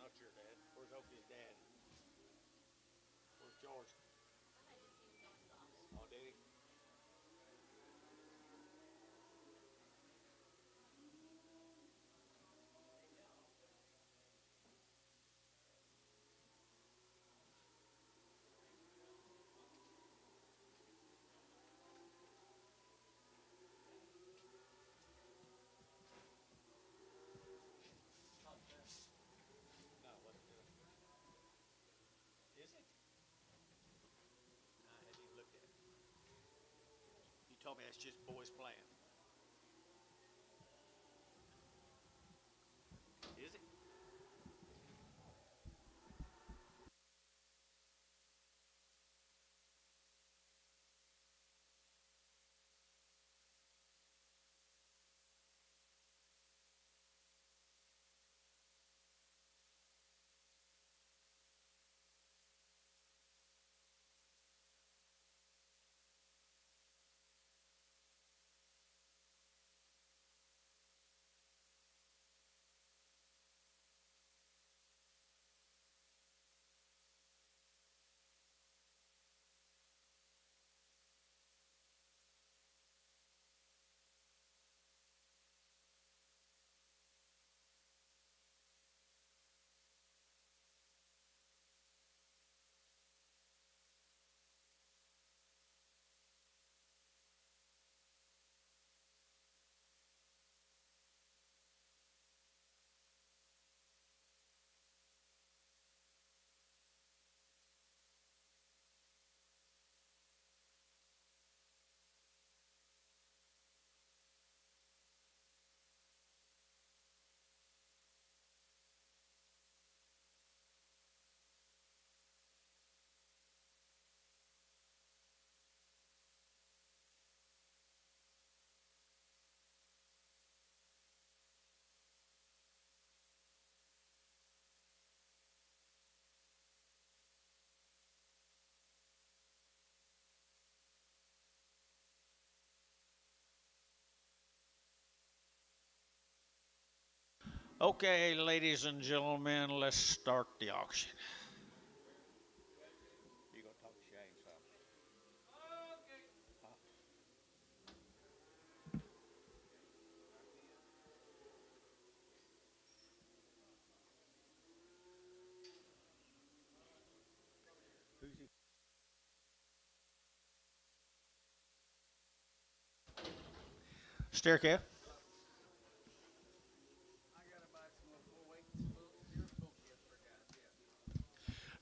not your dad. Where's Opie's dad? Where's George? Oh, did he? No, what's it doing? Is it? I hadn't even looked at it. You told me that's just boys playing. Is it? Okay, ladies and gentlemen, let's start the auction. You're going to talk to Shane some. Huh? Who's he? Steer calf.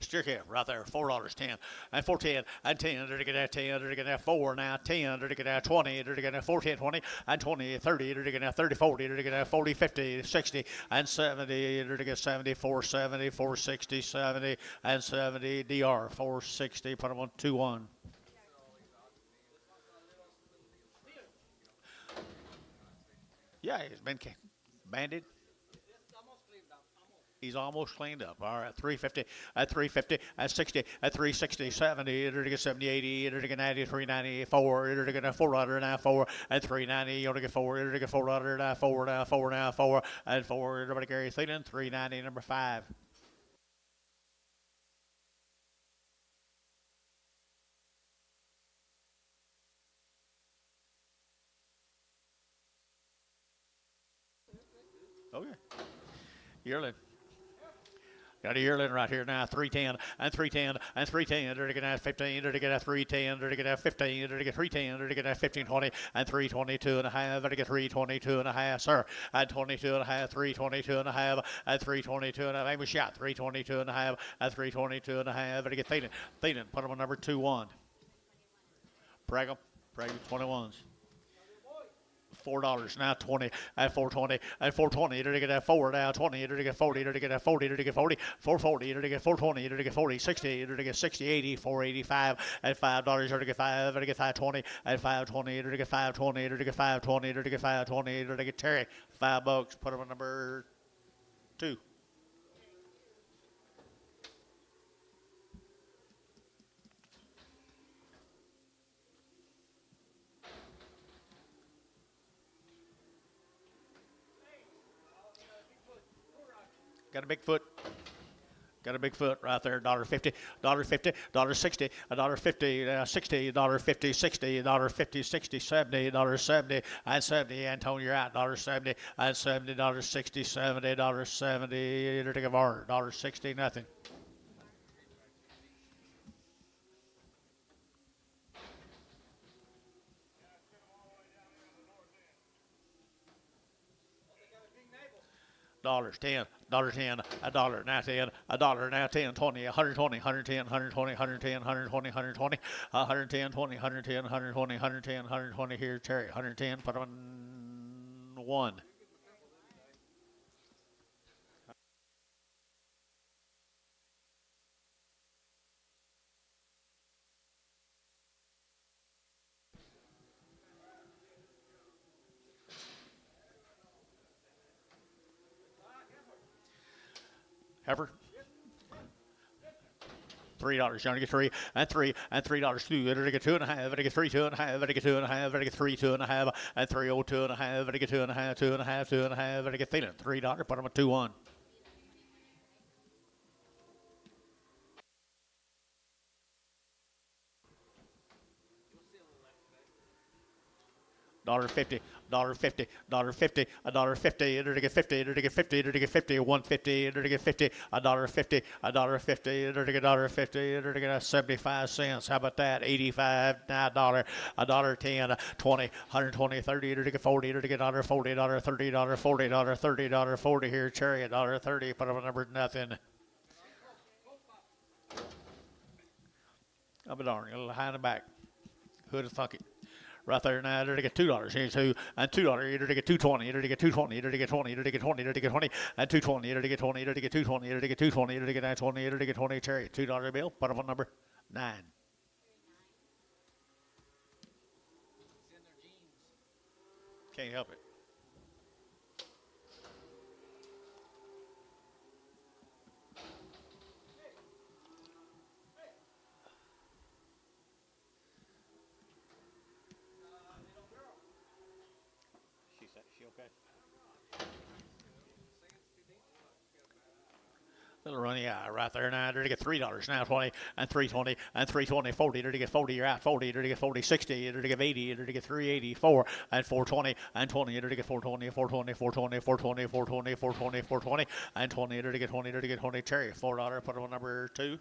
Steer calf right there, $4, 10 and 410 and 10. They're to get that 10. They're to get that 4 now 10. They're to get that 20. They're to get that 14, 20 and 20, 30. They're to get that 30, 40. They're to get that 40, 50, 60 and 70. They're to get 70, 470, 460, 70 and 70. DR 460. Put them on 2-1. Yeah, he's been banded. He's almost cleaned up. All right, 350, at 350, at 60, at 360, 70, it'll get 70, 80, it'll get 90, 394, it'll get 494, at 390, you'll get 4, it'll get 400, now 4, now 4, now 4, and 4, everybody carry Thielen, 390, number 5. Okay. Yearling. Got a yearling right here now, 310 and 310 and 310. They're to get at 15. They're to get at 310. They're to get at 15. They're to get 310. They're to get at 1520 and 322 and a half. They're to get 322 and a half, sir. At 22 and a half, 322 and a half. At 322 and a half. Aim a shot. 322 and a half. At 322 and a half. They're to get Thielen. Thielen. Put them on number 2-1. Preg them. Preg 21s. $4 now 20 at 420 at 420 to get that 4 now 20 to get 40 to get that 40 to get 40 440 to get 420 to get 40 60 to get 60 80 485 at $5 to get 5 to get 520 at 520 to get 520 to get 520 to get 520 to get Terry $5. Put him on number 2. Got a big foot. Got a big foot right there. $1.50, $1.50, $1.60, $1.50, $60, $1.50, $60, $1.50, $60, $70, $70, and 70. And Tony, you're out. $1.70 and $70, $60, $70, $70. To give our $1.60, nothing. Dollars, $10, $10, $1, now 10, $1, now 10, 20, 120, 110, 120, 110, 120, 120, 110, 20, 110, 120, 110, 120 here, cherry, 110, put on 1. Heifer. $3. You're gonna get 3 and 3 and $3 2. Better get 2.5. Better get 3 2.5. Better get 2.5. Better get 3 2.5 and 3 0 2.5. Better get 2.5 2.5 2.5. Better get feeling $3. Put them at 2-1. $1.50, $1.50, $1.50, $1.50, to get 50, to get 50, to get 50, 150, to get 50, $1.50, $1.50, to get $1.50, to get 75 cents. How about that? 85, now $1.10, 20, 120, 30, to get 40, to get $1.40, $30, $40, $30, $40 here, cherry, $1.30, put up a number, nothing. I'll be darned, a little high in the back. Who'd have thunk it? Right there now, to get $2. Here's 2 and $2. To get 220. To get 220. To get 20. To get 20. To get 20 and 220. To get 20. To get 220. To get 220. To get 920. To get 20. Cherry. $2 bill. Put up on number 9. Can't help it. Little runny eye right there now. To get $3 now, 20 and 320 and 320, 40. To get 40, you're out. 40. To get 40, 60. To get 80. To get 380, 4 and 420 and 20. To get 420, 420, 420, 420, 420, 420, 420 and 20. To get 20. To get 20. Cherry. $4. Put on number 2.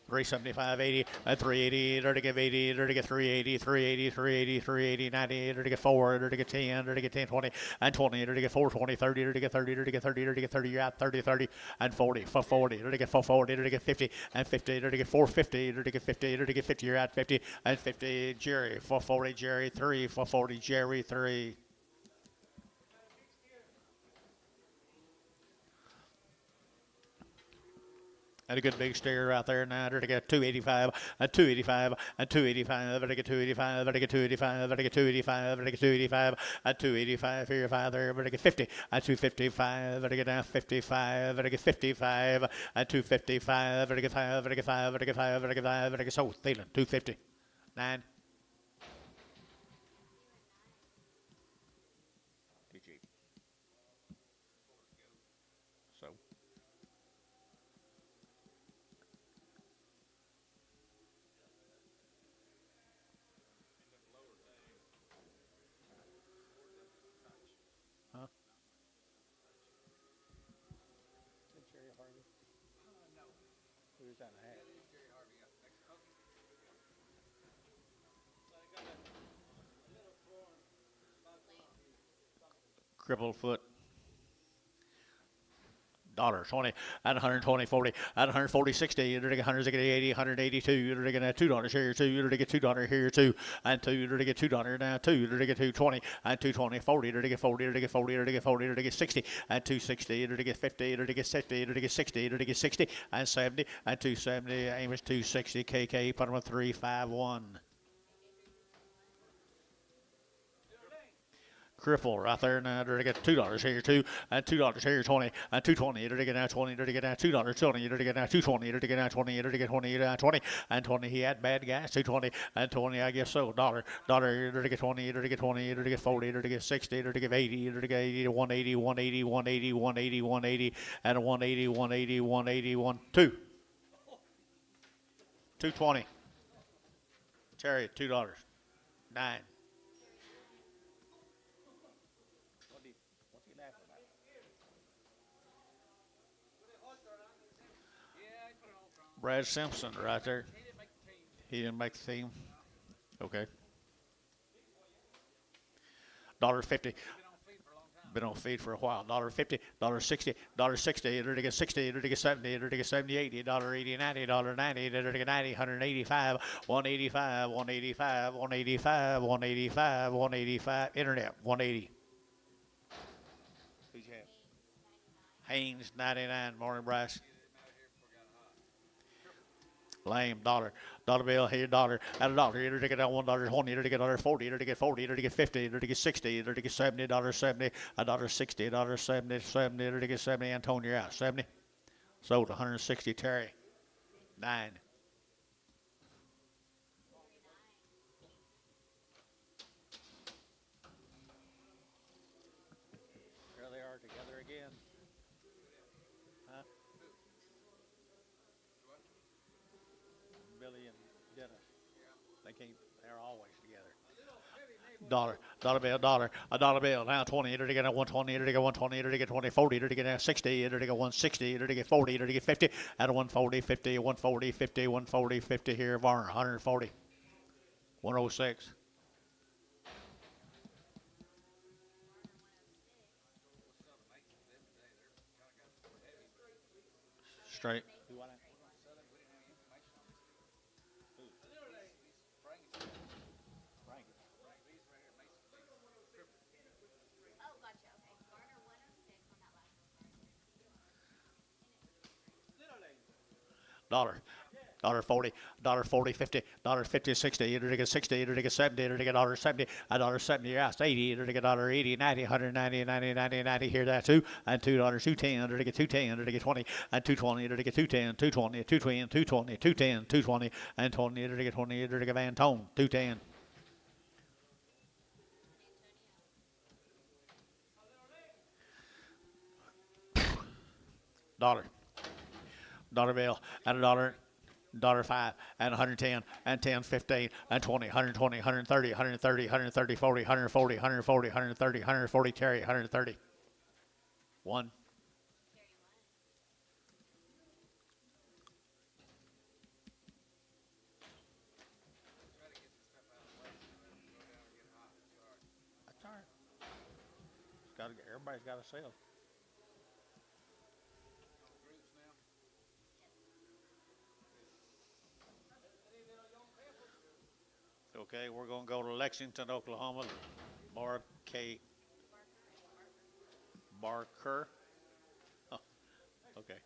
$375, 80 and 380. To get 80. To get 380, 380, 380, 380, 90. To get 4. To get 10. To get 10, 20 and 20. To get 420, 30. To get 30. To get 30. To get 30. You're out. 30, 30 and 40. 440. To get 440. To get 50 and 50. To get 450. To get 50. To get 50. You're out. 50 and 50. Jerry. 440. Jerry 3. 440. Jerry 3. And a good big steer out there now. To get 285 and 285 and 285. To get 285. To get 285. To get 285. To get 285 and 285. Here, 5 there. To get 50 and 255. To get down 55. To get 55 and 255. To get 5. To get 5. To get 5. To get 5. To get so Thielen 250. 9. Too cheap. So. Crippled foot. $20 and 120, 40 and 140, 60. To get 180, 182. To get $2 here, 2. To get $2 here, 2 and 2. To get $2 now, 2. To get 220 and 220, 40. To get 40. To get 40. To get 40. To get 60 and 260. To get 50. To get 50. To get 60. To get 60 and 70 and 270. Amos 260. KK. Put them at 351. cripple right there now. They're get $2 here, $2 and $2 here, 20 and 220. They're get now 20. They're get now $2, 20. They're get now 220. They're get now 20. They're get 20. 20 and 20. He had bad guys. 220 and 20. I guess so. Dollar. They're get 20. They're get 20. They're get 40. They're get 60. They're get 80. They're get 80 to 180, 180, 180, 180, 180, and a 180, 180, 180, 2. 220. Chariot, $2. 9. What's he laughing about? Brad Simpson right there. He didn't make the team. Okay. $1.50. Been on feed for a while. $1.50, $1.60, $1.60. They're to get 60. They're to get 70. They're to get 70, 80. $1.80, $90, $1.90. They're to get 90, 185, 185, 185, 185, 185, 185. Internet, 180. Who'd you have? Haynes, 99. Morning, Bryce. Lame, $1 bill here, $1 at $1. You're to get $1, 20. You're to get $1.40. You're to get 40. You're to get 50. You're to get 60. You're to get $70, $70, $1.60, $70, 70. You're to get 70. Antonio out 70. Sold 160. Terry 9. There they are together again. Huh? Billy and Dennis. They're always together. $1 bill, $1 bill. Now 20. You're to get 120. You're to get 120. You're to get 20, 40. You're to get 60. You're to get 160. You're to get 40. You're to get 50. At a 140, 50, 140, 50, 140, 50 here. Varner, 140. 106. Straight. $1.40, $1.40, 50, $1.50, 60, you're to get 60, you're to get 70, you're to get $1.70, $1.70, you're asked 80, you're to get $1.80, 90, 190, 90, 90, 90, hear that too, and $2, 210, you're to get 210, you're to get 20, and 220, you're to get 210, 220, 220, 220, 210, 220, and 20, you're to get 20, you're to get Van Tone, 210. $1 bill and $1.05 and 110 and 10, 15 and 20, 120, 130, 130, 130, 40, 140, 140, 130, 140, Terry, 130. 1. That's all right. Everybody's got to sell. Okay, we're going to go to Lexington, Oklahoma. Barker. Oh, okay.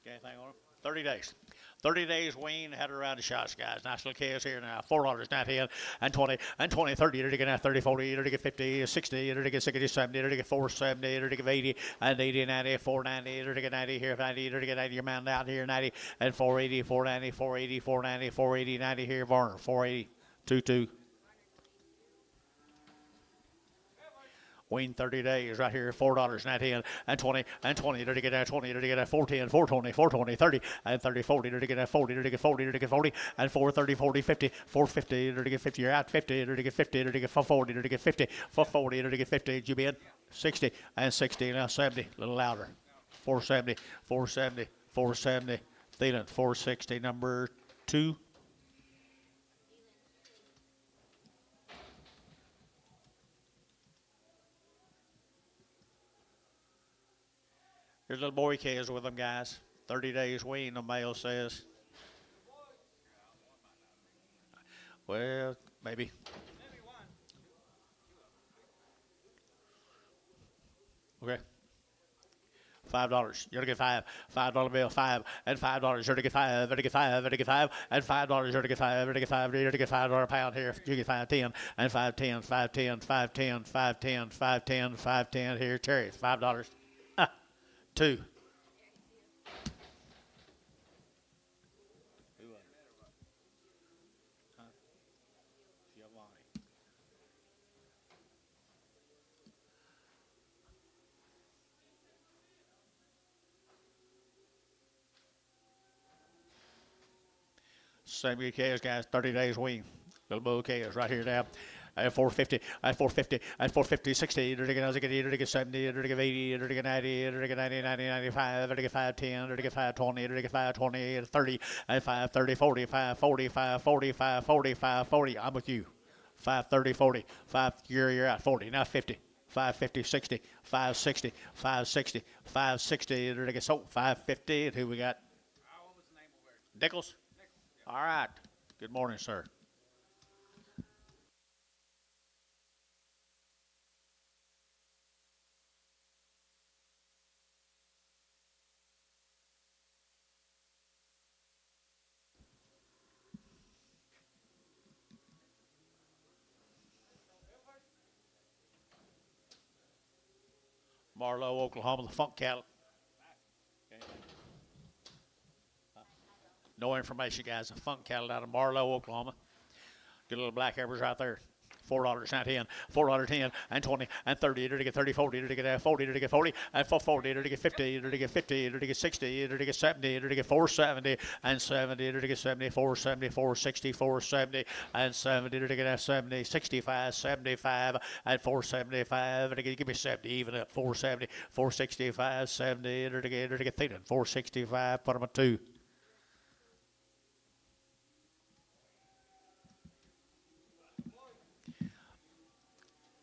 Anything on it? 30 days. 30 days, Weaned had around the shots, guys. Nice little calves here now. $4, 10, and 20, and 20, 30. You're to get now 30, 40. You're to get 50, 60. You're to get 60, 70. You're to get 470. You're to get 80, and 80, 90, 490. You're to get 90 here, 90. You're to get 90. Your man out here, 90, and 480, 490, 480, 490, 480, 90 here, Varner, 480, 22. Weaned 30 days right here, $4, 19, and 20, and 20. You're to get that 20. You're to get that 410, 420, 420, 30, and 30, 40. You're to get that 40. You're to get 40. You're to get 40, and 430, 40, 50, 450. You're to get 50. You're out 50. You're to get 50. You're to get 440. You're to get 50, 440. You're to get 50. Did you bid? 60 and 60. Now 70. A little louder. 470, 470, 470. Thielen, 460. Number 2. Here's little boy calves with them, guys. 30 days weaned, the male says. Well, maybe. Okay. $5. You're to get five. $5 bill, five, and $5. You're to get five. You're to get five. You're to get five, and $5. You're to get five. You're to get five. You're to get $5 pound here. You get 5.10 and 5.10, 5.10, 5.10, 5.10, 5.10, 5.10 here. Cherries, $5. Two. Same good calves, guys. 30 days wean. Little bull calves right here now. At 450, at 450, at 450, 60, to get 70, to get 80, to get 90, to get 90, 90, 95, to get 510, to get 520, to get 520, 30, at 530, 40, 540, 540, 540, 540. I'm with you. 530, 40, 5, you're out 40, now 50. 550, 60, 560, 560, 560, to get sold, 550. And who we got? What was the name over there? Nichols? All right. Good morning, sir. Marlow, Oklahoma, the Funk cattle. No information, guys. The Funk cattle out of Marlow, Oklahoma. Good little black heifers right there. $4, not 10, $4.10, and 20, and 30, to get 30, 40, to get 40, to get 40, and 440, to get 50, to get 50, to get 60, to get 70, to get 470, and 70, to get 70, 470, 460, 470, and 70, to get 70, 65, 75, and 475, to get, give me 70, even up, 470, 465, 70, to get 30, 465, put them at 2.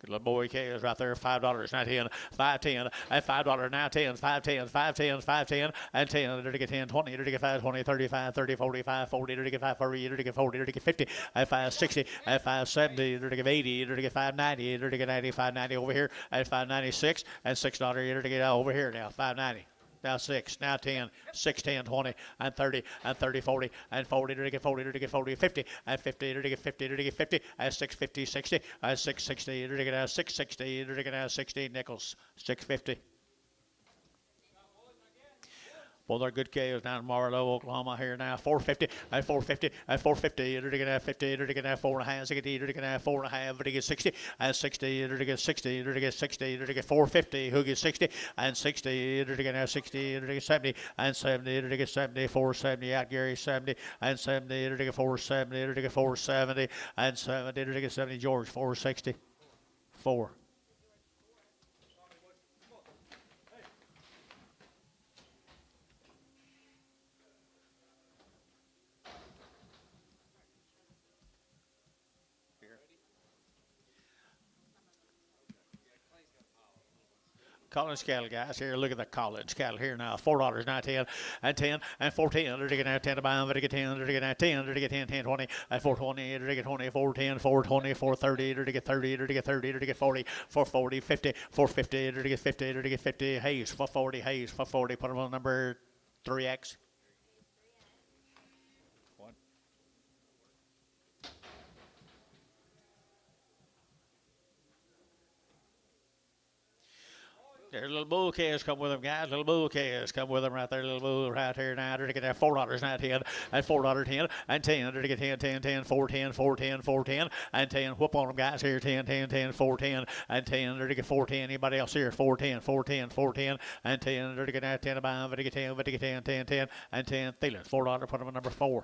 Good little boy calves right there, $5, not 10, 5.10, and $5 now 10, 5.10, 5.10, 5.10, and 10, to get 10, 20, to get 5, 20, 35, 30, 45, 40, to get 5, 40, to get 40, to get 50, and 5.60, and 5.70, to get 80, to get 5.90, to get 90, 5.90 over here, and 5.96, and $6 to get over here now, 5.90. Now 6, now 10, 6, 10, 20, and 30, and 30, 40, and 40, to get 40, to get 40, 50, and 50, to get 50, to get 50, and 650, 60, and 660, to get 660, to get 60, Nichols, 650. Well, they're good calves down in Marlow, Oklahoma here now. 450, and 450, and 450, to get 50, to get 4.5, to get 4.5, to get 60, and 60, to get 60, to get 60, to get 450, who gets 60, and 60, to get 60, to get 70, and 70, to get 70, 470 out, Gary, 70, and 70, to get 470, to get 470, and 70, to get 70, George, 460, 4. Collins cattle, guys. Here, look at the Collins cattle here now. $4, now 10, and 10, and 410. To get 10 to buy them, to get 10, to get 10, to get 10, 10, 20, and 420, to get 20, 410, 420, 430, to get 30, to get 30, to get 40, 440, 50, 450, to get 50, to get 50. Hayes, 440, Hayes, 440. Put them on number 3X. There's little bull calves come with them, guys. Little bull calves come with them right there. Little bull right here now. To get that $4, now 10, and $4.10, and 10, to get 10, 10, 10, 410, 410, 410, and 10. Whoop on them, guys. Here, 10, 10, 10, 410, and 10, to get 410. Anybody else here? 410, 410, 410, and 10, to get that 10 to buy them, to get 10, to get 10, 10, 10, and 10. Thielen, $4. Put them at number 4.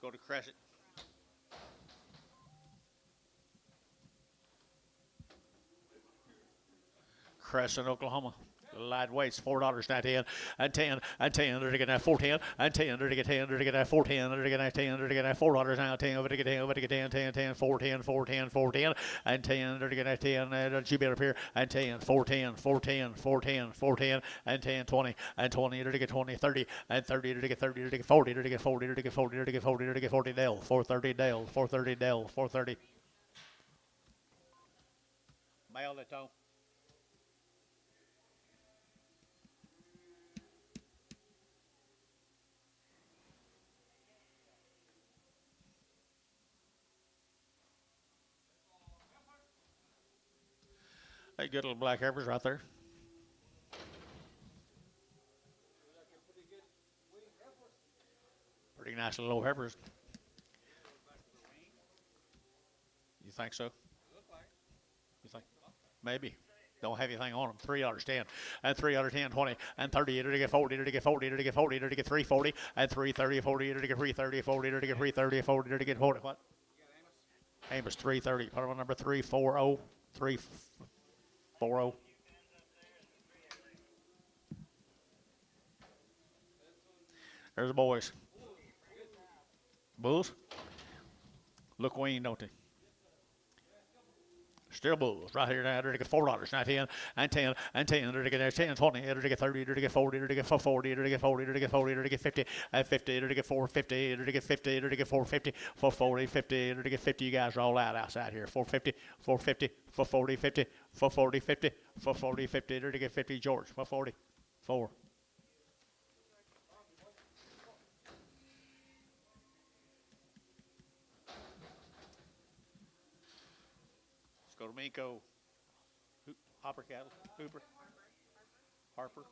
Go to Crescent. Crescent, Oklahoma. light weights, $4, not 10, and 10, and 10, they're getting at 410, and 10, they're getting 10, they're getting at 410, they're getting at 10, they're getting at $4 now, 10, they're getting 10, they're getting 10, 10, 410, 410, 410, and 10, they're getting at 10, and you better up here, and 10, 410, 410, 410, 410, and 10, 20, and 20, they're getting 20, 30, and 30, they're getting 30, they're getting 40, they're getting 40, they're getting 40, they're getting 40, they're getting 40, Dell, 430, Dell, 430, Dell, 430. Mail that tone. Hey, good little black heifers right there. Pretty nice little heifers. You think so? You think? Maybe. Don't have anything on them. $3, 10, and 310, 20, and 30, to get 40, to get 40, to get 40, to get 340, and 330, 40, to get 330, 40, to get 330, 40, to get 40. What? Amos 330. Put on number 340, 340. There's the boys. Bulls. Look Weaned, don't they? Still bulls right here now. They're to get $4, not 10, and 10, and 10. They're to get 10, 20. They're to get 30. They're to get 40. They're to get 40. They're to get 40. They're to get 40. They're to get 50, and 50. They're to get 450. They're to get 50. They're to get 450, 440, 50. They're to get 50. You guys are all out outside here. 450, 450, 440, 50, 440, 50, 440, 50. They're to get 50. George, 440, 4. Go to Minko. Hopper cattle. Hooper. Harper.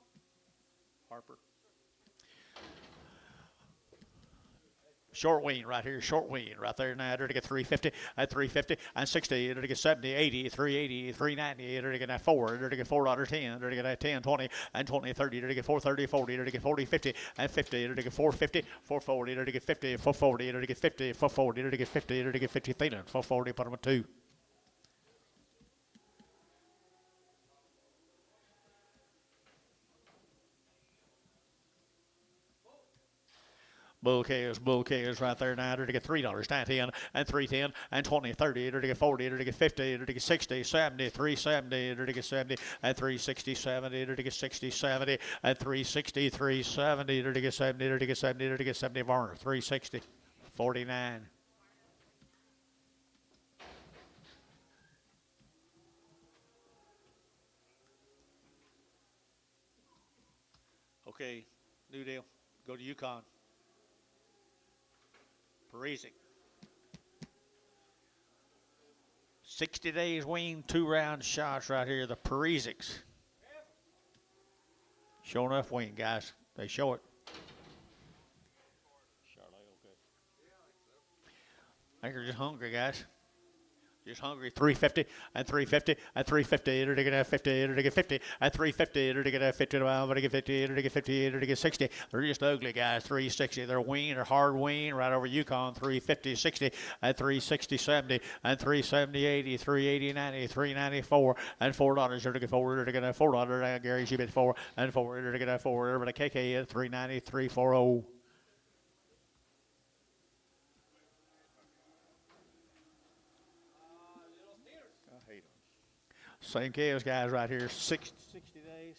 Short wean right here. Short wean right there now. They're to get 350 and 350 and 60. They're to get 70, 80, 380, 390. They're to get that 4. They're to get $4, 10. They're to get that 10, 20, and 20, 30. They're to get 430, 40. They're to get 40, 50, and 50. They're to get 450, 440. They're to get 50, 440. They're to get 50, 440. They're to get 50. They're to get 50 thinner. 440. Put them at 2. Bull calves right there now. They're to get $3, 10, and 310, and 20, 30. They're to get 40. They're to get 50. They're to get 60, 70, 370. They're to get 70, and 360, 70. They're to get 60, 70, and 360, 370. They're to get 70. They're to get 70. They're to get 70. Varner, 360, 49. Okay, new deal. Go to Yukon. Parisic. 60 days weaned, 2-round shots right here. The Parisics. Sure enough weaned, guys. They show it. I think they're just hungry, guys. Just hungry. 350 and 350 and 350. They're to get 50. They're to get 50 and 350. They're to get 50. They're to get 50. They're to get 50. They're to get 60. They're just ugly guys. 360. They're weaned. They're hard weaned right over Yukon. 350, 60 and 360, 70 and 370, 80, 380, 90, 394 and $4. They're to get 4. They're to get $4. Gary's you bet 4 and 4. They're to get 4. Everybody KK at 390, 340. Same calves, guys, right here. 60 days.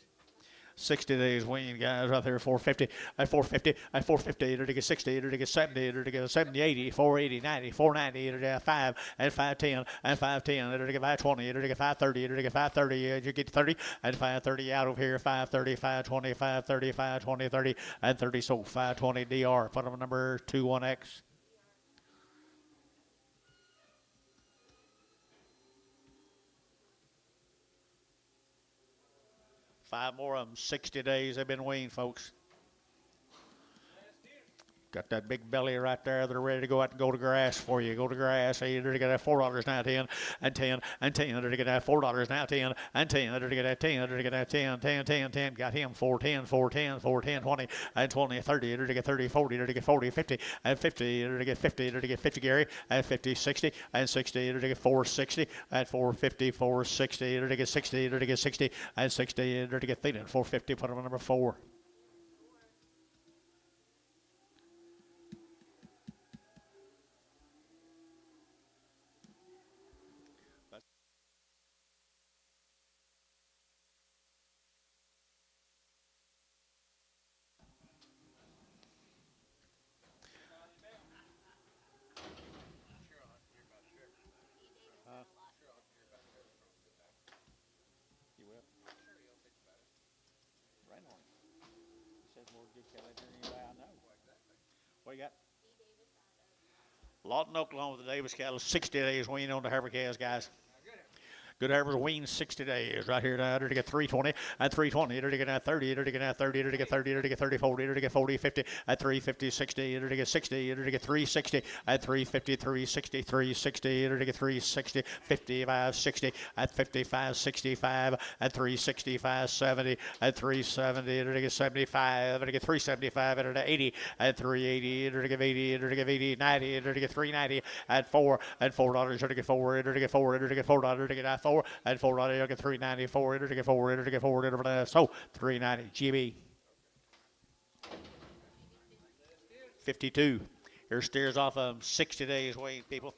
60 days weaned, guys, right there. 450 and 450 and 450. They're to get 60. They're to get 70. They're to get 70, 80, 480, 90, 490. They're to get 5 and 510 and 510. They're to get 520. They're to get 530. They're to get 530. You get 30 and 530 out over here. 530, 520, 530, 520, 30 and 30. So 520 DR. Put them number 21X. 5 more of them. 60 days they've been weaned, folks. Got that big belly right there. They're ready to go out and go to grass for you. Go to grass. Hey, they're to get that $4 now, 10 and 10 and 10. They're to get that $4 now, 10 and 10. They're to get that 10. They're to get that 10, 10, 10, 10. Got him 410, 410, 410, 20 and 20, 30. They're to get 30, 40. They're to get 40, 50 and 50. They're to get 50. They're to get 50, Gary, and 50, 60 and 60. They're to get 460 and 450, 460. They're to get 60. They're to get 60 and 60. They're to get 30 and 450. Put them on number 4. You will? Right on. Says more good cattle than anybody I know. What you got? Lawton, Oklahoma, the Davis cattle, 60 days weaned on the heifer calves, guys. Good heifers weaned 60 days right here now. They're to get 320 and 320. They're to get 30. They're to get 30. They're to get 30. They're to get 30, 40. They're to get 40, 50 at 350, 60. They're to get 60. They're to get 360 at 350, 360, 360. They're to get 360, 55, 60 at 55, 65 at 365, 70 at 370. They're to get 75. They're to get 375. They're to 80 at 380. They're to get 80. They're to get 80, 90. They're to get 390 at 4 and $4. They're to get 4. They're to get 4. They're to get $4. They're to get 4 and $4. They'll get 394. They're to get 4. They're to get 4. They're to get so 390. GB 52. Here steers off of 60 days weighed, people.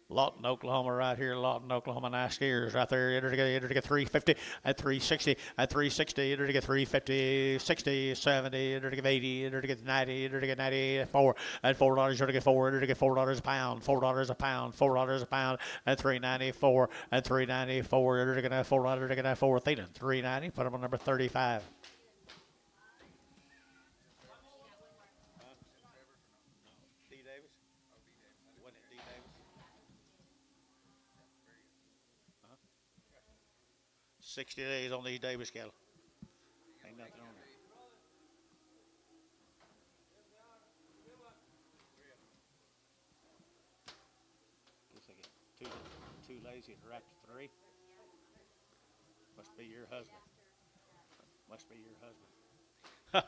Lawton, Oklahoma, right here. Lawton, Oklahoma, nice steers right there. Enter to get 350 at 360 at 360. Enter to get 350, 60, 70. Enter to get 80. Enter to get 90. Enter to get 94 at $4. Enter to get 4. Enter to get $4 a pound. $4 a pound. $4 a pound at 394 at 394. Enter to get that 4. Enter to get that 4. 390. Put them on number 35. D. Davis. 60 days on these Davis cattle. Ain't nothing on there. Looks like it's too lazy to rack to 3. Must be your husband. Must be your husband.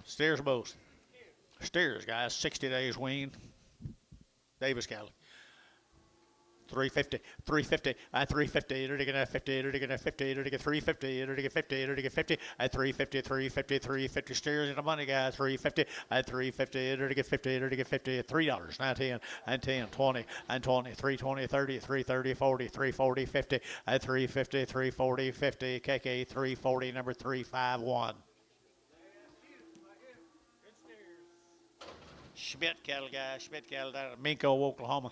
Steers both. Steers, guys. 60 days weaned. Davis cattle. 350 at 350. They're to get 50. They're to get 50. They're to get 350. They're to get 50. They're to get 50 at 350. 350 steers in the money, guys. 350 at 350. They're to get 50. They're to get 50 at $3 now, 10 and 10, 20 and 20, 320, 30, 330, 40, 340, 50 at 350, 340, 50. KK 340, number 351. Schmidt cattle, guys. Schmidt cattle down at Minko, Oklahoma.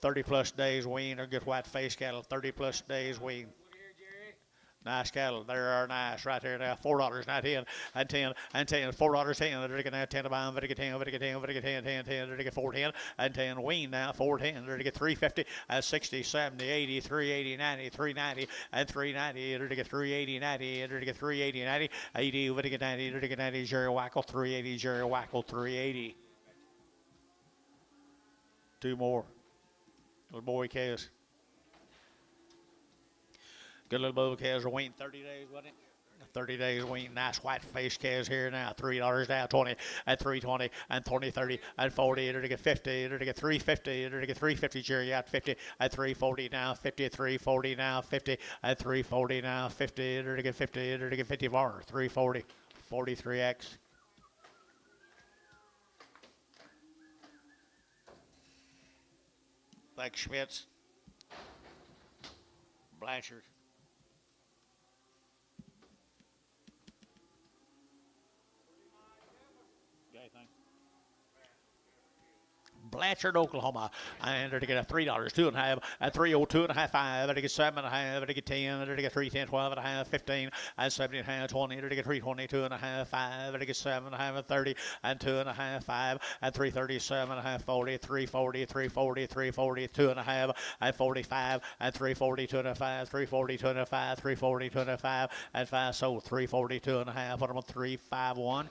30 plus days weaned, or good white face cattle, 30 plus days weaned. Nice cattle. They are nice right here now. $4 now, 10 and 10 and 10. $4, 10. They're going to 10 to buy them. They're going to get 10. They're going to get 10. 10. They're going to get 410 and 10. Weaned now. 410. They're going to get 350 and 60, 70, 80, 380, 90, 390 and 390. They're going to get 380, 90. They're going to get 380, 90, 80. They're going to get 90. They're going to get 90. Jerry Wackel 380. Jerry Wackel 380. 2 more. Little boy calves. Good little boy calves are weaned 30 days, wasn't it? 30 days weaned. Nice white face calves here now. $3 down, 20 and 320 and 20, 30 and 40. They're to get 50. They're to get 350. They're to get 350. Jerry out 50 at 340 now. 50 at 340 now. 50 at 340 now. 50. They're to get 50. They're to get 50 bar. 340. 43X. Like Schmidt's, Blanchard. Got anything? Blanchard, Oklahoma. And to get a $3, 2.5, and 302 and a half, 5, and to get 7.5, and to get 10, and to get 3, 10, 12 and a half, 15, and 17 and a half, 20, and to get 322 and a half, 5, and to get 7.5, and 30, and 2.5, 5, and 337 and a half, 40, 340, 340, 340, 2.5, and 45, and 342 and a 5, 342 and a 5, 342 and a 5, and 5 sold, 342 and a half, put them on 351,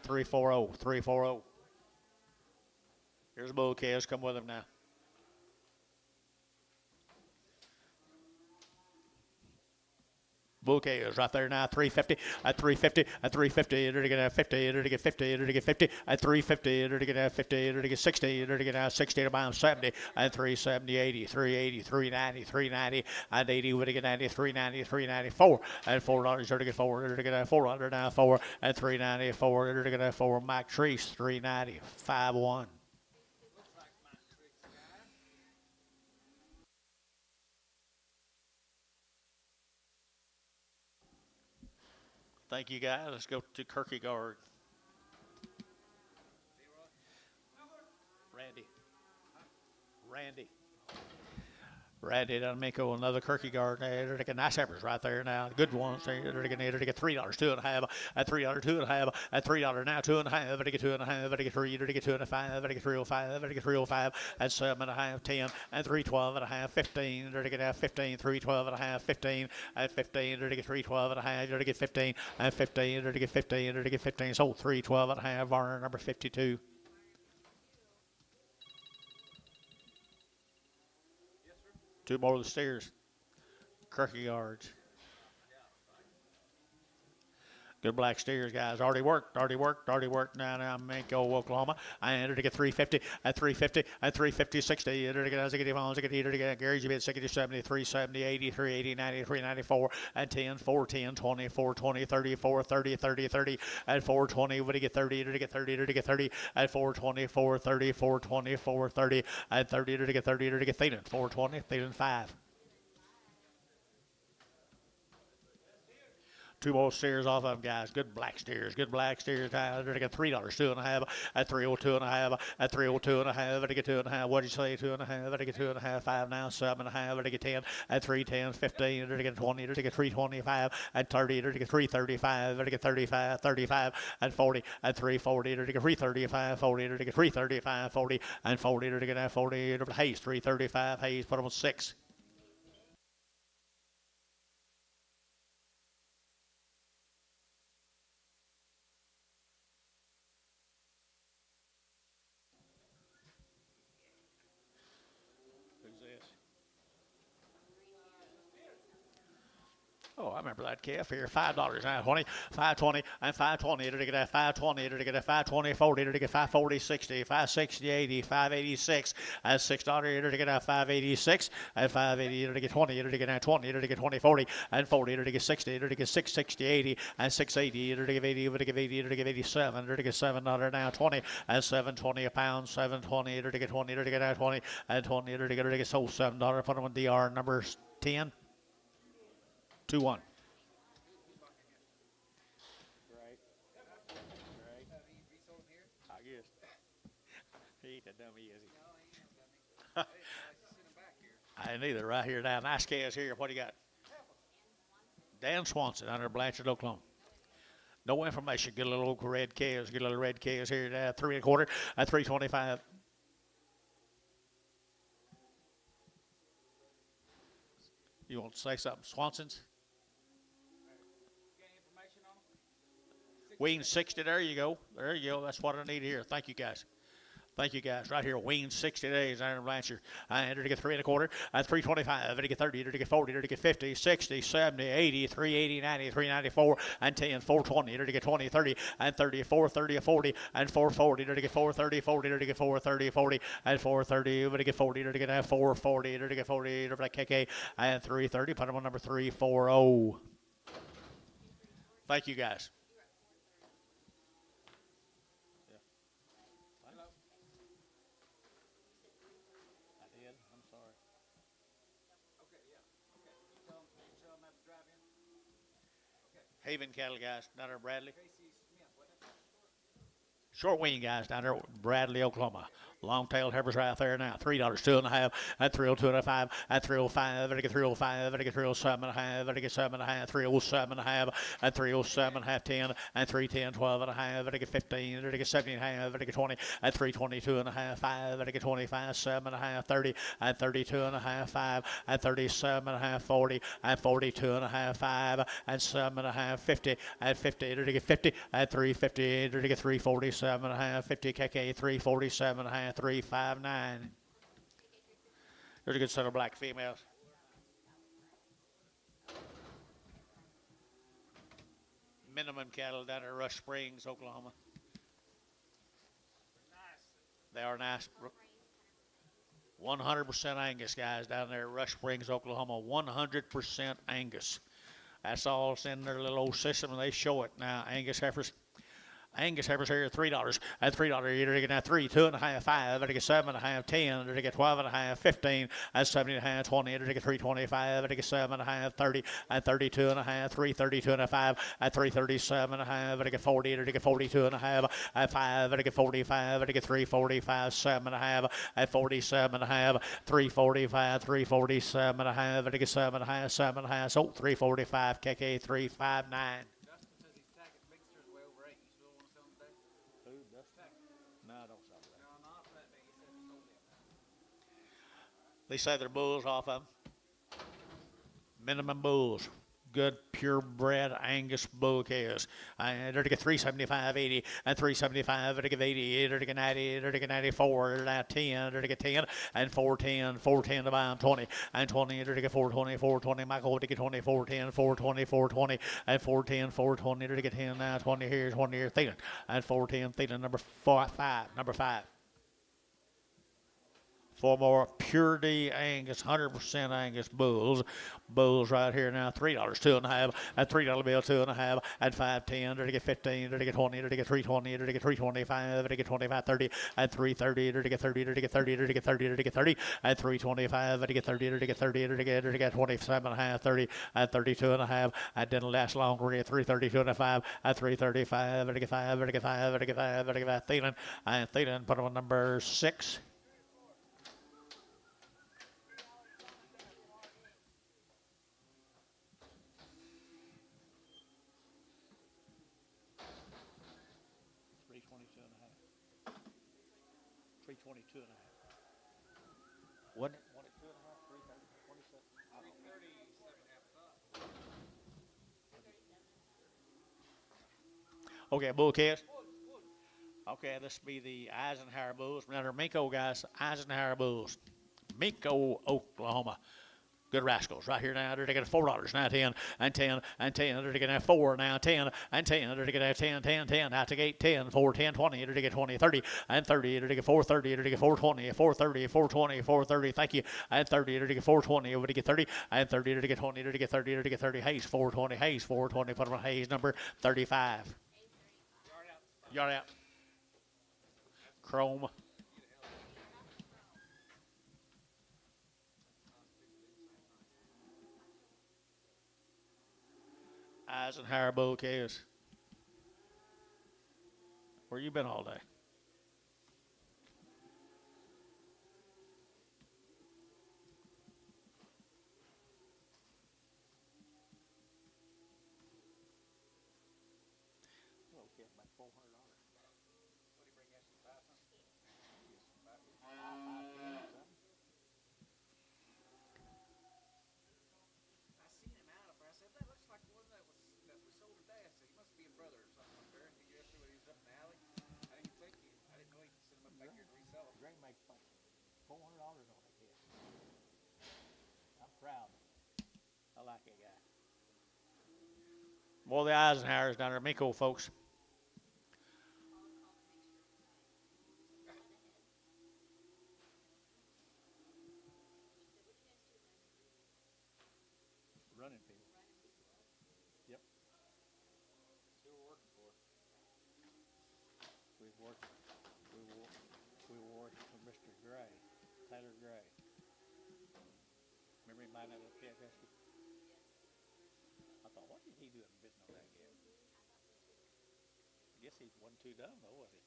340, 340. Here's a bull calves, come with him now. Bull calves right there now, 350, at 350, at 350, enter to get 50, enter to get 50, enter to get 50, at 350, enter to get 50, enter to get 60, enter to get 60 to about 70, and 370, 80, 380, 390, 390, and 80, would get 90, 390, 394, and $4, enter to get 4, enter to get 400, now 4, and 394, enter to get 4, Mike Treese, 390, 5-1. Thank you, guys. Let's go to Kierkegaard. Randy D'Amico, another Kierkegaard. They're taking nice heifers right there now. Good ones. They're taking $3, 2.5, at $3, 2.5, at $3 now, 2.5, they get 2.5, they get 3, they get 2.5, they get 305, they get 305, at 7.5, 10, and 312 and a half, 15, they get 15, 312 and a half, 15, at 15, they get 312 and a half, they get 15, and 15, they get 15, they get 15, so 312 and a half, Varner number 52. Two more of the steers. Kierkegaards. Good black steers, guys. Already worked. Now, Manco, Oklahoma. I entered to get 350, at 350, at 350, 60. Entered to get as I get Evans, I get Eater to get Gary's, you bet 60, 70, 370, 80, 380, 90, 394, and 10, 410, 20, 420, 30, 430, 30, 30, at 420. Would he get 30? Eater to get 30, Eater to get 30, at 420, 430, 420, 430, at 30, Eater to get 30, Eater to get Thielen, 420, Thielen 5. Two more steers off of them, guys. Good black steers. They're going to get $3, 2.5, at 302 and a half, at 302 and a half, they get 2.5. What'd you say? 2.5, they get 2.5, 5 now, 7.5, they get 10, at 310, 15, they get 20, they get 325, at 30, they get 335, they get 35, 35, at 40, at 340, they get 335, 40, they get 335, 40, and 40, they get 40, Hayes, 335, Hayes, put them on 6. Oh, I remember that calf here. $5 now, 20, 520, and 520. It'll get 520. It'll get 520, 40. It'll get 540, 60, 560, 80, 586. At $6, it'll get 586. At 580, it'll get 20. It'll get 20. It'll get 20, 40, and 40. It'll get 60. It'll get 660, 80, and 680. It'll get 80. It'll get 80. It'll get 87. It'll get $7 now, 20, and 720 a pound. 720. It'll get 20. It'll get 20, and 20. It'll get sold $7. Put them on DR number 10. 2-1. Right. I guess. He ain't that dummy, is he? No, he ain't that dummy. Hey, I just sent him back here. I ain't either. Right here now. Nice calves here. What do you got? Dan Swanson under Blanchard, Oklahoma. No information. Get a little red calves. Get a little red calves here. 3 1/4 at 325. You want to say something? Swanson's? Weaned 60, there you go. There you go. That's what I need here. Thank you, guys. Right here, Weaned 60 days, Iron Blanchard. I entered to get 3 1/4, at 325, to get 30, to get 40, to get 50, 60, 70, 80, 380, 90, 394, and 10, 420, to get 20, 30, and 30, 430, 40, and 440, to get 430, 40, to get 430, 40, and 430, to get 40, to get 440, to get 40, to get KK, and 330. Put them on number 340. Thank you, guys. Haven cattle, guys, not our Bradley. Short wean guys down there, Bradley, Oklahoma. Long-tailed heifers right there now. $3, 2.5, and 302.5, and 305, and 305, and 307.5, and 7.5, 307.5, and 307.5, 10, and 310, 12.5, and 15, and 17.5, and 20, and 322.5, 5, and 25, 7.5, 30, and 32.5, 5, and 37.5, 40, and 42.5, 5, and 7.5, 50, and 50, and 50, and 350, and 347.5, 50 KK, 347.5, 359. There's a good set of black females. Minimum cattle down at Rush Springs, Oklahoma. They are nice. 100% Angus guys down there at Rush Springs, Oklahoma. 100% Angus. That's all that's in their little old system, and they show it now. Angus heifers. Angus heifers here at $3, and $3 you're gonna 3, 2.5, 5, and 7.5, 10, and 12.5, 15, and 17.5, 20, and 325, and 7.5, 30, and 32.5, 332.5, and 337.5, and 40, and 42.5, and 5, and 45, and 345, 7.5, and 47.5, 345, 347.5, and 7.5, 7.5, so 345, KK 359. They say they're bulls off of them. Minimum bulls. Good purebred Angus bull cows. They're to get 375, 80, and 375, they're to get 80, they're to get 90, they're to get 94, they're 10, they're to get 10, and 410, 410 to buy them 20, and 20, they're to get 420, 420, Michael to get 20, 410, 420, 420, and 410, 420, they're to get 10 now, 20 here, 20 here, Thielen, and 410, Thielen, number 5, number 5. 4 more purity Angus, 100% Angus bulls. Bulls right here now, $3, 2.5, and $3 bill, 2.5, and 5, 10, to get 15, to get 20, to get 320, to get 325, to get 25, 30, and 330, to get 30, to get 30, to get 30, to get 30, and 325, to get 30, to get 30, to get 27.5, 30, and 32.5, and didn't last longer at 332.5, and 335, to get 5, to get 5, to get 5, to get 5, Thielen, and Thielen put on number 6. Wasn't it 2.5, 330, 27? Okay, bull calves. Okay, this will be the Eisenhower bulls. Now they're Minko guys, Eisenhower bulls. Minko, Oklahoma. Good rascals right here now. They're taking $4 now, 10 and 10 and 10. They're taking 4 now, 10 and 10. They're taking 10, 10, 10. Out to gate 10, 4, 10, 20. They're taking 20, 30 and 30. They're taking 430. They're taking 420, 430, 420, 430. Thank you. And 30. They're taking 420. Over to get 30 and 30. They're taking 20. They're taking 30. They're taking 30. Hayes 420. Hayes 420. Put them on Hayes number 35. Yard out. Chrome. Eisenhower bull calves. Where you been all day? Okay, about $400. What do you bring us to buy something? I seen him out up there. I said, that looks like the one that we sold to Dad. I said, he must be a brother or something up there. He asked me when he was up in the alley. I didn't think he, I didn't know he could send him up back here to resell them. Greg makes like $400 on it. I'm proud. I like that guy. Well, the Eisenhowers down there, Minko folks. Running people. Yep. That's who we're working for. We worked for Mr. Gray, Tyler Gray. Remember him buying that little kid rescue? I thought, what did he do in bidding on that kid? I guess he wasn't too dumb though, was he?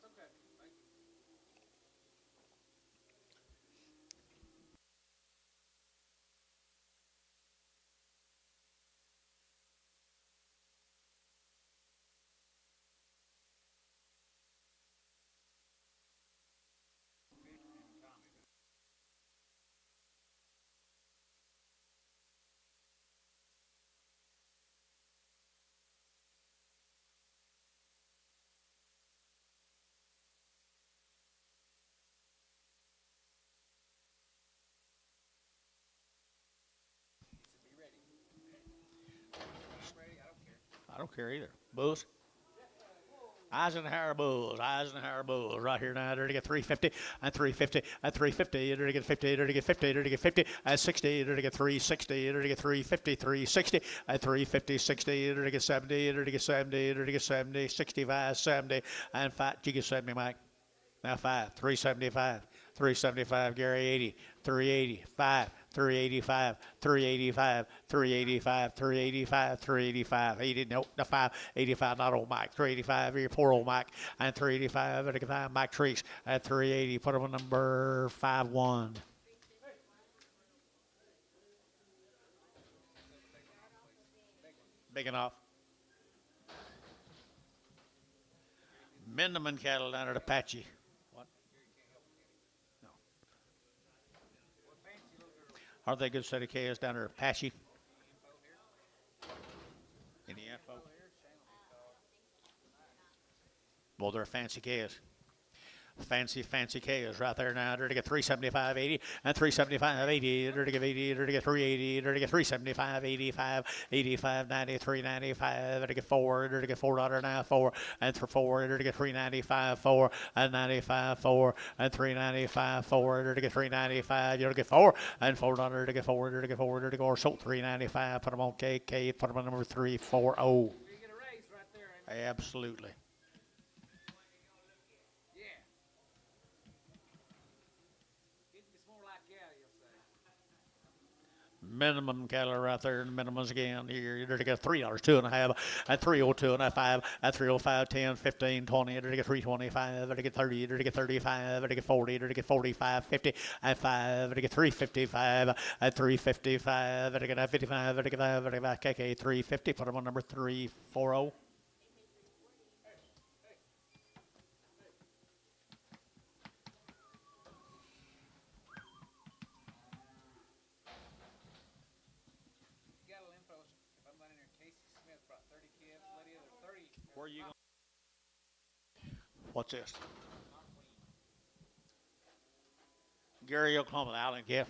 That's okay. Thank you. Be ready. I'm ready. I don't care. I don't care either. Bulls. Eisenhower bulls, right here now. They're to get 350 and 350 and 350. They're to get 50. They're to get 50. They're to get 50 and 60. They're to get 360. They're to get 350, 360 and 350, 60. They're to get 70. They're to get 70. They're to get 70, 65, 70 and 5. You get 70, Mike. Now 5, 375, 375. Gary 80, 380, 5. 385, 385, 385, 385, 385, 80, nope, the 5, 85, not old Mike, 385, your poor old Mike, and 385, Mike Trees, at 380, put him on number 5-1. Big enough. Mindeman cattle down at Apache. Aren't they a good set of calves down there at Apache? Any info? Well, they're fancy calves. Fancy calves right there now. They're to get 375, 80, and 375, 80. They're to get 80. They're to get 380. They're to get 375, 85, 85, 90, 395. They're to get 4. They're to get $4 now, 4, and 4. They're to get 395, 4, and 95, 4, and 395, 4. They're to get 395. You're to get 4, and $4 to get 4. They're to get 4. They're to go sold 395. Put them on KK. Put them on number 340. You get a raise right there. Absolutely. Minimum cattle right there, and minimums again. You're to get $3, 2.5, and 302, and 5, and 305, 10, 15, 20. You're to get 325. You're to get 30. You're to get 35. You're to get 40. You're to get 45, 50, and 5. You're to get 355, and 355. You're to get 55. You're to get 55. KK 350. Put them on number 340. Where are you going? What's this? Gary, Oklahoma, Allen calf.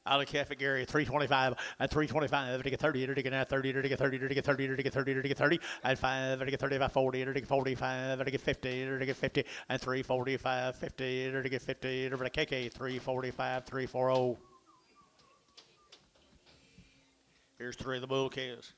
Allen calf at Gary, 325 and 325. To get 30, to get 30, to get 30, to get 30, to get 30, to get 30, and 5, to get 35, 40, to get 45, to get 50, to get 50, and 345, 50, to get 50, to get KK 345, 340. Here's 3 of the bull calves.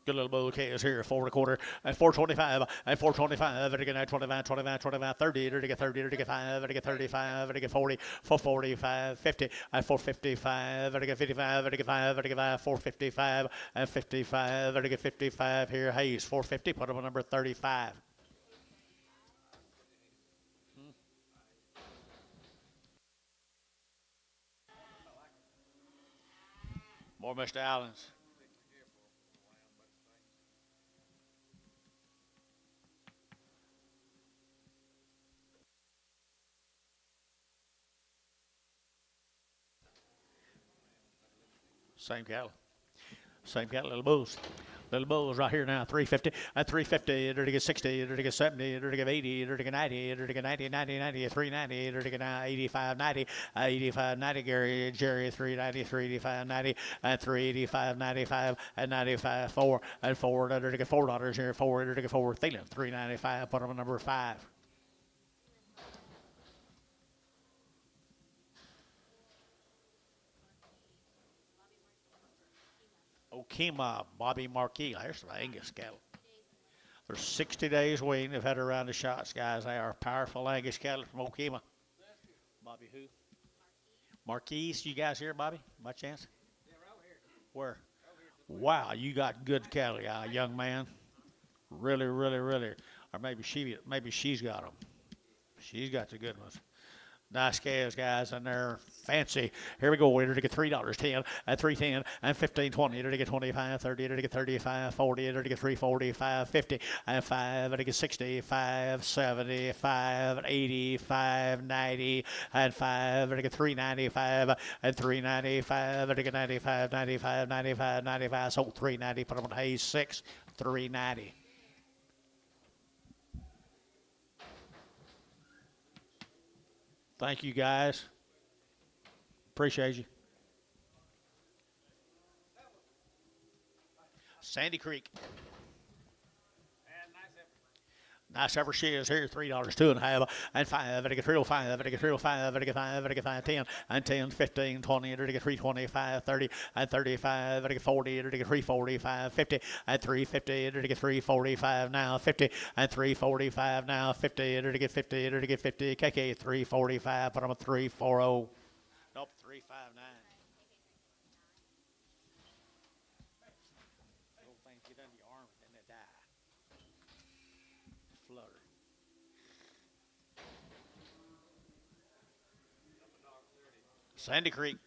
Good little bull calves here, 4.25 and 425 and 425. To get 25, 25, 25, 30. To get 30, to get 5. To get 35. To get 40, 445, 50 and 455. To get 55. To get 5. To get 5, 455 and 55. To get 55 here. Hayes 450. Put him on number 35. More Mr. Allen's. Same cattle, little bulls. Little bulls right here now, 350 and 350. They're to get 60. They're to get 70. They're to get 80. They're to get 90. They're to get 90, 90, 90, 390. They're to get 85, 90, 85, 90. Jerry 390, 385, 90, and 385, 95, and 95, 4, and 4. They're to get $4 here, 4. They're to get 4. Thielen, 395. Put them on number 5. Okima, Bobby Marquis. There's some Angus cattle. They're 60 days weaned. They've had her around the shots, guys. They are powerful Angus cattle from Okima. Bobby who? Marquise, you guys here, Bobby, by chance? Where? Wow, you got good cattle, young man. Really, really, really. Or maybe she's got them. She's got the good ones. Nice calves, guys, and they're fancy. Here we go. We're to get $3, 10, and 3.10, and 15, 20. They're to get 25, 30. They're to get 35, 40. They're to get 345, 50, and 5. They're to get 65, 70, 5, 80, 5, 90, and 5. They're to get 395, and 395. They're to get 95, 95, 95, 95. Sold 390. Put them on Hayes 6, 390. Thank you, guys. Appreciate you. Sandy Creek. Nice heifer she is here, $3, 2.5, and 5. I get 305. I get 305. I get 5. I get 5, 10, and 10, 15, 20. I get 325, 30, and 35. I get 40. I get 345, 50, and 350. I get 345 now, 50, and 345 now, 50. I get 50. I get 50. KK 345. Put them at 340. Nope, 359. Little things get under your arm and then they die. Flutter. Sandy Creek.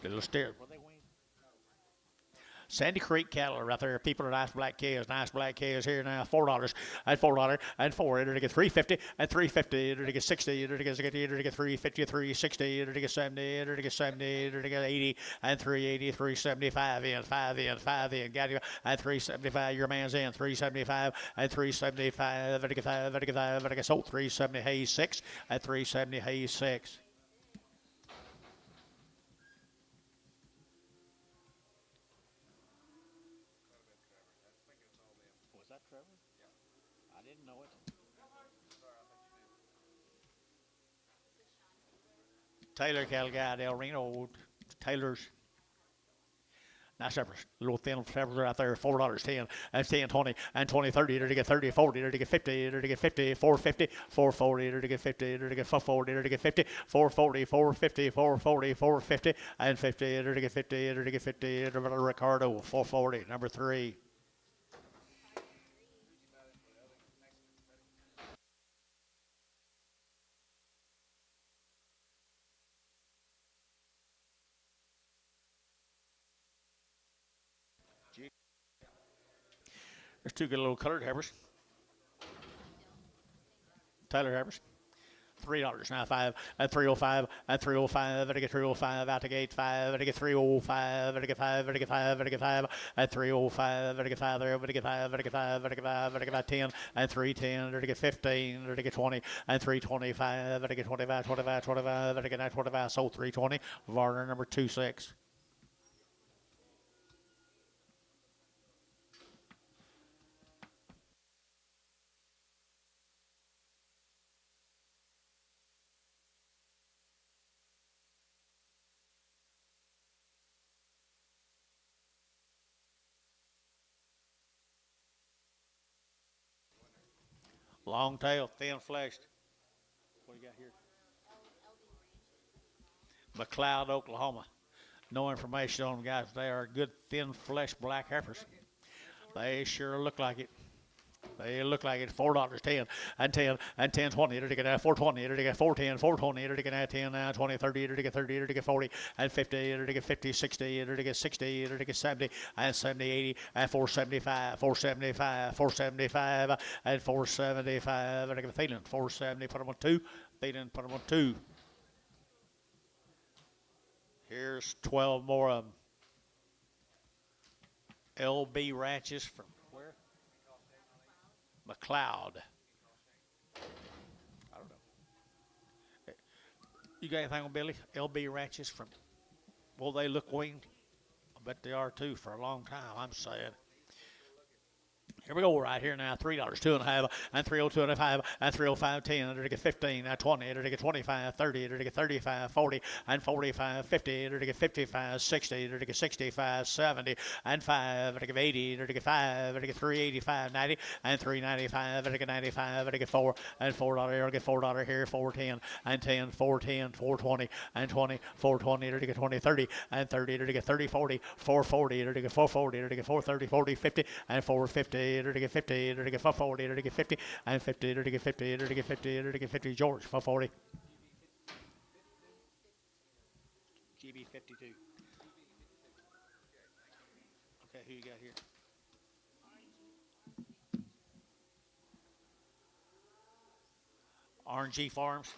Little steer. Sandy Creek cattle are right there. People are nice black calves here now. $4 and $4 and 4. It'll get 350 and 350. It'll get 60. It'll get 350, 360. It'll get 70. It'll get 70. It'll get 80 and 380, 375 in, 5 in, 5 in. Got you and 375. Your man's in 375 and 375. It'll get 5. It'll get 5. It'll get sold 370. Hayes 6 and 370. Hayes 6. I didn't know it. Taylor cattle guy, El Reno, Taylor's. Nice heifers, little thin heifers out there, $4, 10, and 10, 20, and 20, 30, to get 30, 40, to get 50, to get 50, 450, 440, to get 50, to get 440, to get 50, 440, 450, 440, 450, and 50, to get 50, to get 50, Ricardo, 440, number 3. There's two good little colored heifers. Taylor heifers. $3 now, 5 and 305 and 305. I get 305 out the gate, 5. I get 305. I get 5. I get 5. I get 5 and 305. I get 5 there. I get 5. I get 5. I get 5. I get 10 and 310. I get 15. I get 20 and 325. I get 25, 25, 25. I get 925. Sold 320. Varner number 26. Long tail, thin fleshed. What do you got here? McLeod, Oklahoma. No information on them, guys. They are good, thin fleshed black heifers. They sure look like it. They look like it. $4, 10, and 10, and 10, 20. It'll get 420. It'll get 410, 420. It'll get 10, 20, 30. It'll get 30. It'll get 40, and 50. It'll get 50, 60. It'll get 60. It'll get 70, and 70, 80, and 475, 475, 475, and 475. It'll get Thielen, 470. Put them on 2. Thielen, put them on 2. Here's 12 more of them. LB ranches from where? McLeod. I don't know. You got anything on Billy? LB ranches from, well, they look weaned. I bet they are too for a long time, I'm saying. Here we go right here now. $3, 2.5, and 302 and 5, and 305, 10, to get 15, 20, to get 25, 30, to get 35, 40, and 45, 50, to get 55, 60, to get 65, 70, and 5, to get 80, to get 5, to get 385, 90, and 395, to get 95, to get 4, and $4, to get $4 here, 410, and 10, 410, 420, and 20, 420, to get 20, 30, and 30, to get 30, 40, 440, to get 440, to get 430, 40, 50, and 450, to get 50, to get 440, to get 50, and 50, to get 50, to get 50, to get 50. George, 440. GB 52. Okay, who you got here? RNG Farms.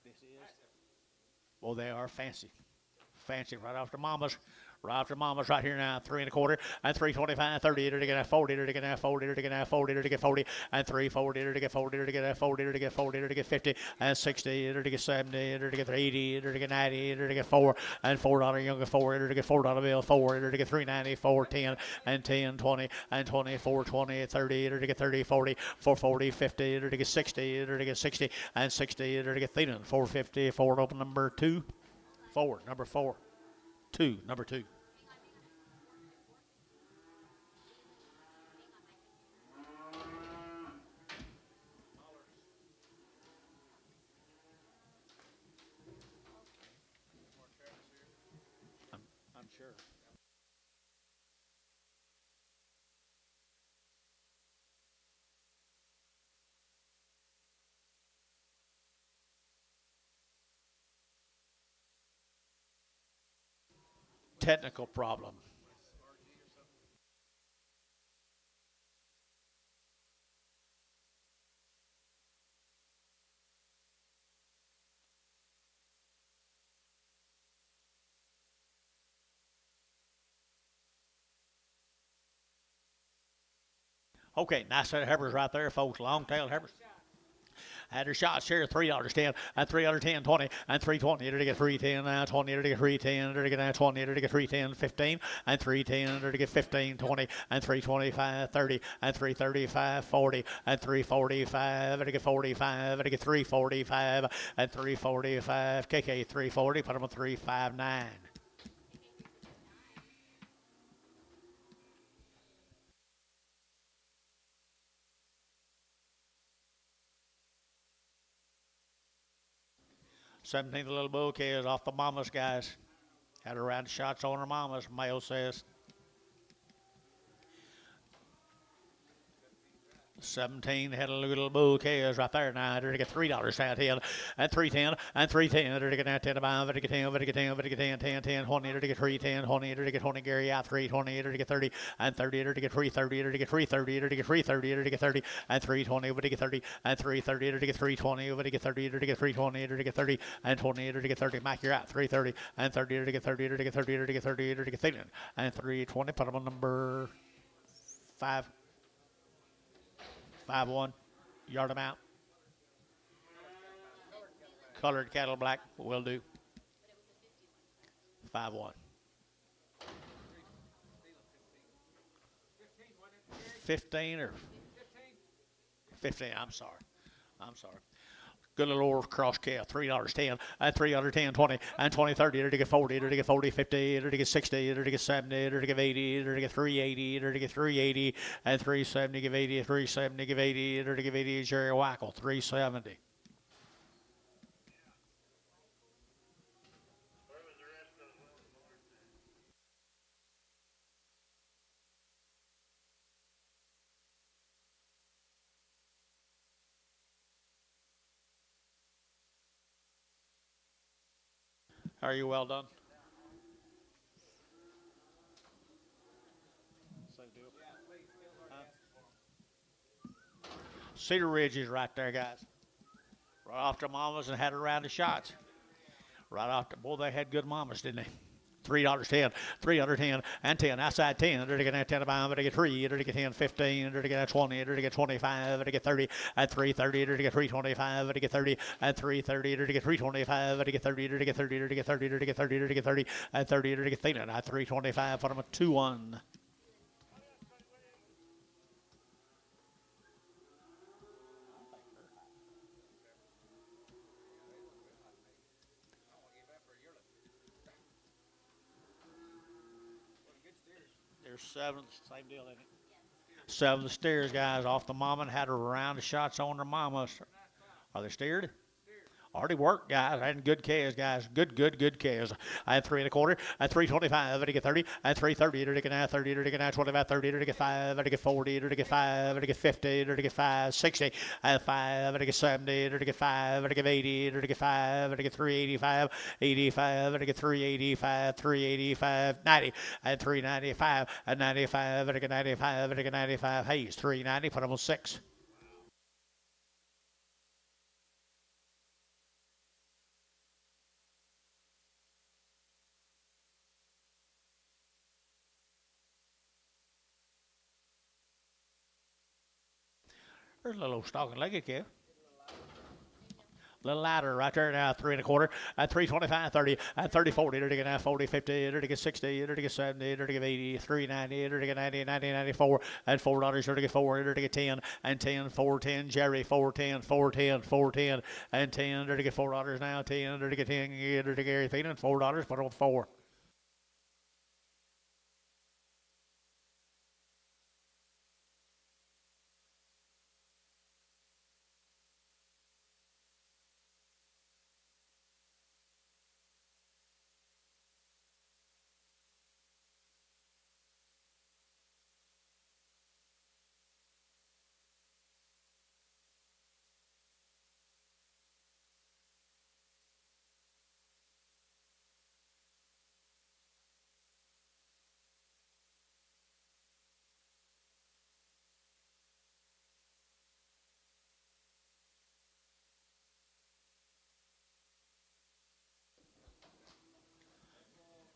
This is. Well, they are fancy. Fancy right off the mamas. Right after mama's right here now, 3 1/4, and 325, 30, to get 40, to get 40, to get 40, to get 40, and 340, to get 40, to get 40, to get 40, to get 50, and 60, to get 70, to get 80, to get 90, to get 4, and $4 younger 4, to get $4 bill 4, to get 390, 410, and 10, 20, and 20, 420, 30, to get 30, 40, 440, 50, to get 60, to get 60, and 60, to get 450, forward open number 2, forward number 4. Number 2. I'm sure. Technical problem. Okay, nice set of heifers right there, folks. Long-tailed heifers. Had her shots here, $3, 10, and 310, 20, and 320, to get 310, 20, to get 310, to get 20, to get 310, 15, and 310, to get 15, 20, and 325, 30, and 335, 40, and 345, to get 45, to get 345, and 345, KK 340, put them on 359. Seventeenth little bouquet is off the mamas, guys. Had her round shots on her mamas, Mayo says. 17 had a little bouquet is right there now. To get $3 down 10, and 310, and 310, to get that 10 to 5, to get 10, to get 10, to get 10, 10, 10, 20, to get 310, 20, to get 20, Gary out 320, to get 30, and 30, to get 330, to get 330, to get 330, to get 30, and 320, to get 30, and 330, to get 320, to get 30, to get 320, to get 30, and 20, to get 30. Mike, you're out 330, and 30, to get 30, to get 30, to get 30, to get 30, and 320. Put them on number 5. 5-1, yard them out. Colored cattle black will do. 5-1. 15 or 15. I'm sorry. Good little old cross calf, $3, 10, and 310, 20, and 20, 30, to get 40, to get 40, 50, to get 60, to get 70, to get 80, to get 380, to get 380, and 370, give 80, 370, give 80, to give 80, Jerry Wackel, 370. Are you well done? Cedar Ridge is right there, guys. Right off the mamas and had a round of shots. Right off the, boy, they had good mamas, didn't they? $3, 10, 310, and 10, outside 10, to get 10 to buy, to get 3, to get 10, 15, to get 20, to get 25, to get 30, and 330, to get 325, to get 30, and 330, to get 325, to get 30, to get 30, to get 30, to get 30, to get 30, and 30, to get 30, and 325, put them at 2-1. There's 7, same deal, isn't it? 7 steers, guys, off the mama and had a round of shots on their mamas. Are they steered? Already worked, guys. I had good calves, guys. Good calves. I had 3 1/4. I had 325. I get 30. I had 330. I get now 30. I get now 25. 30. I get 5. I get 40. I get 5. I get 50. I get 5. 60. I had 5. I get 70. I get 5. I get 80. I get 5. I get 385. 85. I get 385. 385. 90. I had 395. I had 95. I get 95. I get 95. Hey, it's 390. Put them on 6. There's a little stalking legged calf. A little lighter right there now, 3 1/4. At 325, 30, at 30, 40, to get now 40, 50, to get 60, to get 70, to get 80, 390, to get 90, 90, 94, and $4, to get 4, to get 10, and 10, 410, Jerry, 410, 410, 410, and 10, to get $4 now, 10, to get 10, to get everything, and $4, put on 4.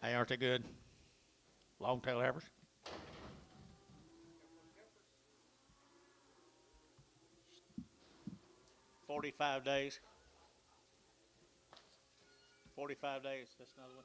Hey, aren't they good? Long-tail heifers. 45 days. 45 days. That's another one.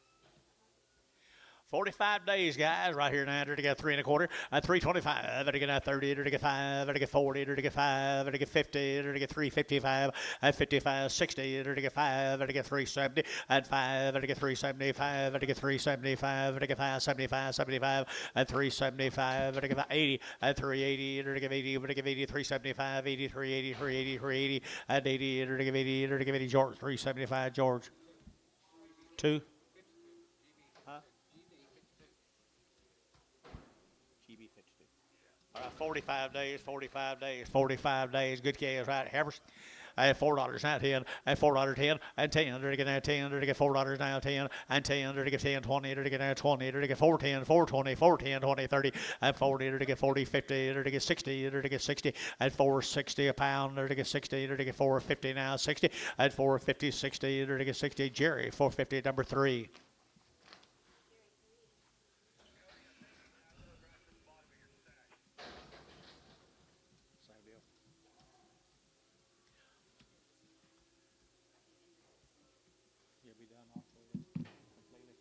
45 days, guys, right here now. To get 3 1/4, at 325, to get 30, to get 5, to get 40, to get 5, to get 50, to get 355, at 55, 60, to get 5, to get 370, at 5, to get 375, to get 375, to get 575, 75, at 375, to get 80, at 380, to get 80, to get 80, 375, 80, 380, 380, 380, at 80, to get 80, to get 80, George, 375, George. 2. 45 days, 45 days, 45 days. Good calves, right? Heifers. I have $4 now, 10, and $4, 10, and 10, to get now 10, to get $4 now, 10, and 10, to get 10, 20, to get now 20, to get 410, 420, 410, 20, 30, and 40, to get 40, 50, to get 60, to get 60, and 460 a pound, to get 60, to get 450 now, 60, and 450, 60, to get 60. Jerry, 450, number 3. Completely.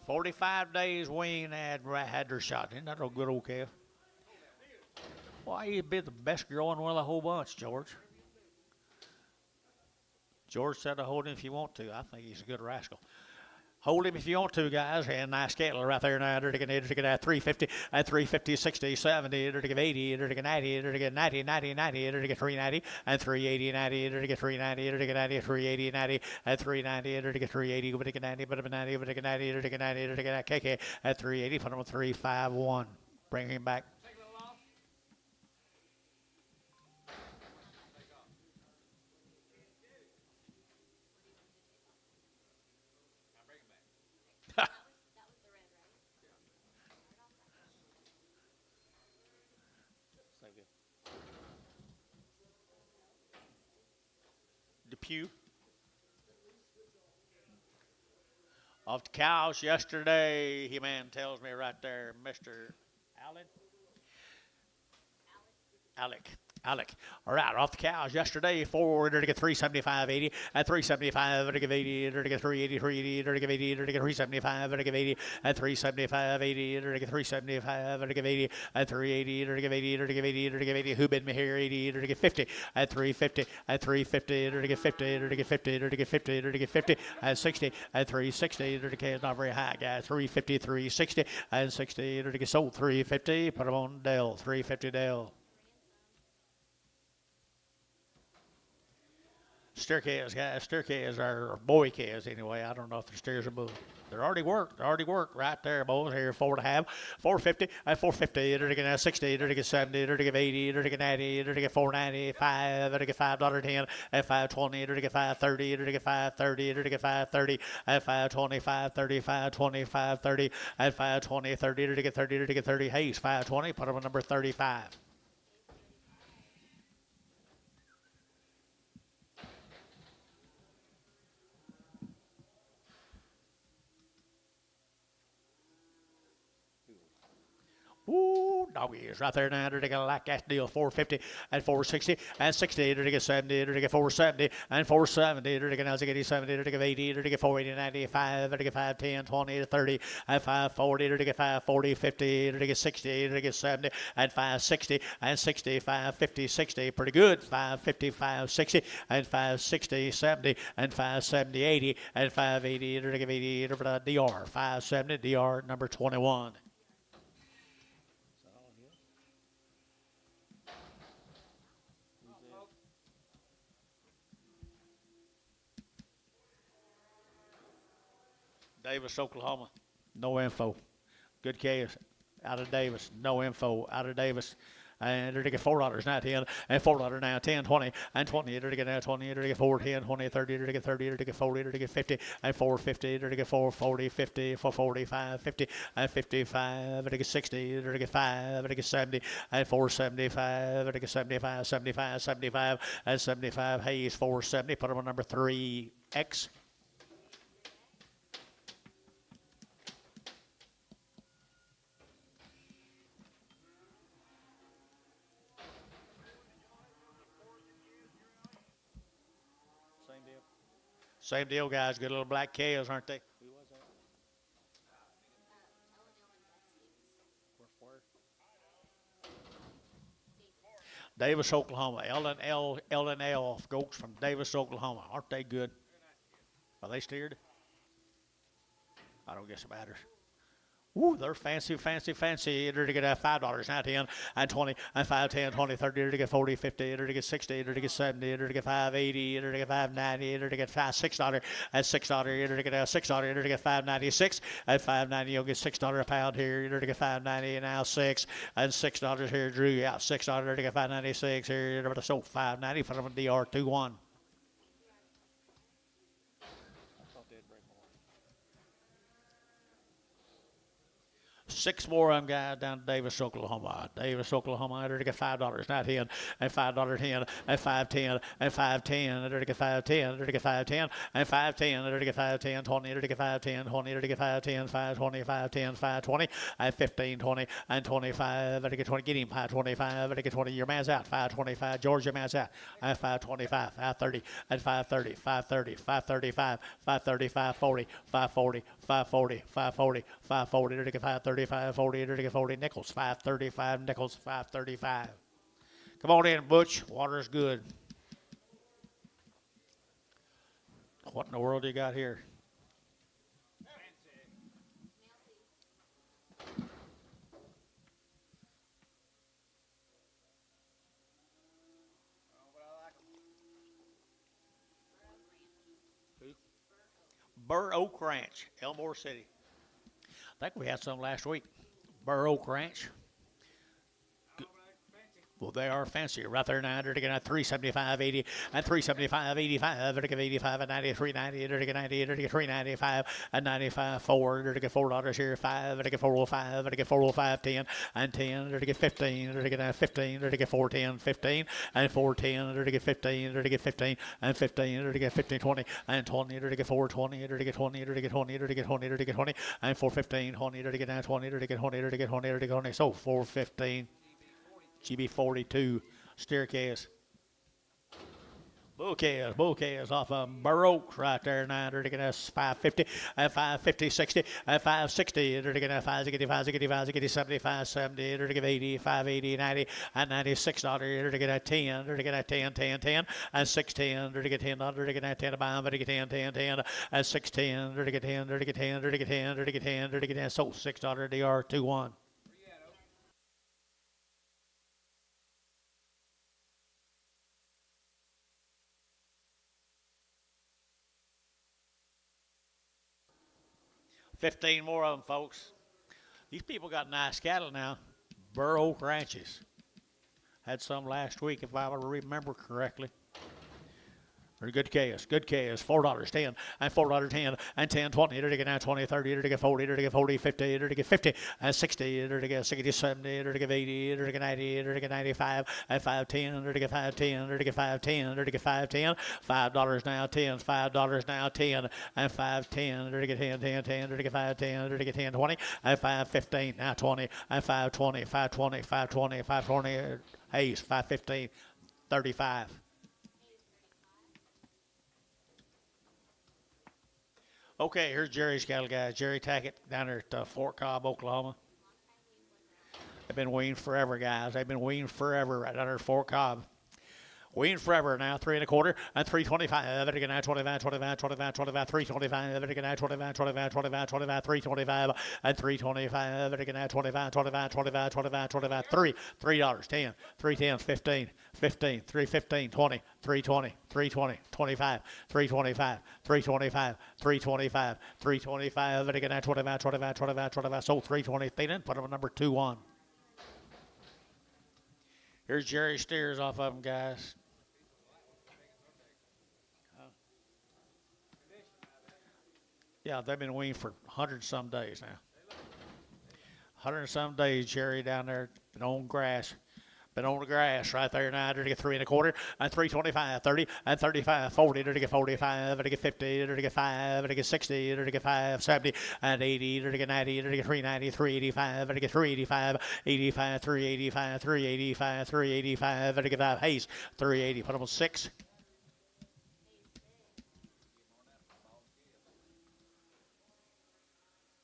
45 days Weaned had their shot. Isn't that a good old calf? Why, you'd be the best growing one of the whole bunch, George. George said to hold him if you want to. I think he's a good rascal. Hold him if you want to, guys. And nice cattle right there now. They're going to get 350, at 350, 60, 70, they're to get 80, they're to get 90, they're to get 90, 90, 90, they're to get 390, and 380, 90, they're to get 390, they're to get 90, 380, 90, at 390, they're to get 380, but to get 90, but 90, but to get 90, they're to get 90, they're to get KK at 380, put him on 351. Bring him back. Depew. Off the cows yesterday, he man tells me right there, Mr. Allen. Alec. Alec. All right, off the cows yesterday. 4 to get 375.80 and 375 to give 80 to get 380 to give 80 to get 375 to give 80 and 375.80 to get 375 to give 80 and 380 to give 80 to give 80 to give 80. Who bid me here? 80 to get 50 and 350 and 350 to get 50 to get 50 to get 50 to get 50 and 60 and 360 to get not very high, guys. 350, 360 and 60 to get sold. 350. Put them on Dell. 350 Dell. Steer calves, guys. Steer calves are boy calves anyway. I don't know if they're steers or bulls. They're already worked. They're already worked right there, boys. Here, 4.5, 450, and 450. They're to get 60. They're to get 70. They're to get 80. They're to get 90. They're to get 4.90. 5. They're to get $5.10 and 5.20. They're to get 5.30. They're to get 5.30. They're to get 5.30 and 5.20. 5.30. 5.20. 5.30 and 5.20. 30. They're to get 30. They're to get 30. Hayes, 5.20. Put them on number 35. Ooh, doggies right there now. They're going to like that deal. 450 and 460 and 60. They're to get 70. They're to get 470 and 470. They're to get 70. They're to get 80. They're to get 480, 95. They're to get 510, 20 to 30 and 540. They're to get 540, 50. They're to get 60. They're to get 70 and 560 and 60, 550, 60. Pretty good. 550, 560 and 560, 70 and 570, 80 and 580. They're to get 80. They're for the DR. 570 DR number 21. Davis, Oklahoma. No info. Good case out of Davis. No info out of Davis. And they're to get $4 now 10 and $4 now 10, 20 and 20. They're to get now 20. They're to get 4, 10, 20, 30. They're to get 30. They're to get 40. They're to get 50 and 450. They're to get 440, 50, 445, 50 and 55. They're to get 60. They're to get 5. They're to get 70 and 475. They're to get 75, 75, 75 and 75. Hayes 470. Put them on number 3X. Same deal, guys. Good little black calves, aren't they? Who was that? Davis, Oklahoma. L&L goats from Davis, Oklahoma. Aren't they good? Are they steered? I don't guess it matters. Ooh, they're fancy, fancy, fancy. They're to get $5 now, 10 and 20 and 5, 10, 20, 30. They're to get 40, 50. They're to get 60. They're to get 70. They're to get 580. They're to get 590. They're to get $6 and $6. They're to get $6. They're to get 596 and 590. You'll get $6 a pound here. They're to get 590 and now 6 and $6 here. Drew, yeah, $6. They're to get 596 here. They're to sold 590 for them DR21. 6 more of them guys down to Davis, Oklahoma. Davis, Oklahoma. They're to get $5 now 10 and $5.10 and 5.10 and 5.10. They're to get 5.10. They're to get 5.10 and 5.10. They're to get 5.10, 20. They're to get 5.10, 20. They're to get 5.10, 5.20, 5.10, 5.20 and 15, 20 and 25. They're to get 20. Get him 5.25. They're to get 20. Your man's out. 5.25. Georgia man's out. 5.25. 5.30 and 5.30. 5.30. 5.35. 5.30. 5.40. 5.40. 5.40. 5.40. 5.40. They're to get 5.30. 5.40, they're to get 40 nickels, 5.35 nickels, 5.35. Come on in, Butch. Water's good. What in the world do you got here? Who? Bur Oak Ranch, Elmore City. I think we had some last week. Bur Oak Ranch. Well, they are fancy. Right there now, they're taking out 375, 80, and 375, 85. They're taking 85 and 90, 390. They're taking 90, they're taking 395 and 95, 4. They're taking $4 here, 5. They're taking 405, they're taking 405, 10 and 10. They're taking 15. They're taking 15. They're taking 410, 15 and 410. They're taking 15. They're taking 15 and 15. They're taking 15, 20 and 20. They're taking 420. They're taking 20. They're taking 20. They're taking 20. They're taking 20 and 415, 20. They're taking 20. They're taking 20. They're taking 20. They're taking 20. So 415. GB42. Steer calves. Bull calves off of Bur Oak right there now. They're taking us 550 and 550, 60 and 560. They're taking us 5, 75, 70. They're taking 80, 580, 90 and $96. They're taking that 10. They're taking that 10, 10, 10 and 610. They're taking $10. They're taking that 10 to buy. They're taking 10, 10, 10 and 610. They're taking 10. They're taking 10. They're taking 10. They're taking 10. They're taking 10. So $6. They are 2-1. $15 more of them, folks. These people got nice cattle now. Bur Oak Ranches. Had some last week, if I remember correctly. They're good calves, $4, 10, and $4, 10, and 10, 20, they're to get now 20, 30, they're to get 40, they're to get 40, 50, they're to get 50, and 60, they're to get 60, 70, they're to get 80, they're to get 90, they're to get 95, and 5, 10, they're to get 5, 10, they're to get 5, 10, they're to get 5, 10, $5 now, 10, $5 now, 10, and 5, 10, they're to get 10, 10, 10, they're to get 5, 10, they're to get 10, 20, and 5, 15, now 20, and 5, 20, 5, 20, 5, 20, 5, 20, Hayes, 5, 15, 35. Okay, here's Jerry's cattle, guys. Jerry Tackett down there at Fort Cobb, Oklahoma. They've been weaned forever, guys. They've been weaned forever right down there at Fort Cobb. Weaned forever now, 3 1/4 and 325. They're going to 25, 25, 25, 25, 325. They're going to 25, 25, 25, 25, 325 and 325. They're going to 25, 25, 25, 25, 25, $3, 10, 310, 15, 15, 315, 20, 320, 320, 25, 325, 325, 325, 325. They're going to 25, 25, 25, 25. So 320. They didn't put them number 2-1. Here's Jerry steers off of them, guys. Yeah, they've been weaned for 100-some days now. 100-some days, Jerry down there, been on grass. Been on the grass right there now. They're to get 3 1/4 and 325, 30 and 35, 40. They're to get 45. They're to get 50. They're to get 5. They're to get 60. They're to get 5, 70 and 80. They're to get 90. They're to get 390, 385. They're to get 385, 85, 385, 385, 385. They're to get 5 Hayes, 380. Put them on 6.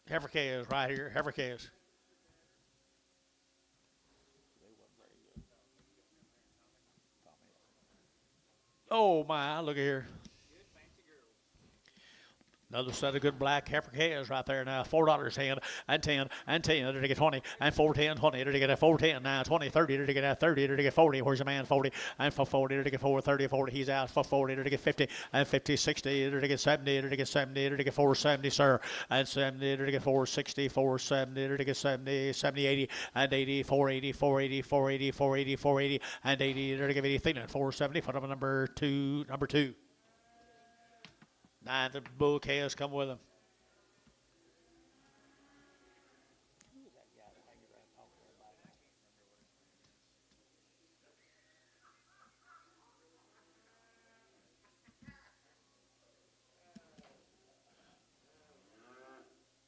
Heifer calves right here. Heifer calves. Oh my, look at here. Another set of good black heifer calves right there now. $4, 10, and 10, and 10. They're to get 20, and 4, 10, 20. They're to get a 4, 10 now. 20, 30. They're to get a 30. They're to get 40. Where's the man? 40, and for 40. They're to get 4, 30, 40. He's out for 40. They're to get 50, and 50, 60. They're to get 70. They're to get 70. They're to get 4, 70, sir. And 70. They're to get 4, 60, 4, 70. They're to get 70, 70, 80, and 80, 480, 480, 480, 480, 480, and 80. They're to get 80, and 470. Put them on number 2. 9, the bull calves come with them.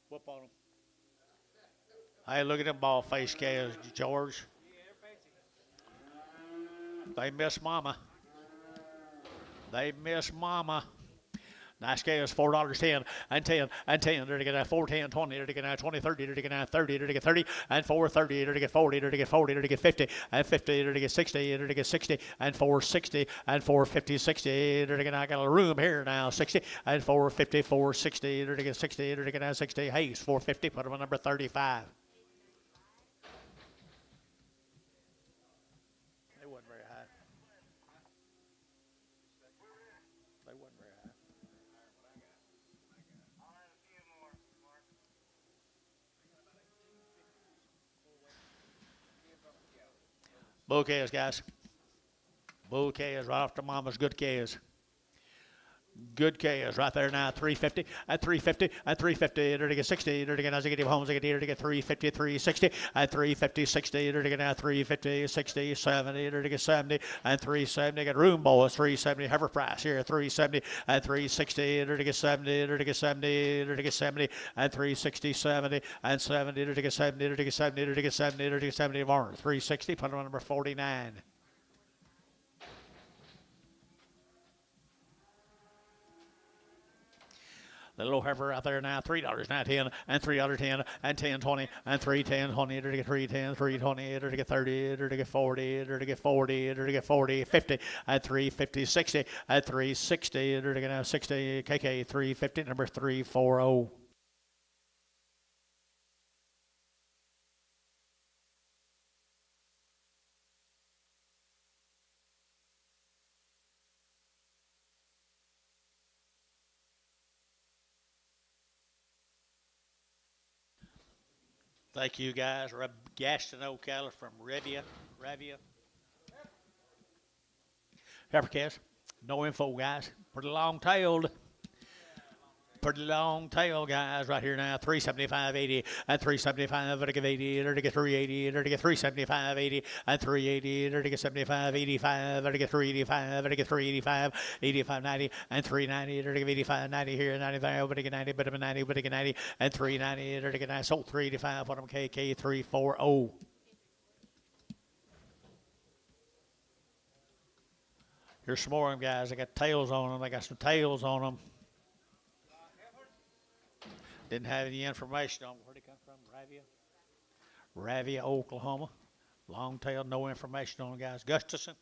Whoop on them. Hey, look at them ball-faced calves, George. They miss mama. They miss mama. Nice calves, $4, 10, and 10, and 10. They're to get 4, 10, 20. They're to get 20, 30. They're to get 30. They're to get 30, and 4, 30. They're to get 40. They're to get 40. They're to get 50, and 50. They're to get 60. They're to get 60, and 4, 60, and 4, 50, 60. They're to get, I got a room here now, 60, and 4, 50, 4, 60. They're to get 60. They're to get 60. Hayes, 450. Put them on number 35. They wasn't very high. They wasn't very high. Bull calves, guys. Bull calves right off the mama's good calves. Good calves right there now, 350 and 350 and 350. They're to get 60. They're to get executive homes. They're to get 350, 360 and 350, 60. They're to get now 350, 60, 70. They're to get 70 and 370. They get room boys, 370. Heifer price here, 370 and 360. They're to get 70. They're to get 70. They're to get 70 and 360, 70 and 70. They're to get 70. They're to get 70. They're to get 70. They're to get 70 more. 360. Put them on number 49. The little heifer out there now, $3 now, 10 and $3.10 and 10, 20 and 3, 10, 20, to get 3, 10, 3, 20, to get 30, to get 40, to get 40, to get 40, 50 and 3, 50, 60 and 3, 60, to get now 60, KK 350, number 340. Thank you, guys. Gaston O'Callaghan from Ravia. Heifer calves. No info, guys. Pretty long-tailed. Pretty long tail, guys, right here now. 375.80 and 375. To get 80. To get 380. To get 375.80 and 380. To get 75.85. To get 385. To get 385. 85.90 and 390. To get 85.90 here. 95. To get 90. But 90. But to get 90 and 390. To get 9. Sold 385. What I'm KK 340. Here's some more of them, guys. They got tails on them. They got some tails on them. Didn't have any information on where they come from. Ravia, Oklahoma. Long tail, no information on them, guys. Gustafson.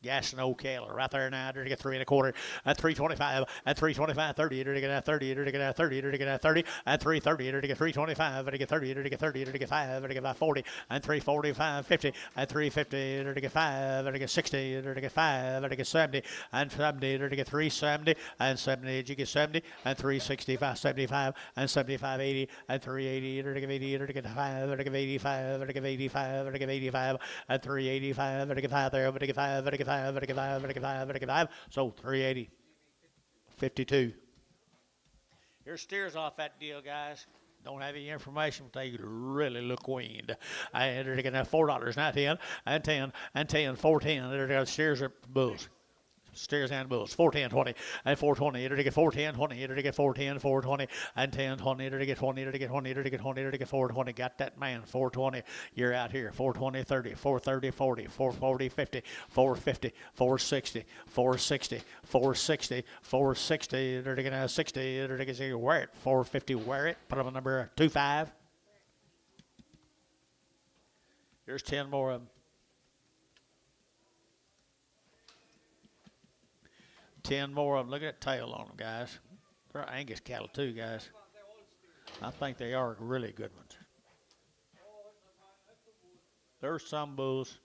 Gassino Keller right there now. To get 3 1/4 and 325 and 325 30 to get 30 to get 30 to get 30 and 330 to get 325 to get 30 to get 30 to get 5 to get 40 and 345 50 and 350 to get 5 to get 60 to get 5 to get 70 and 70 to get 370 and 70 to get 70 and 365 75 and 75 80 and 380 to get 80 to get 5 to get 85 to get 85 to get 85 and 385 to get 5 there to get 5 to get 5, so 380, 52. Here's steers off that deal, guys. Don't have any information, but they really look weaned. And they're going to have $4, not 10, and 10, and 10, 410. They're going to steers are bulls. Steers and bulls. 410, 20, and 420. To get 410, 20. To get 410, 420, and 10, 20. To get 20, to get 20, to get 20, to get 420. Got that man. 420. You're out here. 420, 30, 430, 40, 440, 50, 450, 460, 460, 460, 460. To get 60. To get wear it. 450. Wear it. Put up a number 25. Here's 10 more of them. 10 more of them. Look at that tail on them, guys. They're Angus cattle too, guys. I think they are really good ones. There's some bulls.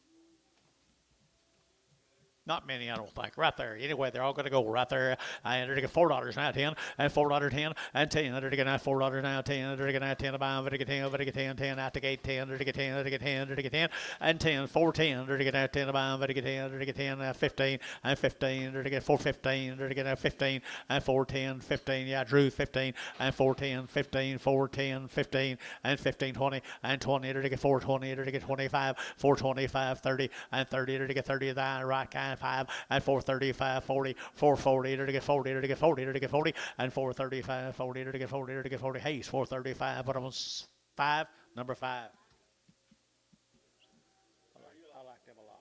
Not many, I don't think. Right there. Anyway, they're all going to go right there. And they're going to get $4 now, 10, and $4.10, and 10. They're going to get $4 now, 10. They're going to get 10 to buy them. They're going to get 10, they're going to get 10, 10 out the gate, 10. They're going to get 10, they're going to get 10, they're going to get 10, and 10, 410. They're going to get 10 to buy them. They're going to get 10, they're going to get 10, 15, and 15. They're going to get 415. They're going to get 15, and 410, 15. Yeah, Drew, 15, and 410, 15, 410, 15, and 15, 20, and 20. They're going to get 420. They're going to get 25, 425, 30, and 30. They're going to get 30 of that right kind. 5 and 435 40 440 to get 40 to get 40 to get 40 and 435 40 to get 40 to get 40 Hayes 435 but on 5 number 5 I like them a lot.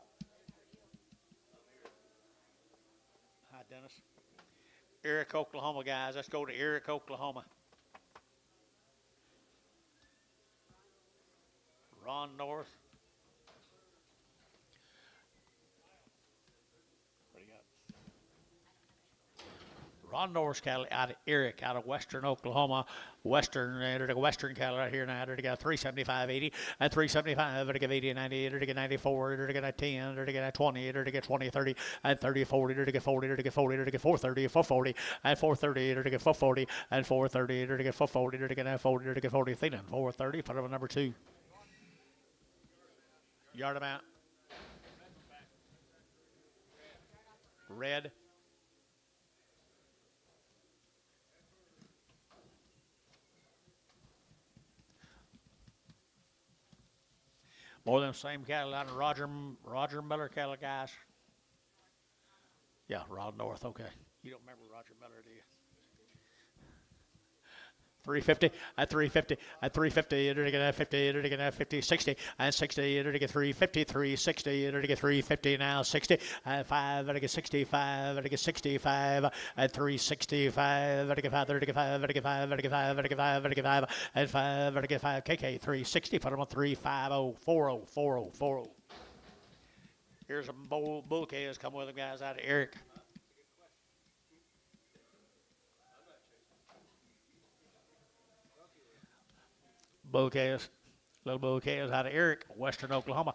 Hi Dennis. Eric, Oklahoma, guys. Let's go to Eric, Oklahoma. Ron North. Ron Norris cattle out of Eric, out of Western Oklahoma. Western cattle right here now. They're to get 375.80 and 375. They're to get 80 and 90. They're to get 94. They're to get 10. They're to get 20. They're to get 20, 30 and 30, 40. They're to get 40. They're to get 40. They're to get 430, 440 and 430. They're to get 440 and 430. They're to get 440. They're to get 40. They're to get 40. Thin 430. Put up number 2. Yard amount. Red. More than the same cattle out of Roger Miller cattle, guys. Yeah, Rod North, okay. You don't remember Roger Miller, do you? 350 and 350 and 350 to get 50 to get 50 60 and 60 to get 350 360 to get 350 now 60 and 5 to get 65 to get 65 and 365 to get 5 to get 5 to get 5 to get 5 to get 5 to get 5 and 5 to get 5 KK 360 put them on 350 40 40 40. Here's some bull calves come with them guys out of Eric. Bull calves. Little bull calves out of Eric, Western Oklahoma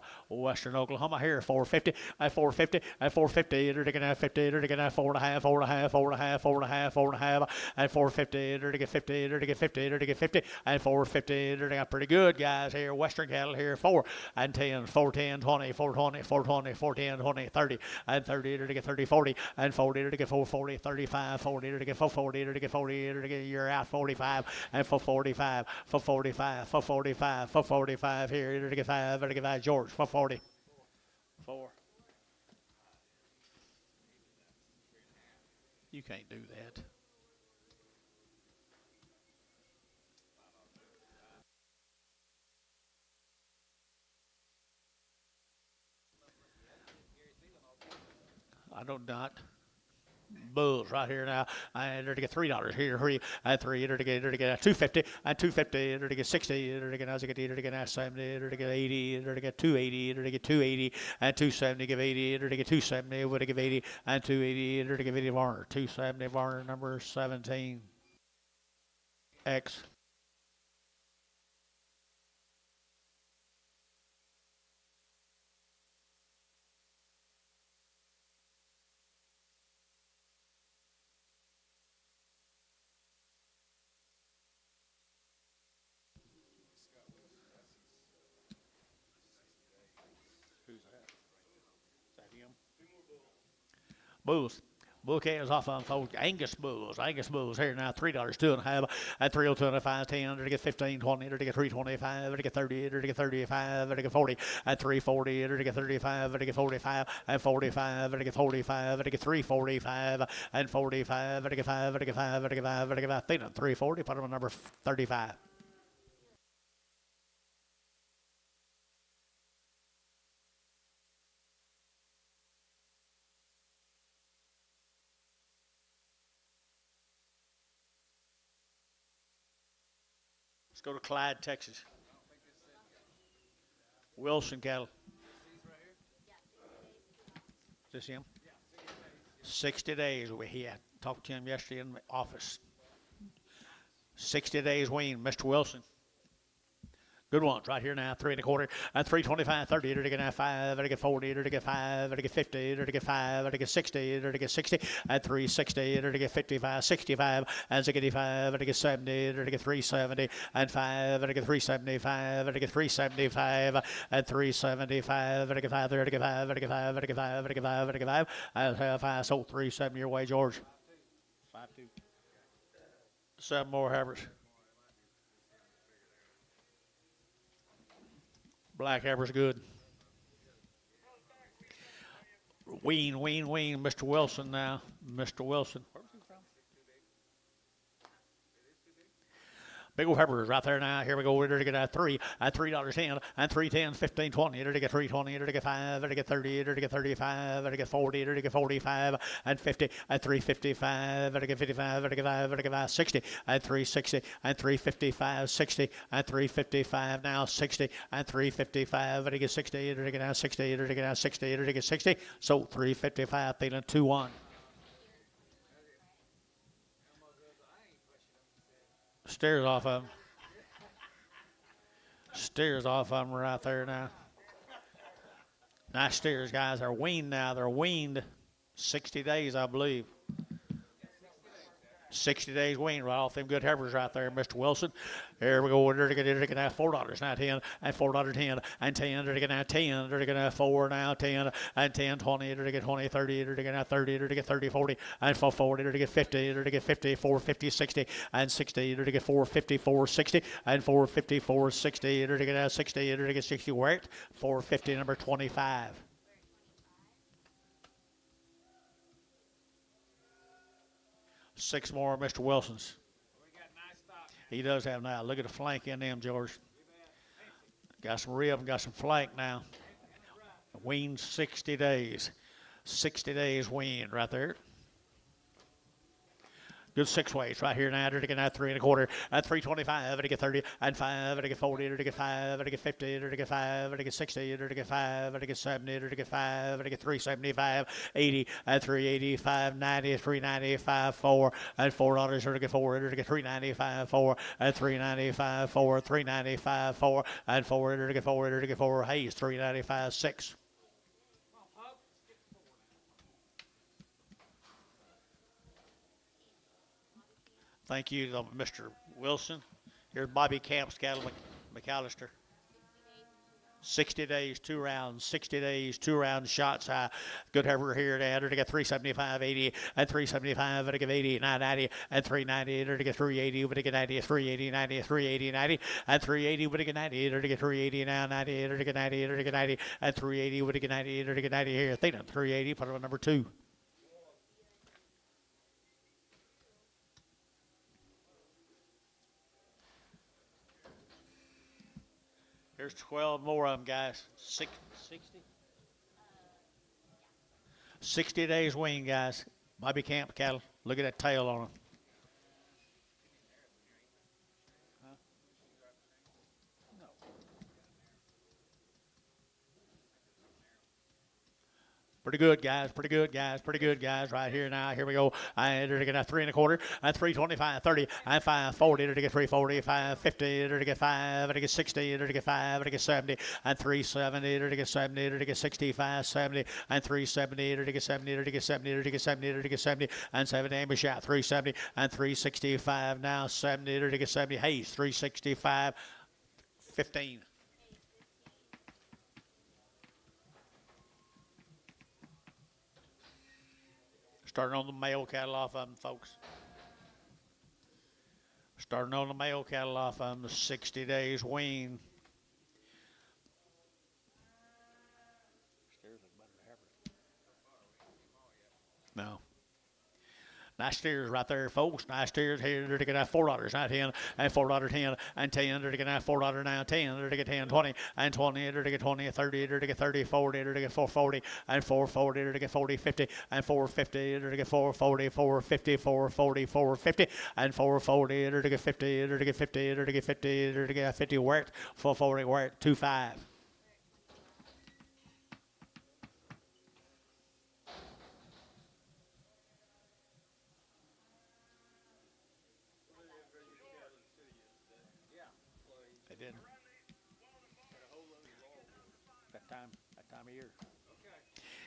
here, 450, at 450, at 450, they're taking out 50, they're taking out 4.5, 4.5, 4.5, 4.5, 4.5, and 450, they're taking 50, they're taking 50, they're taking 50, and 450, they're taking pretty good guys here, Western cattle here, 4 and 10, 410, 20, 420, 420, 410, 20, 30, and 30, they're taking 30, 40, and 40, they're taking 440, 35, 40, they're taking 440, they're taking 40, they're taking you're out 45, and 445, 445, 445, 445 here, to get 5, to get 5, George, 440. 4. You can't do that. I don't not. Bulls right here now, and they're to get $3 here, hurry, and 3, they're to get 250, and 250, they're to get 60, they're to get 70, they're to get 80, they're to get 280, they're to get 280, and 270, give 80, they're to get 270, would give 80, and 280, they're to give 80 Varner, 270 Varner, number 17, X. Bulls. Bull calves off on folks. Angus bulls here now, $3, 2.5, and 302.5, 10, to get 15, 20, to get 325, to get 30, to get 35, to get 40, and 340, to get 35, to get 45, and 45, to get 45, to get 345, and 45, to get 5, to get 5, to get 5, to get 5, 340, put them on number 35. Let's go to Clyde, Texas. Wilson cattle. Is this him? 60 days. He had talked to him yesterday in the office. 60 days weaned, Mr. Wilson. Good ones right here now, 3 1/4, and 325, 30, to get 5, to get 40, to get 5, to get 50, to get 5, to get 60, to get 60, and 360, to get 55, 65, and 65, to get 70, to get 370, and 5, to get 375, to get 375, and 375, to get 5, to get 5, to get 5, to get 5, to get 5, to get 5, and 5, sold 370 your way, George. 5-2. 7 more heifers. Black heifer's good. Weaned, Mr. Wilson now. Mr. Wilson. Where was he from? Big old heifers right there now. Here we go. We're to get at 3, at $3.10, and 310, 15, 20, to get 320, to get 5, to get 30, to get 35, to get 40, to get 45, and 50, and 355, to get 55, to get 5, to get 5, 60, and 360, and 355, 60, and 355 now 60, and 355, to get 60, to get out 60, to get out 60, to get 60. So 355, feeling 2-1. Steers off of him. Steers off of him right there now. Nice steers, guys. They're weaned now. They're weaned 60 days, I believe. 60 days weaned right off them good heifers right there, Mr. Wilson. Here we go. They're going to get $4 now, 10, and $4.10, and 10, they're going to get 10, they're going to 4 now, 10, and 10, 20, they're going to get 20, 30, they're going to get 30, they're going to get 30, 40, and 440, they're going to get 50, they're going to get 50, 450, 60, and 60, they're going to get 450, 460, and 450, 460, they're going to get 60, they're going to get 60, where it? 450, number 25. Six more, Mr. Wilson's. He does have now. Look at the flank in them, George. Got some rib and got some flank now. Weaned 60 days. 60 days weaned right there. Good six ways right here now. To get that 3 1/4 at 325. To get 30 and 5. To get 40. To get 5. To get 50. To get 5. To get 60. To get 5. To get 70. To get 5. To get 375. 80 and 385. 90. 395. 4 and $4. To get 4. To get 395. 4 and 395. 4. 395. 4 and 4. To get 4. To get 4. Hayes 395. 6. Thank you to Mr. Wilson. Here's Bobby Camp's cattle, Mallister. 60 days, 2 rounds. 60 days, 2 rounds, shots high. Good heifer here to enter to get 375, 80, and 375, and to get 80, 990, and 390, and to get 380, but to get 90, 380, 90, 380, 90, and 380, but to get 90, and to get 380, now 90, and to get 90, and to get 90, and 380, but to get 90, and to get 90 here. They done 380, put it on number 2. There's 12 more of them, guys. 60? 60 days weaned, guys. Bobby Camp cattle. Look at that tail on them. Pretty good, guys. Pretty good, guys. Pretty good, guys. Right here now. Here we go. I enter to get a 3 1/4 and 325, 30 and 540 to get 340, 550 to get 5 to get 60 to get 5 to get 70 and 370 to get 70 to get 65, 70 and 370 to get 70 to get 70 to get 70 to get 70 and 70 ambush out 370 and 365 now 70 to get 70 Hayes 365 15. Starting on the male cattle off of them, folks. Starting on the male cattle off of them, the 60 days wean. No. Nice steers right there, folks. Nice steers here to get that $4, not 10, and $4.10, and 10 to get that $4 now, 10 to get 10, 20, and 20 to get 20, 30 to get 30, 40 to get 440, and 440 to get 40, 50, and 450 to get 440, 450, 440, 450, and 440 to get 50 to get 50 to get 50 to get 50 worked, 440 worked, 25. That time of year.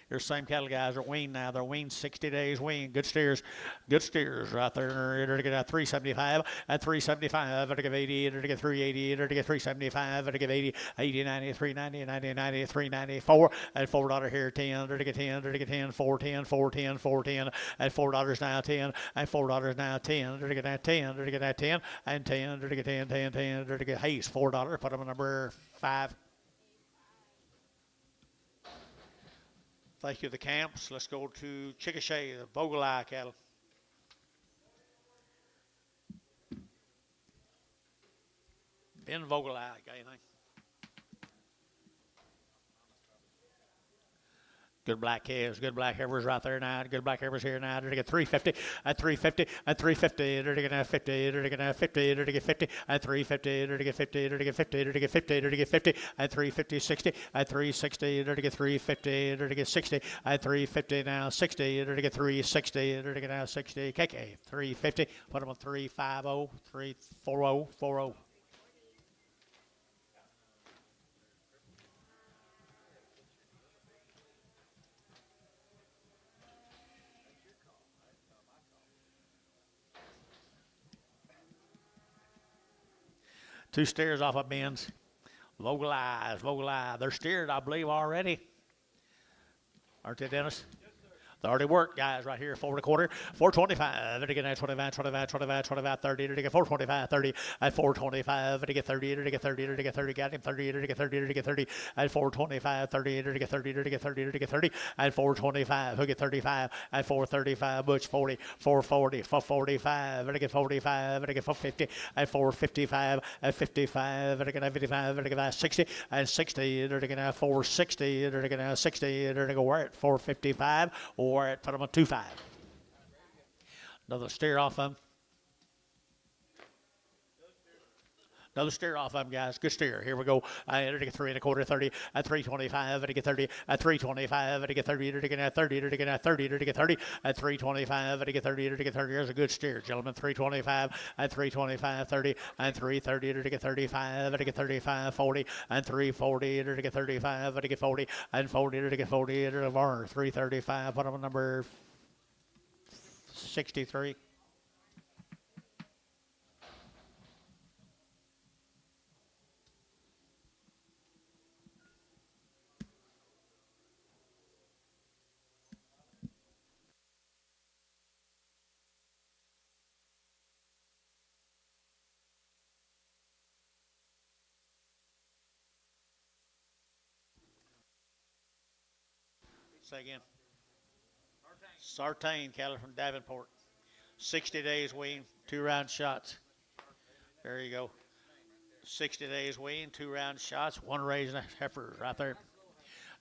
Here's the same cattle guys are weaned now. They're weaned 60 days weaned. Good steers right there. To get a 375 and 375 to give 80 to get 380 to get 375 to give 80 80 90 390 90 90 394 and $4 here 10 to get 10 to get 10 410 410 410 and $4 now 10 and $4 now 10 to get that 10 to get that 10 and 10 to get 10 10 10 to get Hayes $4. Put them on number 5. Thank you, the camps. Let's go to Chickasha, the Vocalize cattle. Ben Vocalize, got anything? Good black calves, good black heifers right there now. Good black heifers here now. To get 350 and 350 and 350 to get 50 to get 50 to get 50 and 350 to get 50 to get 50 to get 50 to get 50 and 350 60 and 360 to get 350 to get 60 and 350 now 60 to get 360 to get now 60 KK 350. Put them on 350 340 40. Two steers off of Ben's. Vocalize. They're steered, I believe, already. Aren't they, Dennis? Yes, sir. They already worked, guys, right here. 4 1/4, 425. And again, 25, 25, 25, 25, 30. And again, 425, 30. At 425. And again, 30. And again, 30. And again, 30. Got him. 30. And again, 30. And again, 30. At 425, 30. And again, 30. And again, 30. And again, 30. At 425. Who get 35? At 435. Butch 40. 440. 445. And again, 45. And again, 450. At 455. At 55. And again, 55. And again, 60. And 60. And again, 460. And again, 60. And again, we're at 455. Or at put them on 2.5. Another steer off them. Another steer off them, guys. Good steer. Here we go. And to get 3 1/4, 30. At 325. And to get 30. At 325. And to get 30. And to get 30. And to get 30. And to get 30. At 325. And to get 30. And to get 30. Here's a good steer, gentlemen. 325. At 325. 30. And 330. And to get 35. And to get 35. 40. And 340. And to get 35. And to get 40. And 40. And to get 40. And to get 335. Put them on number 63. Say again. Sartain cattle from Davenport. 60 days wean, 2-round shots. There you go. 60 days wean, 2-round shots, 1 raising heifer right there.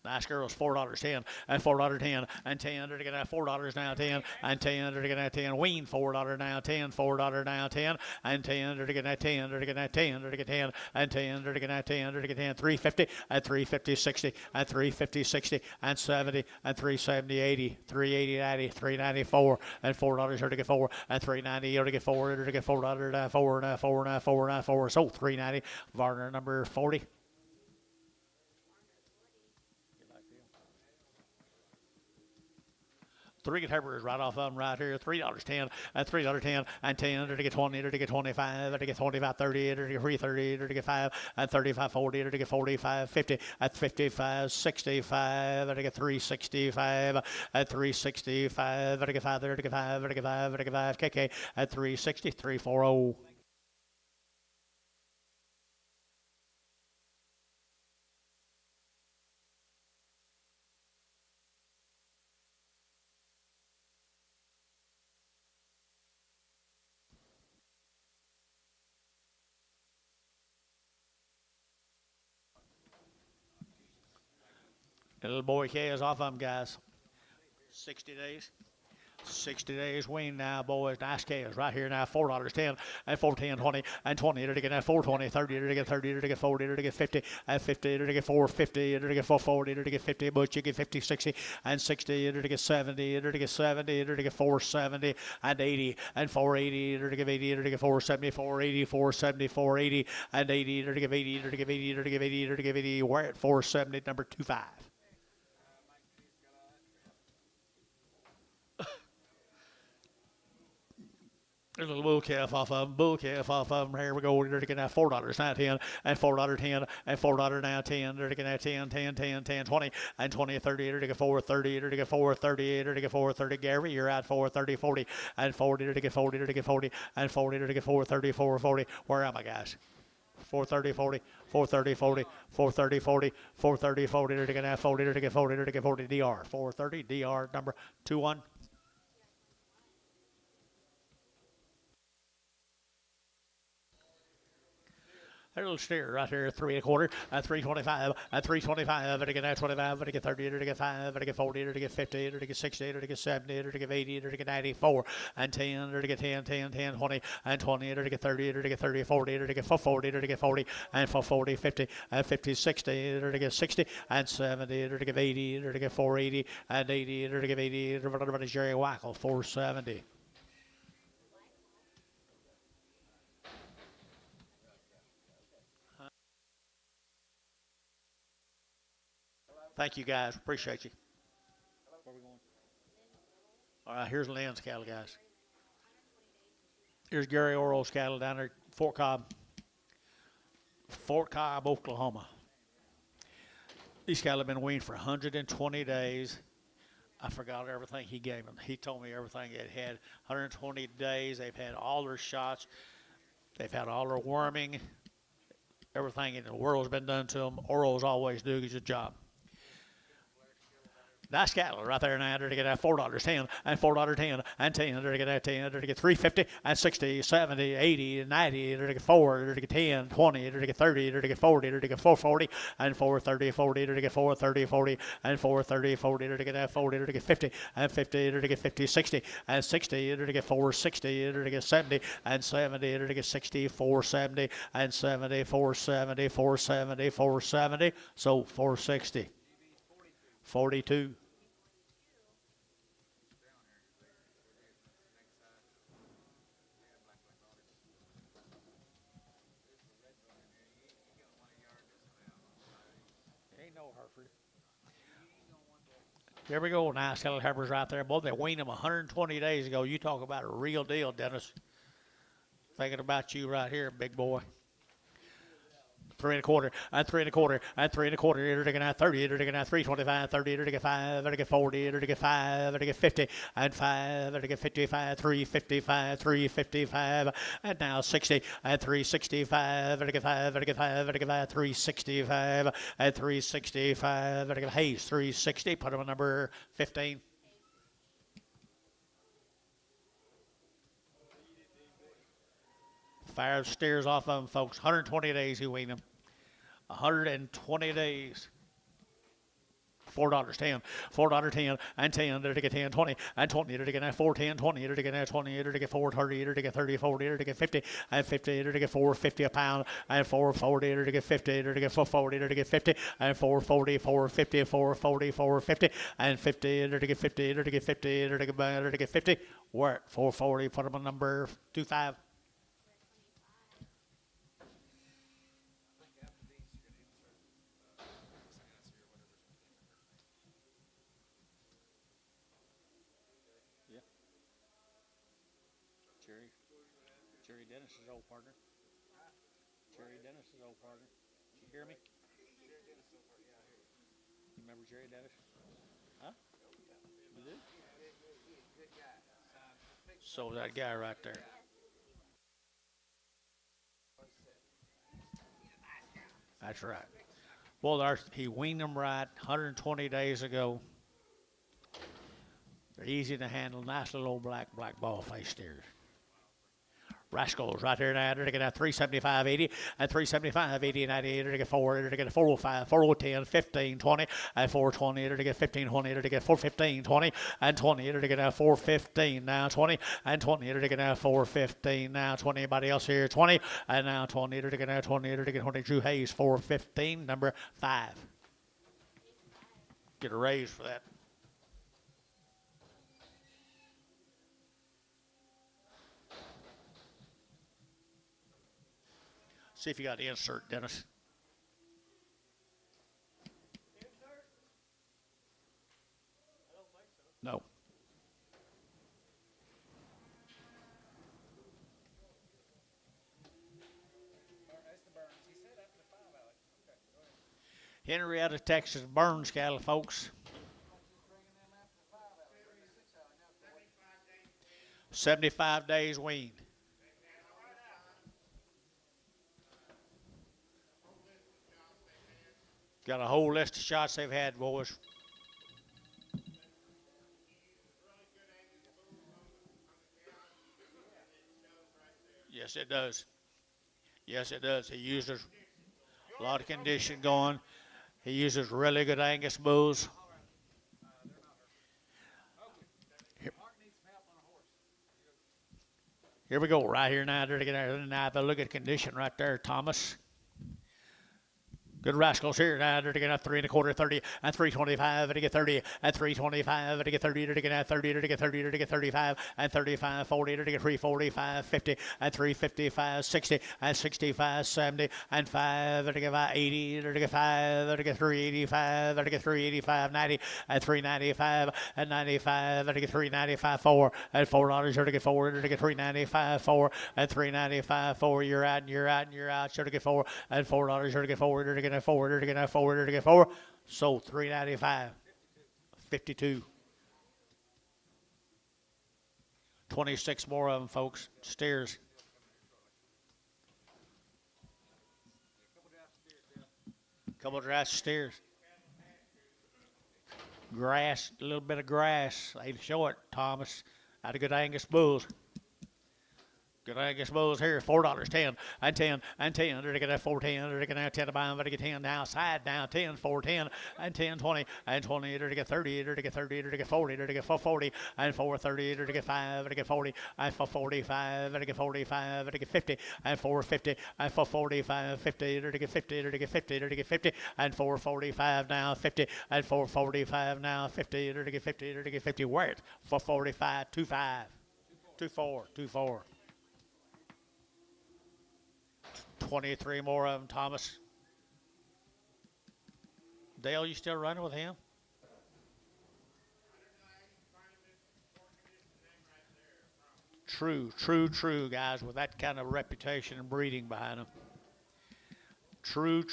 Nice girls, $4.10 and $4.10 and 10. They're gonna have $4 now, 10 and 10. They're gonna have 10. Wean $4 now, 10. $4 now, 10 and 10. They're gonna have 10. They're gonna have 10. They're gonna 10 and 10. They're gonna have 10. They're gonna 10. 350 and 350, 60 and 350, 60 and 70 and 370, 80, 380, 90, 394 and $4. They're gonna 4 and 390. They're gonna 4. They're gonna $4. 4. So 390. Varner number 40. 3 heifers right off of them right here. $3.10 and $3.10 and 10. To get 20. To get 25. To get 25. 30. To get 330. To get 5 and 35. 40. To get 45. 50 at 55. 65. To get 365 at 365. To get 5. To get 5. To get 5. To get 5. KK at 360. 340. The little boy calves off of them, guys. 60 days. 60 days wean now, boys. Nice calves right here now. $4.10 and 4.10, 20 and 20. To get 420, 30. To get 30. To get 40. To get 50 and 50. To get 450. To get 440. To get 50. But you get 50, 60 and 60. To get 70. To get 70. To get 470 and 80 and 480. To get 80. To get 470, 480, 470, 480 and 80. To get 80. To get 80. To get 80. To get 80. We're at 470, number 25. There's a little bull calf off of them. Bull calf off of them. Here we go. They're going to have $4 now, 10 and $4.10 and $4 now, 10. They're going to have 10, 10, 10, 10, 20 and 20, 30. They're going to get 430. They're going to get 430. They're going to get 430. Gary, you're at 430, 40 and 40. They're going to get 40. They're going to get 40 and 40. They're going to get 430, 440. Where am I, guys? 430, 40, 430, 40, 430, 40, 430, 40. They're going to have 40. They're going to get 40. They're going to get 40. DR 430. DR number 21. There's a little steer right here, 3 1/4, at 325, at 325, and to get 25, and to get 30, and to get 5, and to get 40, and to get 50, and to get 60, and to get 70, and to get 80, and to get 94, and 10, and to get 10, 10, 10, 20, and 20, and to get 30, and to get 30, 40, and to get 40, and to get 40, and 40, 50, and 50, 60, and to get 60, and 70, and to get 80, and to get 480, and 80, and to get 80, and everybody's Jerry Wackel, 470. Thank you, guys. Appreciate you. Where are we going? All right, here's Lynn's cattle, guys. Here's Gary Orrell's cattle down there at Fort Cobb, Oklahoma. These cattle have been weaned for 120 days. I forgot everything he gave them. He told me everything. It had 120 days. They've had all their shots. They've had all their worming. Everything in the world's been done to them. Orals always do a good job. Nice cattle right there now. They're to get that $4.10 and $4.10 and 10. They're to get that 10. They're to get $3.50 and 60, 70, 80, 90. They're to get 4. They're to get 10, 20. They're to get 30. They're to get 40. They're to get 440 and 430, 40. They're to get 430, 40 and 430, 40. They're to get that 40. They're to get 50 and 50. They're to get 50, 60 and 60. They're to get 460. They're to get 70 and 70. They're to get 60, 470 and 70, 470, 470, 470. So 460, 42. Here we go, nice little heifers right there. Boy, they weaned them 120 days ago. You talk about a real deal, Dennis. Thinking about you right here, big boy. 3 1/4 and 3 1/4 and 3 1/4. They're taking out 30. They're taking out 325, 30. They're taking 5. They're taking 40. They're taking 5. They're taking 50 and 5. They're taking 55, 355, 355, and now 60 and 365. They're taking 5. They're taking 5. They're taking 5, 365 and 365. They're taking Hayes 360. Put them on number 15. Fire steers off of them, folks. 120 days he weaned them. 120 days. $4.10, $4.10 and 10. They're to get 10, 20 and 20. They're to get that 4, 10, 20. They're to get that 20. They're to get 4, 30. They're to get 30, 40. They're to get 50 and 50. They're to get 4.50 a pound and 4.40. They're to get 50. They're to get 4.40. They're to get 50 and 4.40, 4.50, 4.40, 4.50 and 50. They're to get 50. They're to get 50. They're to get 50. We're at 4.40. Put them on number 25. Jerry Dennis's old partner. Jerry Dennis's old partner. You hear me? You remember Jerry Dennis? Huh? You do? So that guy right there. That's right. Well, he weaned them right 120 days ago. They're easy to handle. Nice little old black ball face steers. Rascals right there now. They're going to get 375, 80 and 375, 80 and 90. They're going to get 4. They're going to get 405, 410, 15, 20 and 420. They're going to get 15, 20. They're going to get 415, 20 and 20. They're going to get 415 now, 20 and 20. They're going to get 415 now, 20. Anybody else here? 20 and now 20. They're going to get 20. They're going to get 20. Drew Hayes 415, number 5. Get a raise for that. See if you got the insert, Dennis. Insert? I don't think so. No. That's the Burns. He said after the 5, Alex. Okay, go ahead. Henrietta, Texas, Burns cattle, folks. Bringing them after the 5, Alex. 75 days weaned. Got a whole list of shots they've had, boys. Yes, it does. Yes, it does. He uses a lot of condition going. He uses really good Angus bulls. Here we go, right here now. Now, look at condition right there, Thomas. Good rascals here. Now they're taking out 3 1/4, 30 and 325. They get 30 and 325. They get 30. They're taking out 30. They get 30. They get 35 and 35, 40. They get 345, 50 and 355, 60 and 65, 70 and 5. They get 80. They get 5. They get 385. They get 385, 90 and 395 and 95. They get 395, 4 and $4. They get 4. They get 395, 4 and 395, 4. You're out and you're out and you're out. Should get 4 and $4. They get 4. They get 4, they're going to 4, they're going to 4. So 395, 52. 26 more of them, folks. Steers. Couple of dry steers. Grass, a little bit of grass. They show it, Thomas. Out of good Angus bulls. Good Angus bulls here, $4, 10, and 10, and 10. They're going to 410. They're going to 10 to buy them. They're going to get 10 now. Side now, 10, 4, 10, and 10, 20, and 20. They're going to get 30. They're going to get 30. They're going to get 40. They're going to get 440, and 430. They're going to get 5. They're going to get 40, and 445. They're going to get 45. They're going to get 50, and 450, and 445, 50. They're going to get 50. They're going to get 50. They're going to get 50, and 445 now, 50, and 445 now, 50. They're going to get 50. They're going to get 50. Where it? 445, 25, 24, 24. 23 more of them, Thomas. Dale, you still running with him? True, guys, with that kind of reputation and breeding behind them. True.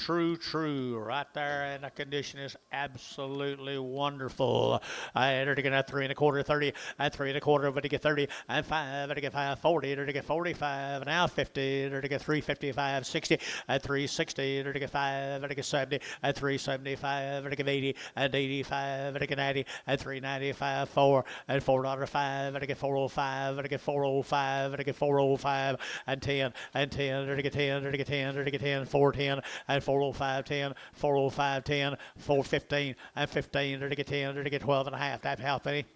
Right there, and the condition is absolutely wonderful. They're to get 3 1/4, 30, and 3 1/4, but to get 30, and 5, they're to get 5, 40, they're to get 45, now 50, they're to get 355, 60, and 360, they're to get 5, they're to get 70, and 375, they're to get 80, and 85, they're to get 90, and 395, 4, and $4.05, they're to get 405, they're to get 405, they're to get 405, and 10, and 10, they're to get 10, they're to get 10, they're to get 10, 410, and 405, 10, 405, 10, 415, and 15, they're to get 10, they're to get 12 and a half. That how many?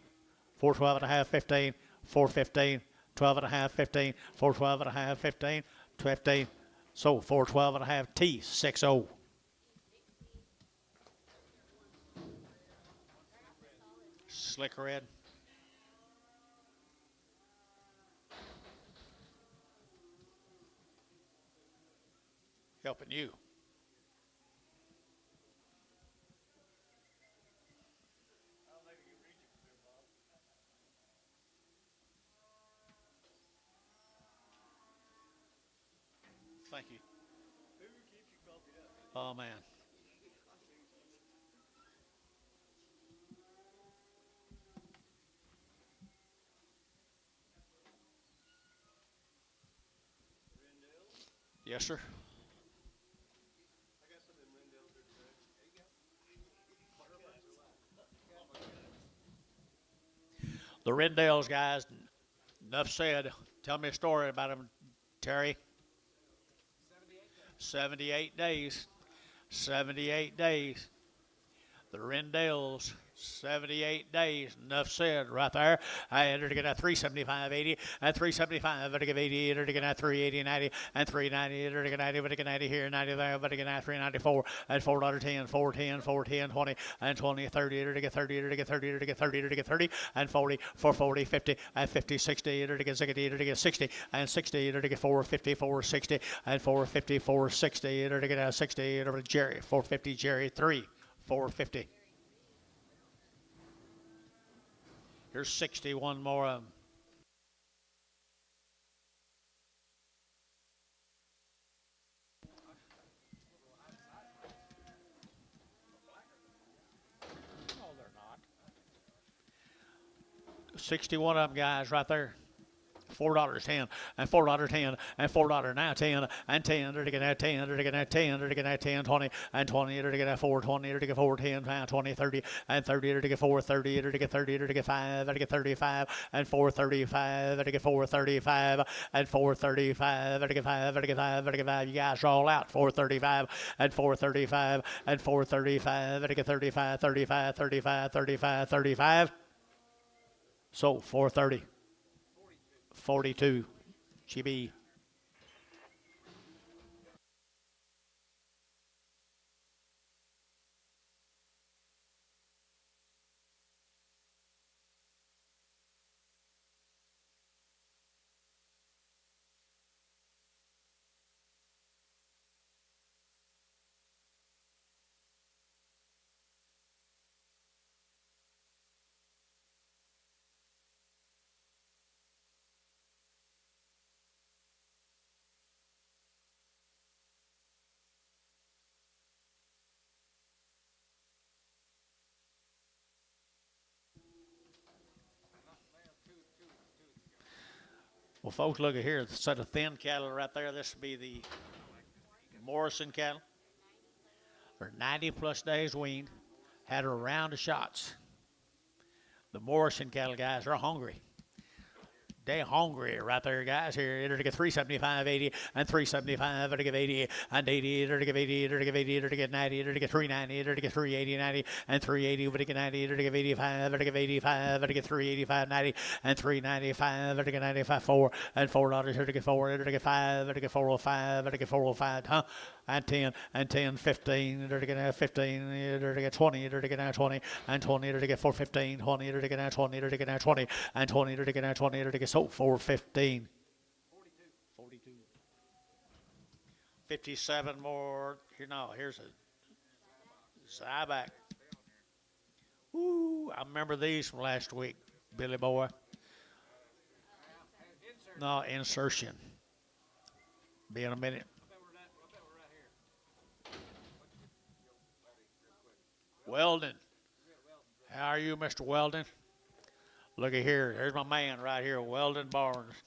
412 and a half, 15, 415, 12 and a half, 15, 412 and a half, 15, 15. So 412 and a half, T60. Slick red. Helping you. Thank you. Oh, man. Yes, sir. The Rendales, guys, enough said. Tell me a story about them, Terry. 78 days. 78 days. The Rendales, 78 days. Enough said right there. I entered to get at 375, 80, and 375, but to get 80, entered to get at 380, 90, and 390, entered to get 90, but to get 90 here, 90 there, but to get at 394, and $4.10, 410, 410, 20, and 20, 30, entered to get 30, entered to get 30, entered to get 30, entered to get 30, and 40, 440, 50, and 50, 60, entered to get 60, entered to get 60, and 60, entered to get 450, 460, and 450, 460, entered to get 60, entered to Jerry, 450, Jerry, 3, 450. Here's 61 more of them. No, they're not. 61 of them, guys, right there. $4.10 and $4.10 and $4 now 10 and 10. They're to get at 10. They're to get at 10. They're to get at 10, 20 and 20. They're to get at 420. They're to get 410, 20, 30 and 30. They're to get 430. They're to get 30. They're to get 5. They're to get 35 and 435. They're to get 435 and 435. They're to get 5. They're to get 5. They're to get 5. You guys are all out. 435 and 435 and 435. They're to get 35, 35, 35, 35, 35. So 430. 42, GB. Well, folks, look at here. The set of thin cattle right there. This would be the Morrison cattle. They're 90 plus days weaned. Had a round of shots. The Morrison cattle guys are hungry. They hungry right there, guys. Here, it'll get 375, 80, and 375, it'll give 80, and 80, it'll give 80, it'll give 80, it'll get 90, it'll get 390, it'll get 380, 90, and 380, it'll get 90, it'll give 85, it'll give 85, it'll get 385, 90, and 395, it'll get 95, 4, and $4, it'll get 4, it'll get 5, it'll get 405, it'll get 405, huh? And 10, and 10, 15, it'll get 15, it'll get 20, it'll get 20, and 20, it'll get 415, 20, it'll get 20, it'll get 20, and 20, it'll get 20, it'll get so 415. 42. 57 more. Here, no, here's a Zyback. Ooh, I remember these from last week, Billy Boy. No, insertion. Be in a minute. Weldon. How are you, Mr. Weldon? Look at here. There's my man right here, Weldon Barnes.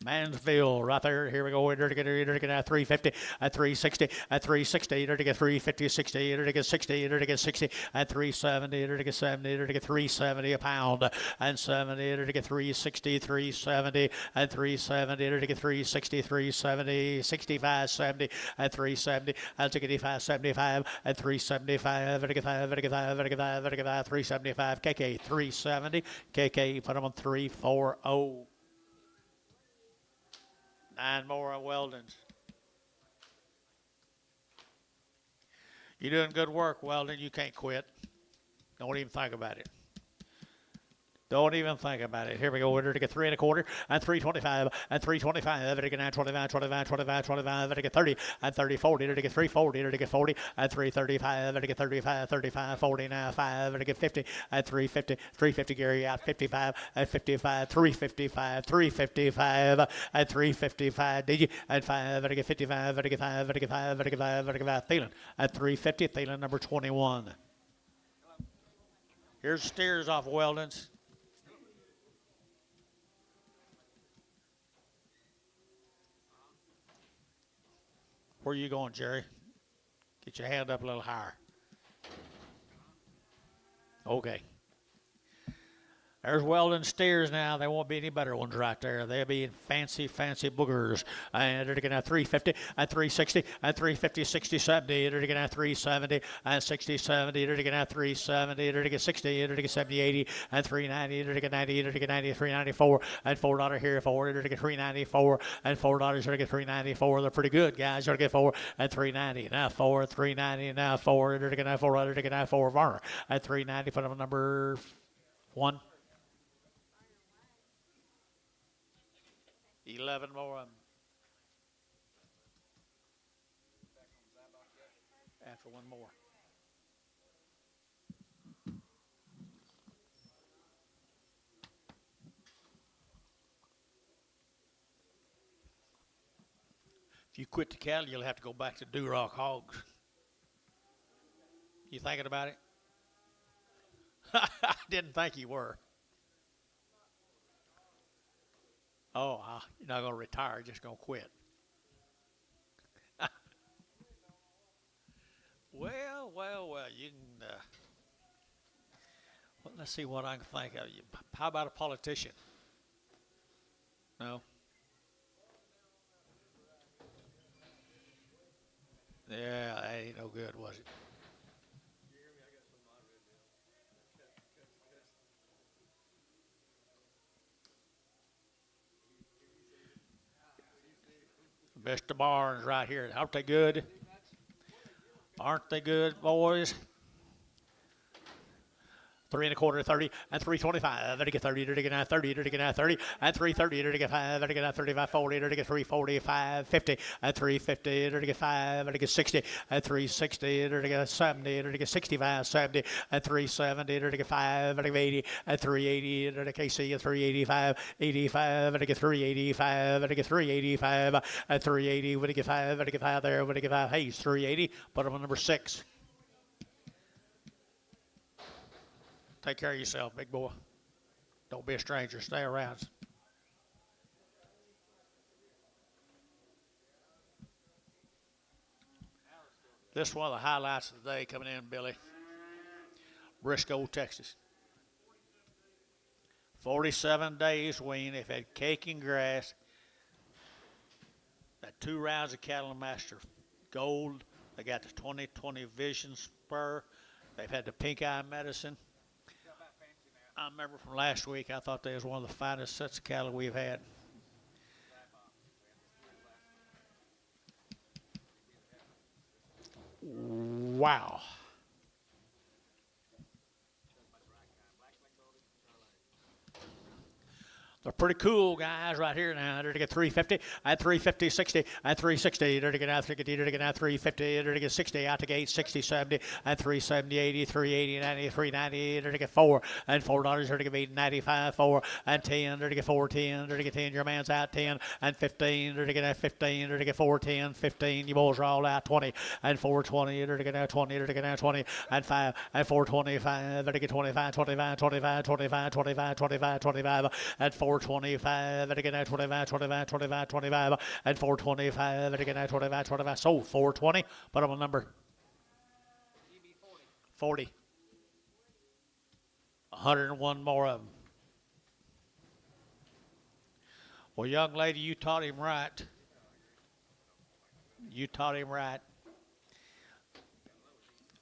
Mansville right there. Here we go. It'll get 350 at 360 at 360. It'll get 350, 60. It'll get 60. It'll get 60 at 370. It'll get 70. It'll get 370 a pound and 70. It'll get 360, 370 at 370. It'll get 360, 370, 65, 70 at 370. That's 85, 75 at 375. It'll get 5. It'll get 5. It'll get 5. It'll get 5. 375. KK 370. KK put them on 340. 9 more Weldons. You're doing good work, Weldon. You can't quit. Don't even think about it. Don't even think about it. Here we go. It'll get 3 1/4 and 325 and 325. It'll get 9, 25, 25, 25, 25. It'll get 30 and 30, 40. It'll get 340. It'll get 40 and 335. It'll get 35, 35, 40 now 5. It'll get 50 and 350. 350 Gary out. 55 and 55. 355. 355 and 355. Did you? And 5. It'll get 55. It'll get 5. It'll get 5. It'll get 5. It'll get 5. Thielen at 350. Thielen number 21. Here's steers off Weldon's. Where are you going, Jerry? Get your hand up a little higher. Okay. There's Weldon steers now. There won't be any better ones right there. They'll be fancy, fancy boogers. And they're going to have 350 and 360 and 350, 60, 70. They're going to have 370 and 60, 70. They're going to have 370. They're going to get 60. They're going to get 70, 80 and 390. They're going to get 90. They're going to get 90, 394 and $4 here. 4. They're going to get 394 and $4. They're going to get 394. They're pretty good, guys. They're going to get 4 and 390. Now 4, 390. Now 4. They're going to have 4. They're going to have 4. Varner at 390. Put them on number 1. 11 more of them. After one more. If you quit the cattle, you'll have to go back to Duroc hogs. You thinking about it? I didn't think you were. Oh, you're not going to retire, you're just going to quit. Well, you can, well, let's see what I can think of. How about a politician? No? Yeah, that ain't no good, was it? Mr. Barnes right here. Aren't they good? Aren't they good, boys? 3 1/4, 30, and 325. It'll get 30, it'll get 30, it'll get 30, and 330, it'll get 5, it'll get 35, 40, it'll get 345, 50, and 350, it'll get 5, it'll get 60, and 360, it'll get 70, it'll get 65, 70, and 370, it'll get 5, it'll get 80, and 380, it'll get KC, and 385, 85, it'll get 385, it'll get 385, and 380, it'll get 5, it'll get 5 there, it'll get 5, hey, 380, put them on number 6. Take care of yourself, big boy. Don't be a stranger. Stay around. This is one of the highlights of the day coming in, Billy. Briscoe, Texas. 47 days weaned. They've had cake and grass. Got 2 rounds of cattle and master gold. They got the 2020 Vision Spur. They've had the pink eye medicine. I remember from last week, I thought they was one of the finest sets of cattle we've had. Wow. They're pretty cool guys right here now. They're to get 350 and 350, 60 and 360. They're to get out 50, they're to get out 350, they're to get 60 out to gate 60, 70 and 370, 80, 380, 90, 390. They're to get 4 and $4. They're to get 8, 95, 4 and 10. They're to get 4, 10. They're to get 10. Your man's out 10 and 15. They're to get out 15. They're to get 4, 10, 15. You boys are all out 20 and 420. They're to get out 20. They're to get out 20 and 5 and 425. They're to get 25, 25, 25, 25, 25, 25, 25 and 425, and again at 25, 25, 25, 25, and 425, and again at 25, 25. So 420, put up a number. 40. 101 more of them. Well, young lady, you taught him right. You taught him right.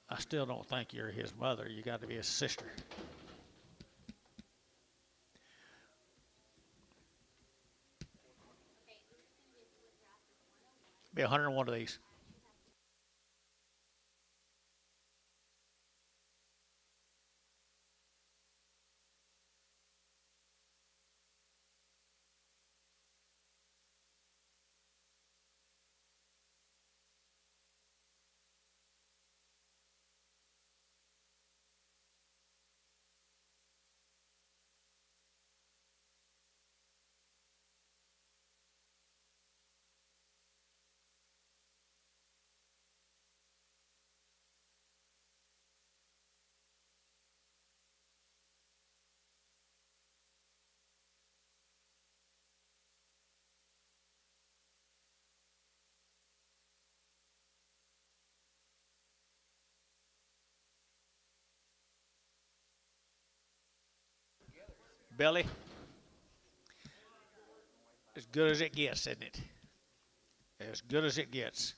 I still don't think you're his mother. You got to be his sister. Be 101 of these. Billy, as good as it gets, isn't it? As good as it gets.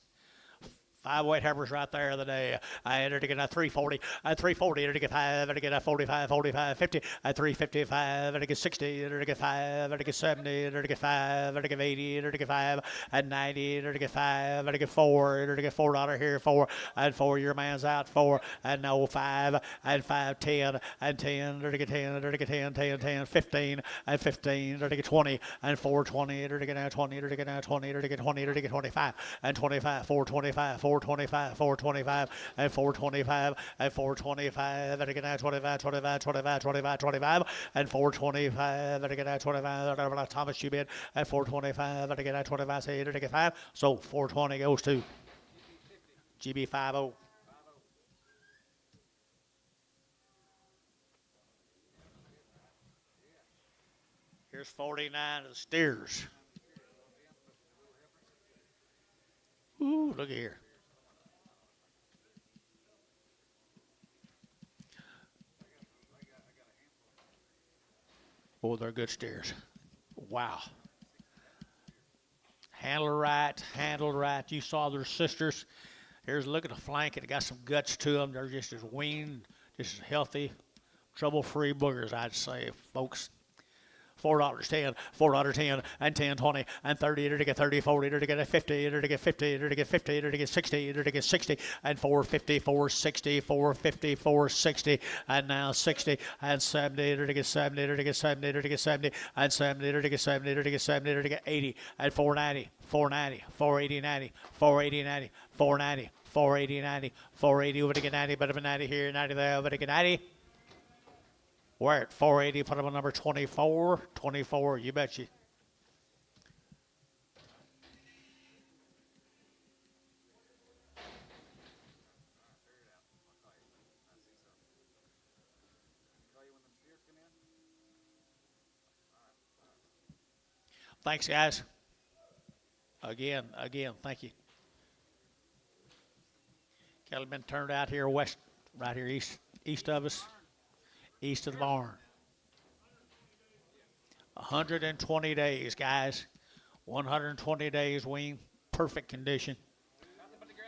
5 weight heifers right there of the day. I entered to get a 340, a 340, entered to get 5, entered to get a 45, 45, 50, a 355, entered to get 60, entered to get 5, entered to get 70, entered to get 5, entered to get 80, entered to get 5, and 90, entered to get 5, entered to get 4, entered to get $4 here, 4, and 4, your man's out, 4, and no 5, and 5, 10, and 10, entered to get 10, entered to get 10, 10, 10, 15, and 15, entered to get 20, and 420, entered to get 20, entered to get 20, entered to get 20, entered to get 25, and 25, 425, 425, 425, and 425, and 425, and again at 25, 25, 25, 25, 25, and 425, and again at 25, Thomas Schmidt at 425, and again at 25, say to get 5, so 420 goes to GB50. Here's 49 of the steers. Ooh, look at here. Oh, they're good steers. Wow. Handled right. You saw their sisters. Here's a look at the flank. It got some guts to them. They're just as weaned, just as healthy, trouble-free boogers, I'd say, folks. $4, 10, $4, 10, and 10, 20, and 30, to get 30, 40, to get 50, to get 50, to get 50, to get 60, to get 60, and 450, 460, 450, 460, and now 60, and 70, to get 70, to get 70, to get 70, and 70, to get 70, to get 70, to get 80, and 490, 490, 480, 90, 480, 90, 490, 480, 90, 480, over to get 90, but 90 here, 90 there, over to get 90. We're at 480, put them on number 24. 24, you bet you. Thanks, guys. Again, thank you. Cattle been turned out here west, right here east of us, east of the barn. 120 days, guys. 120 days weaned, perfect condition. Nothing but the grass.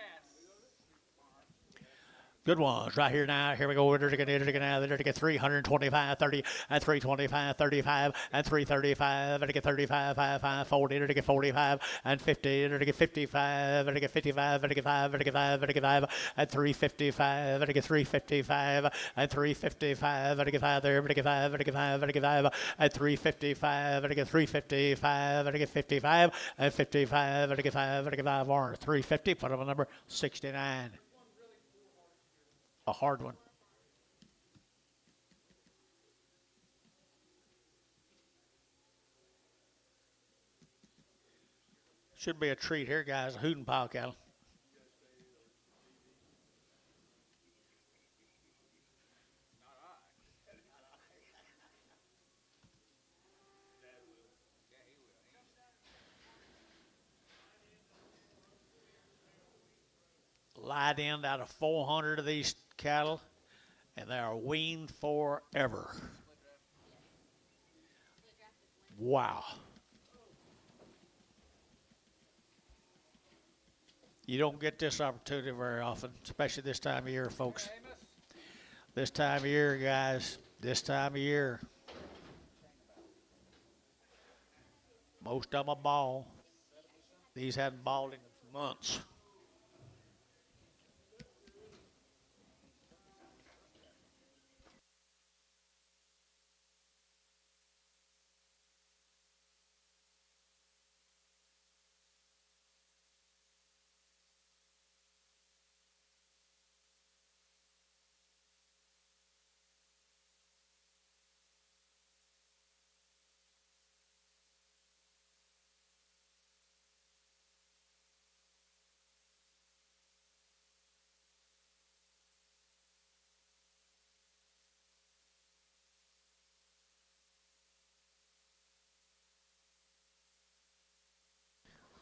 Good ones right here now. Here we go. They're going to get 325, 30, and 325, 35, and 335. They're to get 35, 55, 40. They're to get 45, and 50. They're to get 55. They're to get 55. They're to get 5. They're to get 5. They're to get 5, and 355. They're to get 355, and 355. They're to get 5 there. They're to get 5. They're to get 5. They're to get 5, and 355. They're to get 355. They're to get 55, and 55. They're to get 5. They're to get 5 more. 350. Put them on number 69. A hard one. Should be a treat here, guys. A hooting pile cattle. Light end out of 400 of these cattle, and they are weaned forever. Wow. You don't get this opportunity very often, especially this time of year, folks. This time of year, guys, this time of year. Most of them are bald. These hadn't bald in months.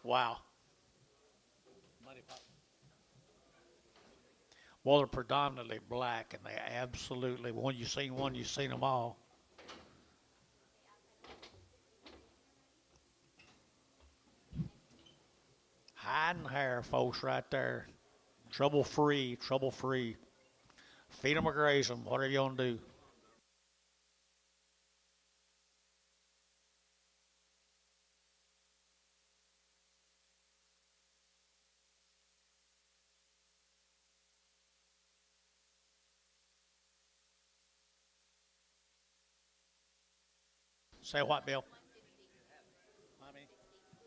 Wow. Well, they're predominantly black, and they absolutely, when you've seen one, you've seen them all. Hide and hair, folks, right there. Trouble free, trouble free. Feed them or graze them, whatever you want to do. Say what, Bill?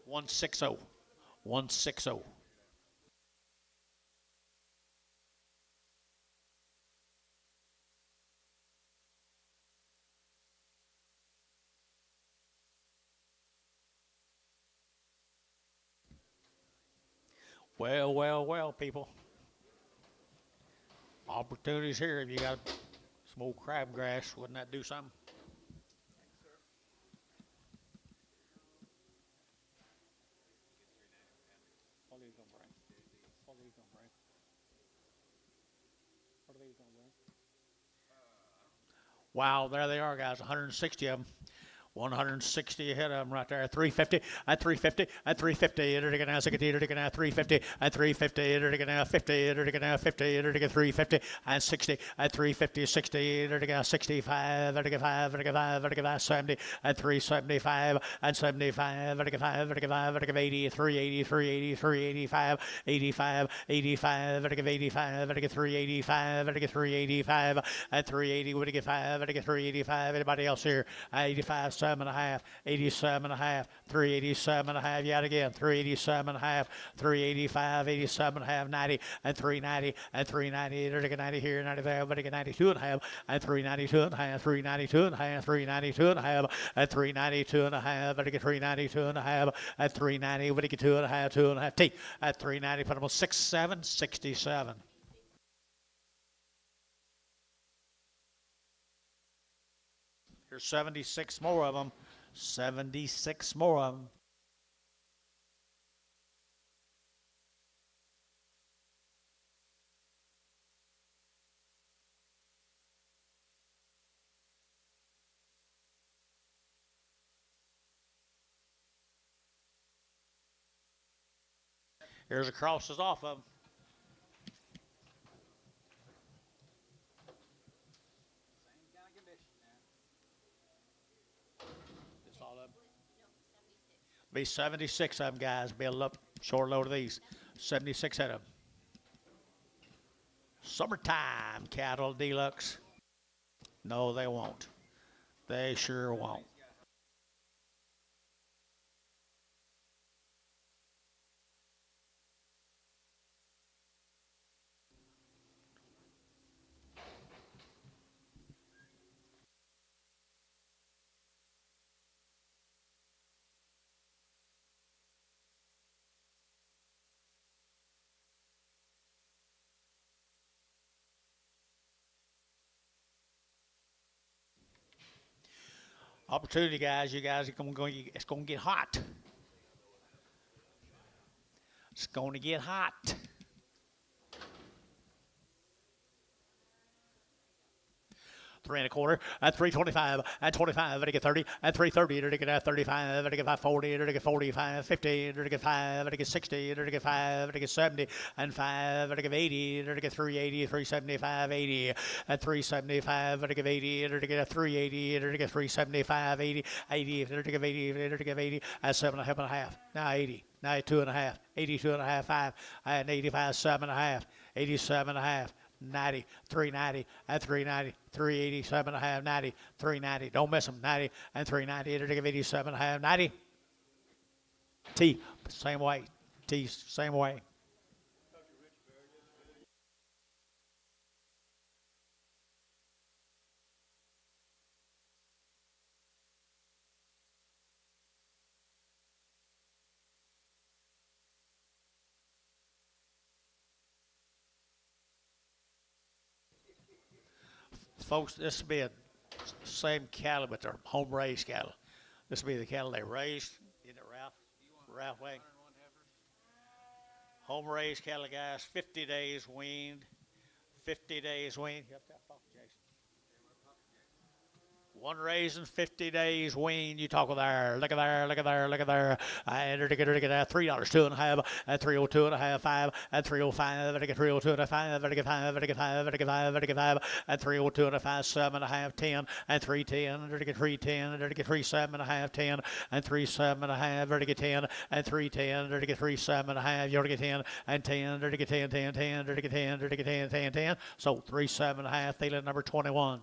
160. 160. Well, well, well, people. Opportunities here. If you got some old crabgrass, wouldn't that do something? What are these going to bring? What are these going to bring? What are these going to bring? Wow, there they are, guys. 160 of them. 160 ahead of them right there. 350 and 350 and 350. They're going to have 60. They're going to have 350 and 350. They're going to have 50. They're going to have 50. They're going to get 350 and 60 and 350, 60. They're going to have 65. They're going to get 5. They're going to get 5. They're going to have 70 and 375 and 75. They're going to get 5. They're going to get 5. They're going to get 80, 380, 380, 385, 85, 85. They're going to get 85. They're going to get 385. They're going to get 385 and 380. We're going to get 5. They're going to get 385. Anybody else here? 85. 87.5, 87.5, 387.5, yet again, 387.5, 385, 87.5, 90, and 390, and 390, they're getting 90 here, 95, but again 92.5, and 392.5, 392.5, 392.5, and 392.5, but again 392.5, and 390, but again 2.5, 2.5, T, at 390, put them on 67, 67. Here's 76 more of them. 76 more of them. Here's the crosses off of them. Same kind of condition now. Just all of them. Be 76 of them, guys. Build up short load of these. 76 of them. Summertime cattle deluxe. No, they won't. They sure won't. Opportunity, guys. You guys are it's going to get hot. It's going to get hot. Three and a quarter, at 325, at 25, at 30, at 330, at get 35, at get 540, at get 45, 50, at get 5, at get 60, at get 5, at get 70, and 5, at get 80, at get 380, 375, 80, at 375, at get 80, at get 380, at get 375, 80, 80, at get 80, at get 80, at 7.5, now 80, now 2.5, 82.5, 5, and 85, 7.5, 87.5. 90, 390, and 390, 387.5, 90, 390. Don't miss them. 90 and 390. It'll give 87.5, 90. T, same way. T, same way. Folks, this will be a same cattle, but they're home raised cattle. This will be the cattle they raised. Isn't it, Ralph? Ralph Wang. Home raised cattle, guys. 50 days weaned. 50 days weaned. Yep, that fuck, Jason. One raising, 50 days weaned. You talk with there. Look at there. Look at there. Look at there. And to get that $3, 2.5, and 302.5, 5, and 305, and to get 302.5, and to get 5, and to get 5, and to get 5, and to get 5, and 302.5, 7.5, 10, and 310, and to get 310, and to get 37.5, 10, and 37.5, and to get 10, and 310, and to get 37.5, you ought to get 10, and 10, and to get 10, 10, 10, and to get 10, and to get 10, 10, 10. So 37.5, Thielen number 21.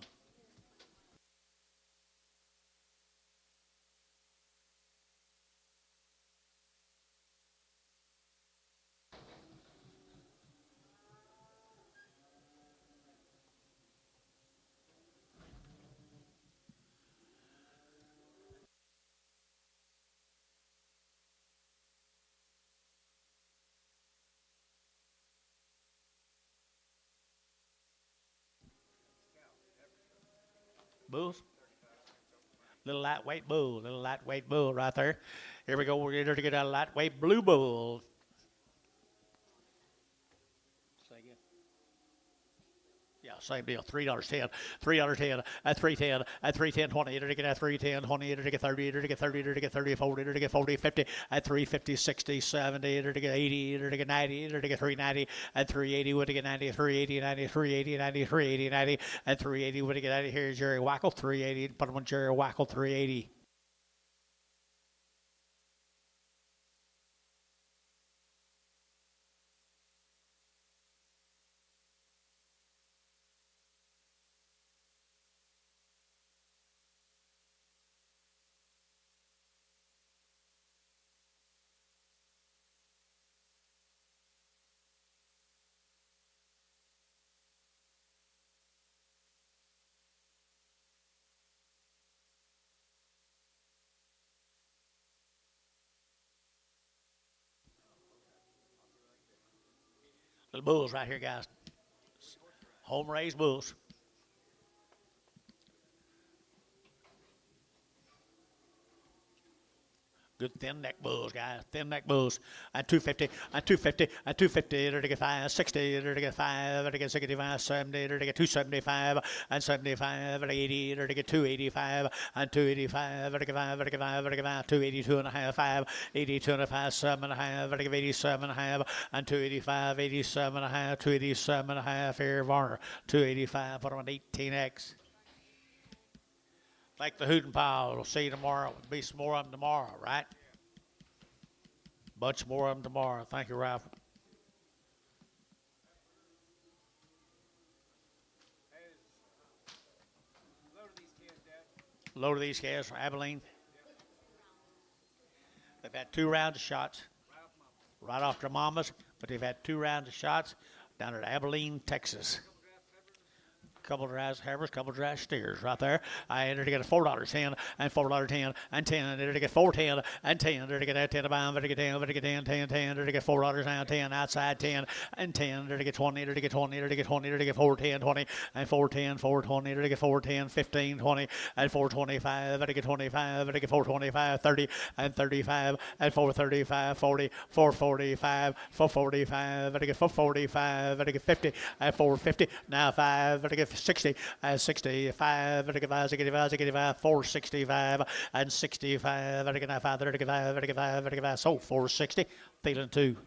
Bulls. Little lightweight bull right there. Here we go. We're going to get a lightweight blue bull. Say again. Yeah, same deal. $3.10. $3.10 at 310 at 310.20. It'll get at 310.20. It'll get 30. It'll get 30. It'll get 30. 40. It'll get 40. 50 at 350. 60. 70. It'll get 80. It'll get 90. It'll get 390 at 380. Would get 90. 380. 90. 380. 90. 380. 90 at 380. Would get 90. Here's Jerry Wackel. 380. Put him on Jerry Wackel. 380. Little bulls right here, guys. Home raised bulls. Good thin neck bulls, guys. Thin neck bulls. At 250, at 250, at 250, to get 5, 60, to get 5, to get 65, 70, to get 275, and 75, to get 80, to get 285, and 285, to get 5, to get 5, to get 5, 282 and a half, 5, 82 and a half, 7 and a half, to get 87 and a half, and 285, 87 and a half, 287 and a half, here, Varner, 285, put them on 18X. Like the hooting pile, we'll see you tomorrow. There'll be some more of them tomorrow, right? Bunch more of them tomorrow. Thank you, Ralph. Load of these calves from Abilene. They've had 2 rounds of shots right off their mamas, but they've had 2 rounds of shots down at Abilene, Texas. Couple of dry heifers, couple of dry steers right there. I entered to get a $4.10 and $4.10 and 10. Entered to get $4.10 and 10. Entered to get that 10 to buy. Entered to get 10. Entered to get 10, 10, 10. Entered to get $4 down 10 outside 10 and 10. Entered to get 20. Entered to get 20. Entered to get 20. Entered to get 410, 20 and 410, 420. Entered to get 410, 15, 20 and 425. Entered to get 25. Entered to get 425, 30 and 35 and 435, 40, 445, 445. Entered to get 445. Entered to get 50 and 450. Now 5. Entered to get 60 and 65, 465 and 65, 35, so 460, feeling 2.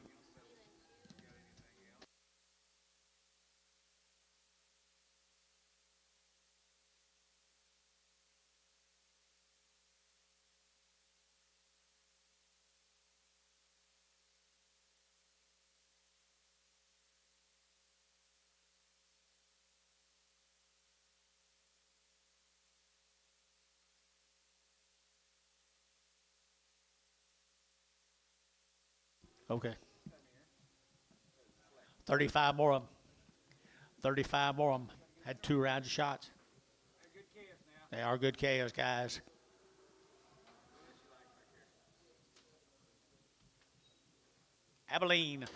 Okay. 35 more of them. 35 more of them. Had 2 rounds of shots. They are good calves, guys. Abilene.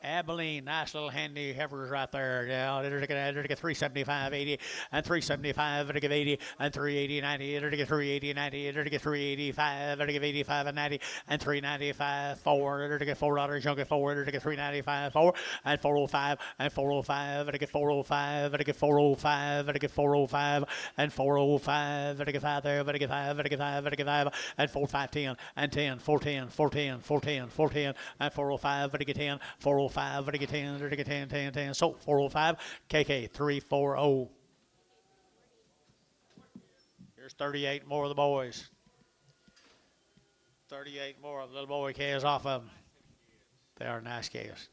Abilene, nice little handy heifers right there. Yeah, they're to get 375, 80, and 375, they're to get 80, and 380, 90, they're to get 380, 90, they're to get 385, they're to get 85 and 90, and 395, 4, they're to get $4, you'll get 4, they're to get 395, 4, and 405, and 405, they're to get 405, they're to get 405, they're to get 405, and 405, they're to get 5 there, they're to get 5, they're to get 5, they're to get 5, and 4510, and 10, 410, 410, 410, 410, and 405, they're to get 10, 405. 5, to get 10, to get 10, 10, 10. So 405, KK 340. Here's 38 more of the boys. 38 more of the little boy calves off of them. They are nice calves.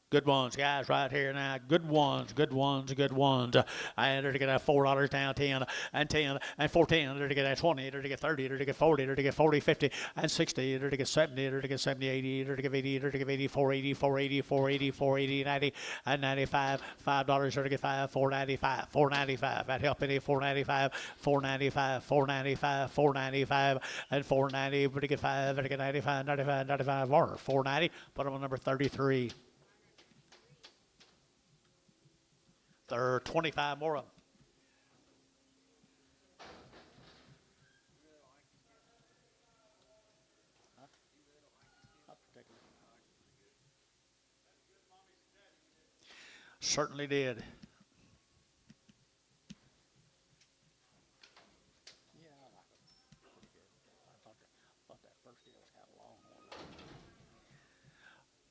Good ones, guys, right here now. Good ones, good ones, good ones. I entered to get that $4 down 10 and 10 and 410. Entered to get that 20. Entered to get 30. Entered to get 40. Entered to get 40, 50 and 60. Entered to get 70. Entered to get 70, 80. Entered to get 80. Entered to get 80, 480, 480, 480, 480, 90 and 95. $5. Entered to get 5, 495, 495. That helped any 495, 495, 495, 495 and 490. Entered to get 5. Entered to get 95, 95, 95. Varner 490. Put them on number 33. There are 25 more of them. Certainly did. Yeah, I like it. Pretty good. I thought that first deal was kind of long.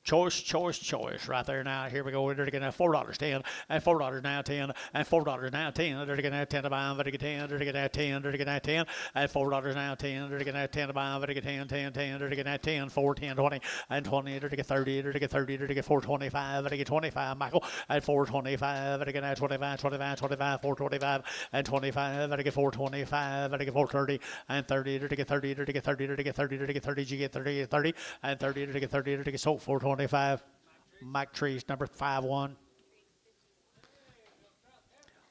Choice right there now. Here we go. They're going to have $4, 10, and $4 now 10, and $4 now 10. They're going to have 10 to buy them. They're going to get 10. They're going to have 10. They're going to have 10, and $4 now 10. They're going to have 10 to buy them. They're going to get 10, 10, 10. They're going to have 10, 4, 10, 20, and 20. They're going to get 30. They're going to get 30. They're going to get 425. They're going to get 25, Michael, and 425. They're going to have 25, 25, 25, 425, and 25. They're going to get 425. They're going to get 430, and 30. They're going to get 30. They're going to get 30. They're going to get 30. They're going to get 30. You get 30, 30, and 30. They're going to get 30. They're going to get so 425. Mike Trees, number 5-1.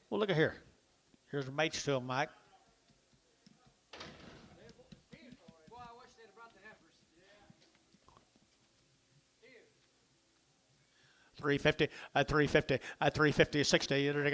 Well, look at here. Here's the mates to him, Mike. 350, at 350, at 350, 60, to get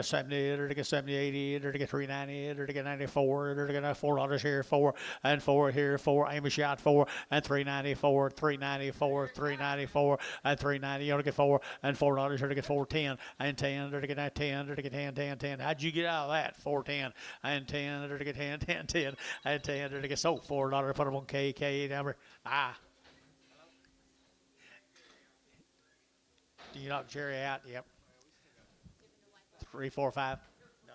70, to get 70, 80, to get 390, to get 94, to get $4 here, 4, and 4 here, 4, aim a shot, 4, and 394, 394, 394, and 390, you to get 4, and $4, to get 410, and 10, to get 10, to get 10, 10, 10. How'd you get out of that? 410, and 10, to get 10, 10, 10, and 10, to get so $4, put them on KK number. Do you knock Jerry out? Yep. 3, 4, 5. No.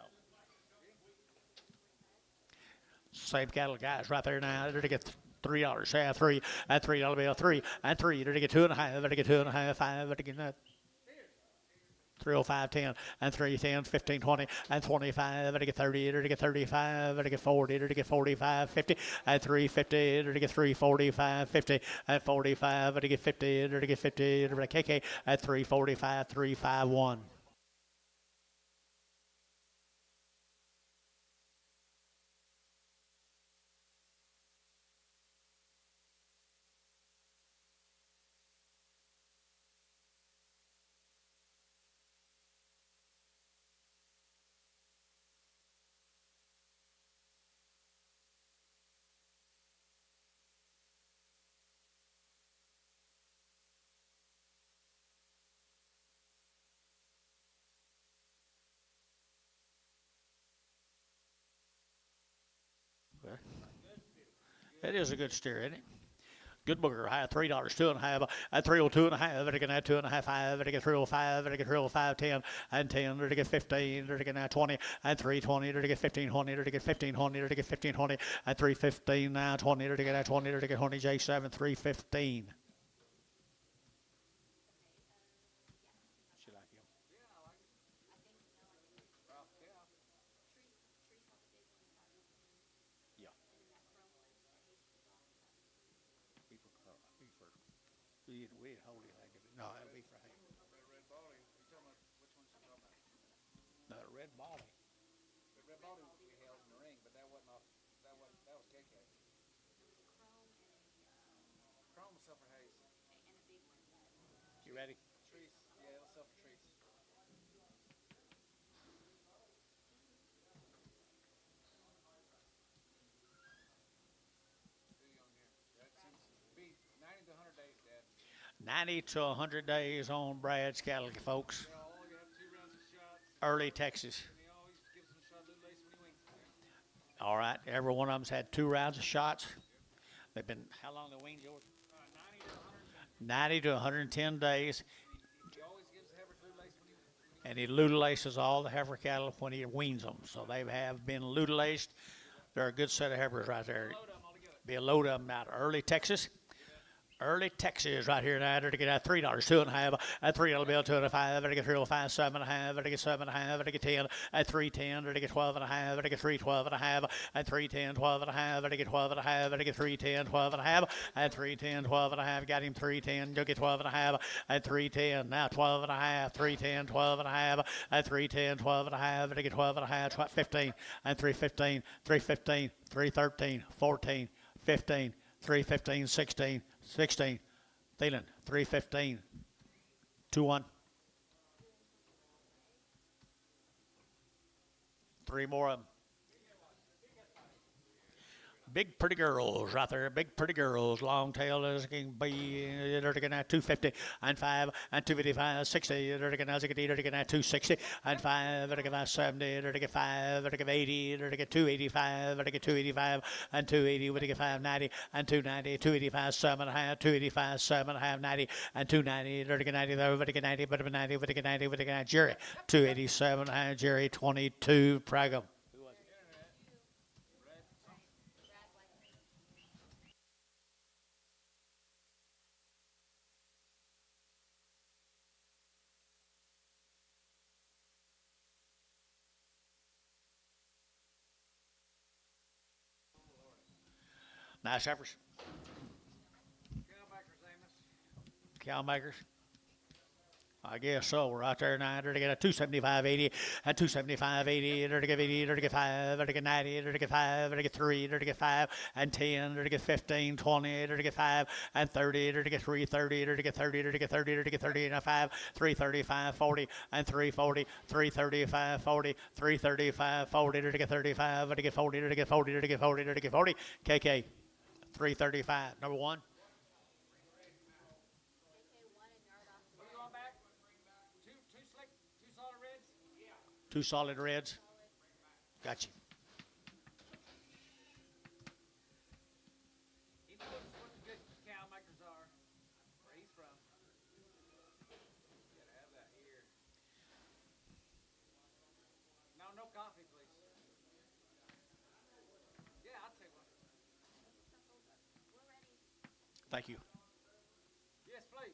Same cattle guys right there now. They're to get $3. Yeah, 3 and $3 bill. 3 and 3. They're to get 2.5. They're to get 2.5. 5. They're to get that. 305, 10, and 3, 10, 15, 20, and 25, to get 30, to get 35, to get 40, to get 45, 50, and 350, to get 345, 50, and 45, to get 50, to get 50, to get KK at 345, 351. It is a good steer, isn't it? Good booger, high $3, 2.5, at 302.5, to get 2.5, 5, to get 305, to get 305, 10, and 10, to get 15, to get 20, and 320, to get 1520, to get 1520, to get 1520, and 315, now 20, to get 20, to get 20, J7, 315. We'd hold it like it. No, it'll be for him. That red body. You talking about which one's you talking about? The red body. The red body we held in the ring, but that wasn't off. That was KK. Chrome was Silver Haze. You ready? Trees. Yeah, it was Silver Trees. Too young here. That seems to be 90 to 100 days, Dad. 90 to 100 days on Brad's cattle, folks. They all you have 2 rounds of shots. Early Texas. And he always gives them a shot of little lace when he wings. All right. Every one of them's had 2 rounds of shots. They've been, how long they weaned, George? 90 to 110 days. He always gives the heifers little lace when he And he lutelaces all the heifer cattle when he weans them. So they have been lutelaced. They're a good set of heifers right there. load them all together. Be a load of them out of early Texas. Early Texas right here now. To get at $3, 2.5, at $3 bill, 2.5, to get 305, 7.5, to get 7.5, to get 10, at 310, to get 12.5, to get 312.5, at 310, 12.5, to get 12.5, to get 310, 12.5, at 310, 12.5, got him 310, you'll get 12.5, at 310, now 12.5, 310, 12.5, at 310, 12.5, to get 12.5, 15, and 315, 315, 313, 14, 15, 315, 16, 16, Thielen, 315, 2-1. 3 more of them. Big pretty girls right there. Big pretty girls. Long tail is can be. They're getting at 250 and 5 and 255, 60. They're getting at 260 and 5. They're getting at 70. They're getting 5. They're getting 80. They're getting 285. They're getting 285 and 280. We're getting 590 and 290. 285, 7.5. 285, 7.5. 90 and 290. They're getting 90. They're getting 90. But 90. We're getting 90. We're getting Jerry 287 and Jerry 22. Pragum. Nice heifers. Cow makers, Amos. Cow makers. I guess so. Right there now. They're to get a 275.80 and 275.80. They're to get 80. They're to get 5. They're to get 90. They're to get 5. They're to get 3. They're to get 5 and 10. They're to get 15, 20. They're to get 5 and 30. They're to get 3, 30. They're to get 30. They're to get 30. They're to get 30 and a 5. 335, 40 and 340. 335, 40. 335, 40. They're to get 35. They're to get 40. They're to get 40. They're to get 40. They're to get 40. KK 335. Number 1. Two solid reds. Gotcha. He knows what the good cow makers are. Where he's from. You gotta have that here. No coffee, please. Yeah, I'll take one. We're ready. Thank you. Yes, please.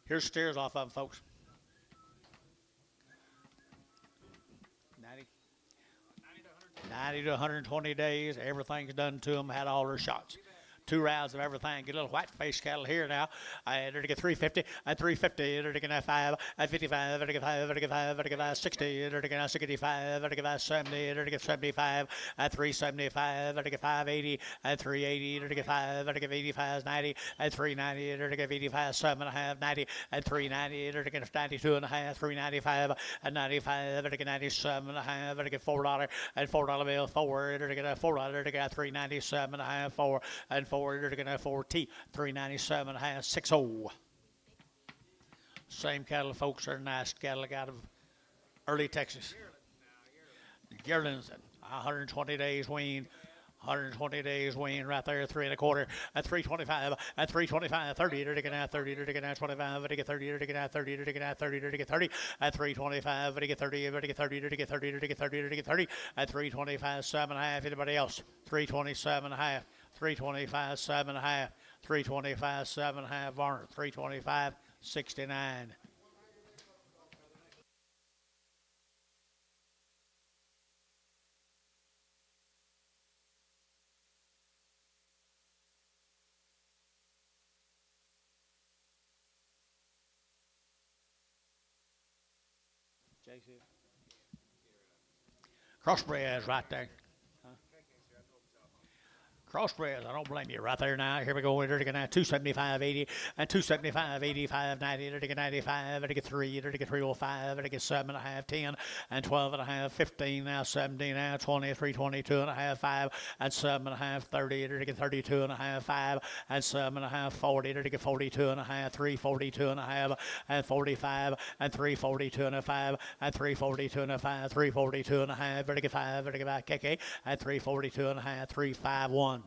Here's steers off of them, folks. 90 to 120 days. Everything's done to them. Had all their shots. 2 rounds of everything. Get a little white face cattle here now. They're to get 350 and 350. They're to get 5 and 55. They're to get 5. They're to get 5. They're to get 60. They're to get 65. They're to get 70. They're to get 75 and 375. They're to get 580 and 380. They're to get 5. They're to get 85, 90 and 390. They're to get 85, 7.5, 90 and 390. They're to get 92.5, 395 and 95. They're to get 97.5. They're to get $4 and $4 bill 4. They're to get $4. They're to get 397.5 4 and 4. They're going to have 4T, 397.5, 60. Same cattle, folks, are nice cattle out of early Texas. Yearlings, 120 days weaned. 120 days weaned right there, 3 1/4 at 325 at 325, 30. They're taking out 30. They're taking out 25. They get 30. They're taking out 30. They're taking out 30. They're taking 30 at 325. They get 30. They get 30. They get 30. They get 30. They get 30 at 325, 7.5. Anybody else? 327.5. 325, 7.5. 325, 7.5. Varner. 325, 69. Crossbreds right there. Crossbreds, I don't blame you right there now. Here we go. They're taking out 275.80 and 275, 85, 90. They're taking 95. They're taking 3. They're taking 305. They're taking 7.5, 10 and 12.5, 15 now, 17 now, 20, 322.5, 5 and 7.5, 30. They're taking 32.5, 5 and 7.5, 40. They're taking 42.5, 342.5 and 45 and 342.5 and 342.5, 342.5. They're taking 5. They're taking 5 KK and 342.5, 351.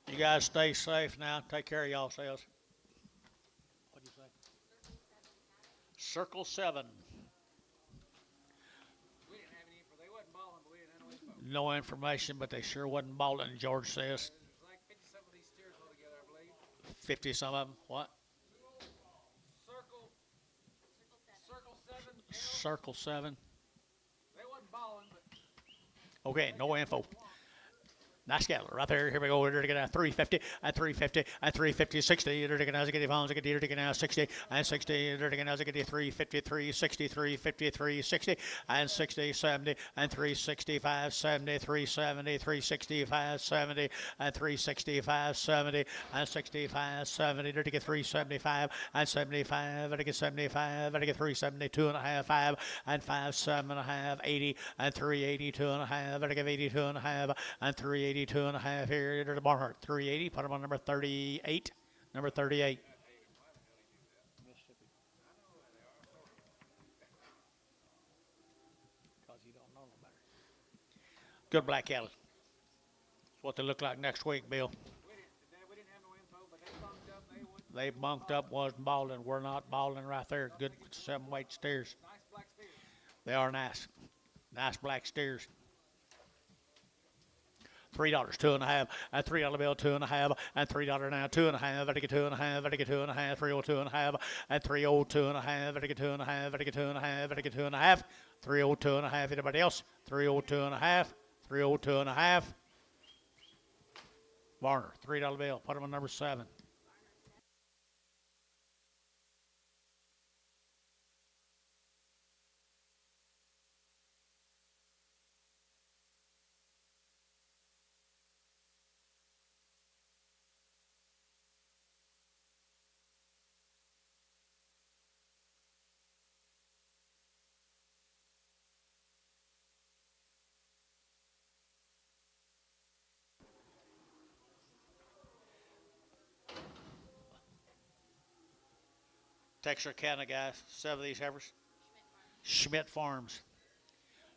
You guys stay safe now. Take care of y'all selves. What'd you say? Circle 7. We didn't have any info. They wasn't balling, but we didn't have no info. No information, but they sure wasn't balling, George says. There's like 50 some of these steers altogether, I believe. 50 some of them. What? Circle 7. Circle 7. They wasn't balling, but Okay, no info. Nice cattle right there. Here we go. They're taking out 350 and 350 and 350, 60. They're taking out 60 pounds. They're taking out 60 and 60. They're taking out 353, 63, 53, 60 and 60, 70 and 365, 70, 370, 365, 70 and 365, 70 and 65, 70. They're taking 375 and 75. They're taking 75. They're taking 372.5, 5 and 5, 7.5, 80 and 382.5. They're taking 82.5 and 382.5 here to the Barnhart. 380. Put them on number 38. Number 38. Mississippi. Because you don't know no better. Good black cattle. That's what they look like next week, Bill. we didn't have no info. They bunked up, wasn't balling. We're not balling right there. Good 7-weight steers. Nice black steers. They are nice. Nice black steers. $3, 2.5, and $3 bill, 2.5, and $3 now, 2.5, I get 2.5, I get 2.5, 302.5, and 302.5, I get 2.5, I get 2.5, I get 2.5, 302.5. Anybody else? 302.5, 302.5. Varner, $3 bill. Put him on number 7. Texarkana guys, 7 of these heifers. Schmidt Farms.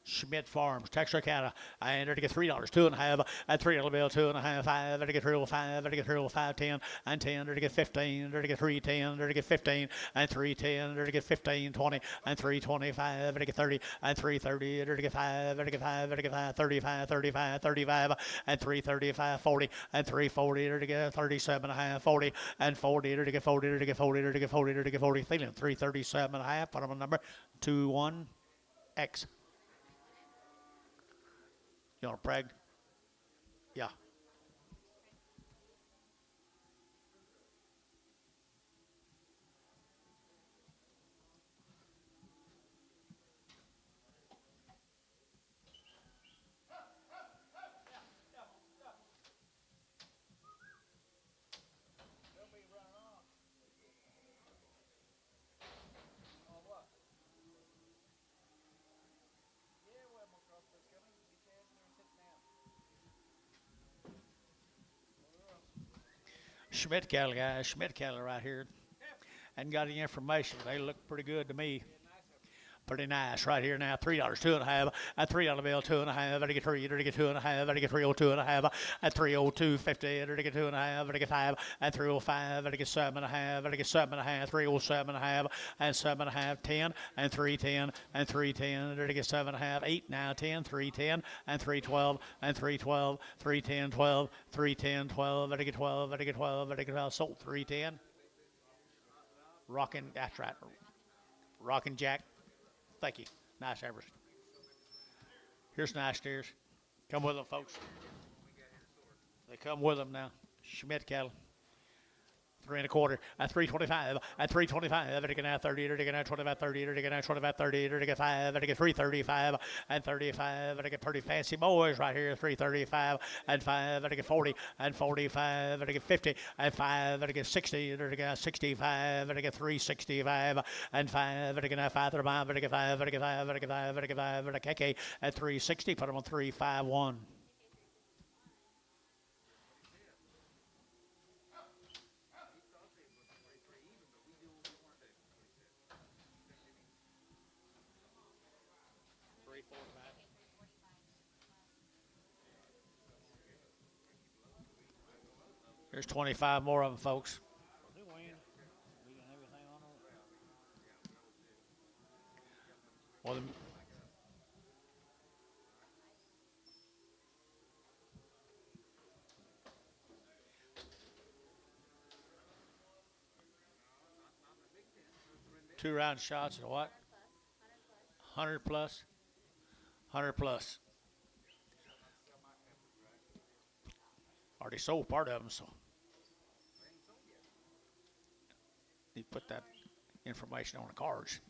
Schmidt Farms, Texarkana. I entered to get $3, 2.5, and $3 bill, 2.5, 5, to get 305, to get 305, 10, and 10, to get 15, to get 310, to get 15, and 310, to get 15, 20, and 325, to get 30, and 330, to get 5, to get 5, to get 5, 35, 35, 35, and 335, 40, and 340, to get 37.5, 40, and 40, to get 40, to get 40, to get 40, to get 40, feeling 337.5. Put them on number 21X. You want to brag? Yeah. They'll be running off. Oh, what? Yeah, we have more crossbreeds coming. Get your ass in there and sit down. Schmidt cattle, guys. Schmidt cattle right here. And got any information. They look pretty good to me. Pretty nice right here now. $3, 2.5, and $3 bill, 2.5, to get 3, to get 2.5, to get 302.5, and 302.50, to get 2.5, to get 5, and 305, to get 7.5, to get 7.5, 307.5, and 7.5, 10, and 310, and 310, to get 7.5, 8 now, 10, 310, and 312, and 312, 310, 12, 310, 12, to get 12, to get 12, to get 12, sold 310. Rockin', that's right. Rockin' Jack. Thank you. Nice heifers. Here's nice steers. Come with them, folks. They come with them now. Schmidt cattle. 3 1/4, and 325, and 325, to get now 30, to get now 25, 30, to get now 25, 30, to get 5, to get 335, and 35, to get pretty fancy boys right here, 335, and 5, to get 40, and 45, to get 50, and 5, to get 60, to get 65, to get 365, and 5, to get now 5, to get 5, to get 5, to get 5, to get 5, to get 5, to get KK at 360, put them on 351. There's 25 more of them, folks. Well, 2 round shots at what? 100 plus. 100 plus. Already sold part of them, so need to put that information on the cards.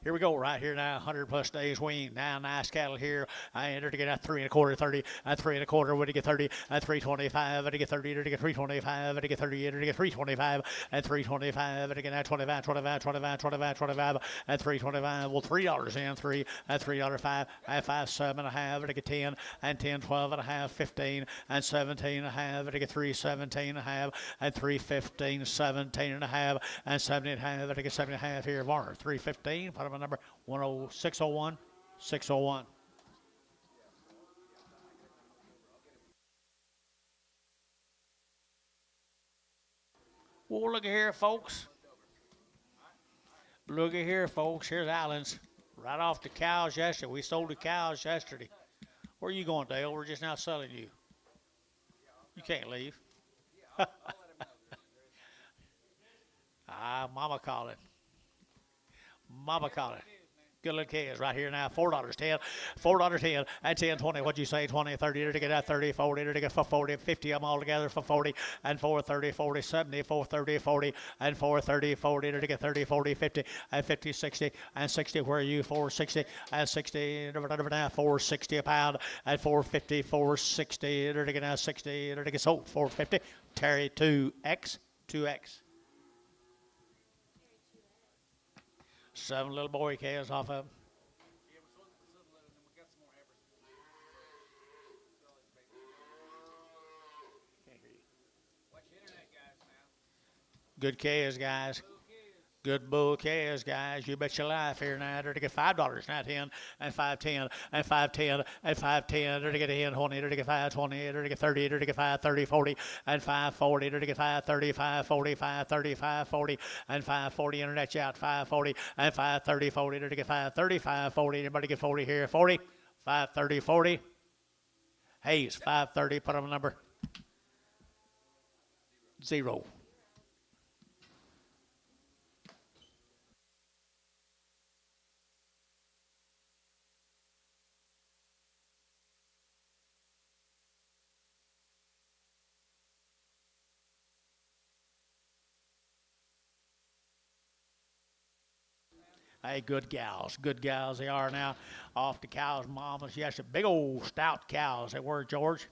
Here we go, right here now, 100 plus days weaned. Now, nice cattle here. I entered to get at 3 1/4, 30, at 3 1/4, would to get 30, at 325, to get 30, to get 325, to get 30, to get 325, and 325, to get at 25, 25, 25, 25, 25, at 325. Well, $3 in, 3, at $3.05, at 5, 7.5, to get 10, and 10, 12.5, 15, and 17.5, to get 317.5, and 315, 17.5, and 70.5, to get 70.5 here. Varner, 315, put him on number 10601, 601. Well, look at here, folks. Look at here, folks. Here's Allen's. Right off the cows yesterday. We sold the cows yesterday. Where are you going, Dale? We're just now selling you. You can't leave. Mama calling. Mama calling. Good little kids right here now. $4.10. $4.10 and 10, 20. What'd you say? 20, 30 to get that 30, 40 to get for 40, 50 of them all together for 40 and 430, 40, 70, 430, 40 and 430, 40 to get 30, 40, 50 and 50, 60 and 60. Where are you? 460 and 60. Now 460 a pound and 450, 460 to get now 60 to get sold 450. Terry 2X, 2X. 7 little boy calves off of them. Yeah, we sold the and then we got some more heifers. Can't hear you. Watch the internet, guys, now. Good calves, guys. Little kids. Good bull calves, guys. You bet your life here now. They're to get $5 now, 10 and 510 and 510 and 510. They're to get 10, 20. They're to get 520. They're to get 30. They're to get 530, 40 and 540. They're to get 530, 540, 530, 540 and 540. Internet out 540 and 530, 40. They're to get 530, 540. Anybody get 40 here? 40, 530, 40. Hayes 530. Put on a number 0. Hey, good gals they are now. Off the cows, mamas. Yes, big old stout cows. They were, George.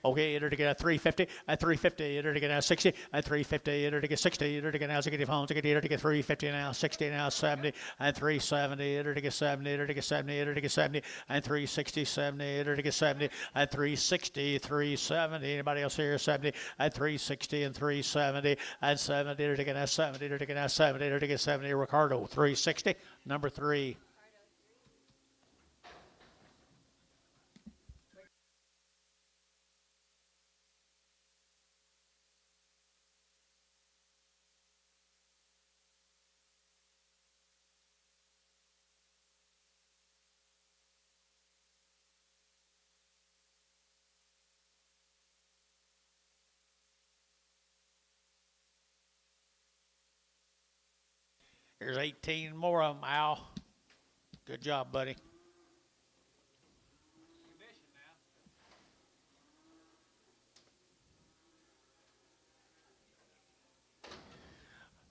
Okay, enter to get a 350, and 350, enter to get a 60, and 350, enter to get 60, enter to get now 60 pounds, enter to get 350 now, 60 now, 70, and 370, enter to get 70, enter to get 70, enter to get 70, and 360, 70, enter to get 70, and 360, 370. Anybody else here? 70, and 360, and 370, and 70, enter to get now 70, enter to get now 70, enter to get 70. Ricardo, 360, number 3. Here's 18 more of them, Al. Good job, buddy. Condition now.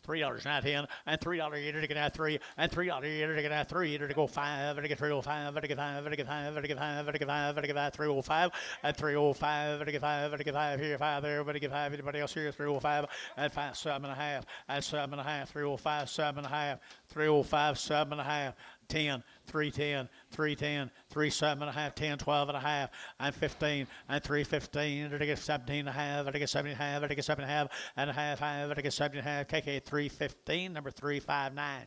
$3 not 10, and $3 eater to get out 3, and $3 eater to get out 3, eater to go 5, and to get 305, and to get 5, and to get 5, and to get 5, and to get 5, and to get 5, 305, and 305, and to get 5, and to get 5 here, 5 there, everybody get 5, anybody else here, 305, and 5, 7.5, and 7.5, 305, 7.5, 305, 7.5, 10, 310, 310, 37.5, 10, 12.5, and 15, and 315, and to get 17.5, and to get 17.5, and to get 7.5, and a half, and to get 7.5, KK 315, number 359.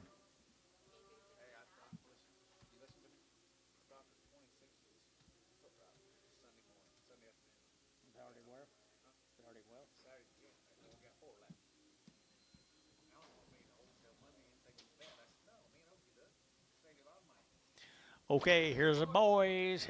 Okay, here's the boys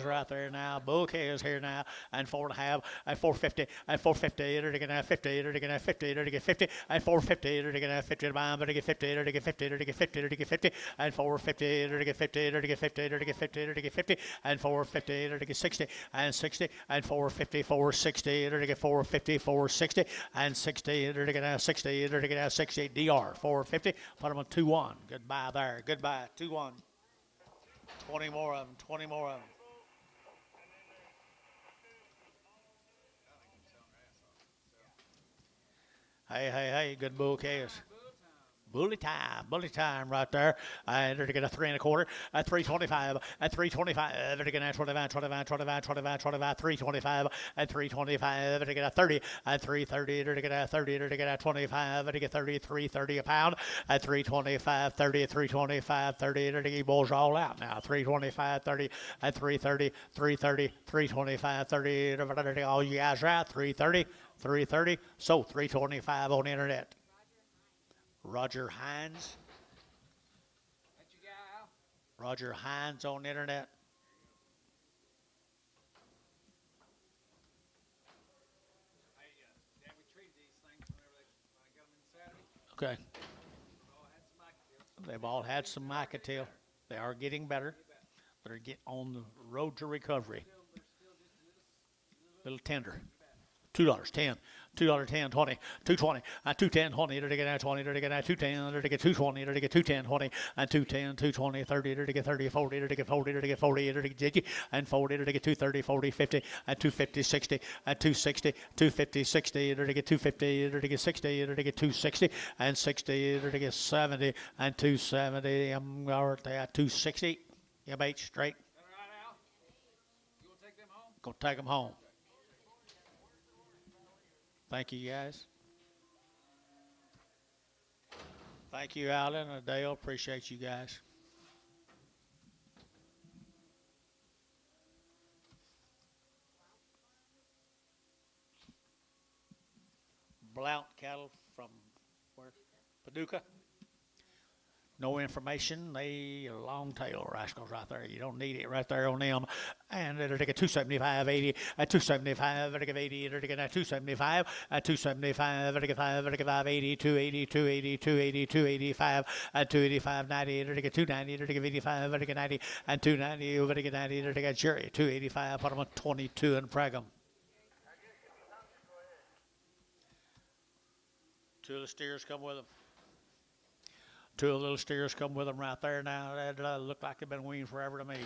right there now. Bouquet is here now, and 4.5, and 450, and 450, to get 50, to get 50, to get 50, and 450, to get 50, to get 50, to get 50, to get 50, to get 50, and 450, to get 50, to get 50, to get 50, to get 50, and 450, to get 60, and 60, and 450, 460, to get 450, 460, and 60, to get 60, to get 60, DR 450. Put them on 2-1. Goodbye there. Goodbye. 2-1. 20 more of them, 20 more of them. Hey, good bull calves. Bully time right there. And they're to get a 3 1/4 at 325 at 325. They're to get a 25, 325 at 325. They're to get a 30 at 330. They're to get a 30. They're to get a 25. They're to get 30, 330 a pound at 325, 30 at 325, 30. They're to get bulls all out now. 325, 30 at 330, 330, 325, 30. All you guys are out. 330, 330. So 325 on the internet. Roger Hines. That's your guy, Al. Roger Hines on the internet. Hey, Dan, we treated these things whenever when I got them in Saturday. Okay. All had some microtails. They've all had some Micatail. They are getting better. They're getting on the road to recovery. They're still just a Little tender. $2, 10, $2.10, 20, 220, 210, 20, to get 20, to get 210, to get 220, to get 210, 20, and 210, 220, 30, to get 30, 40, to get 40, to get 40, to get 50, and 40, to get 230, 40, 50, and 250, 60, and 260, 250, 60, to get 250, to get 60, to get 260, and 60, to get 70, and 270, I'm at 260, MH straight. Is that all right, Al? You want to take them home? Go take them home. Thank you, guys. Thank you, Alan and Dale. Appreciate you guys. Blount cattle from where? Paducah. No information. They long tail rascals right there. You don't need it right there on them. And they're taking 275, 80, at 275, they're taking 80, they're taking 275, at 275, they're taking 5, they're taking 580, 280, 280, 280, 285, at 285, 90, they're taking 290, they're taking 85, they're taking 90, and 290, they're taking 90, they're taking Jerry, 285, put them on 22 and preg them. Two of the steers come with them. Two of the little steers come with them right there now. That look like they've been weaned forever to me.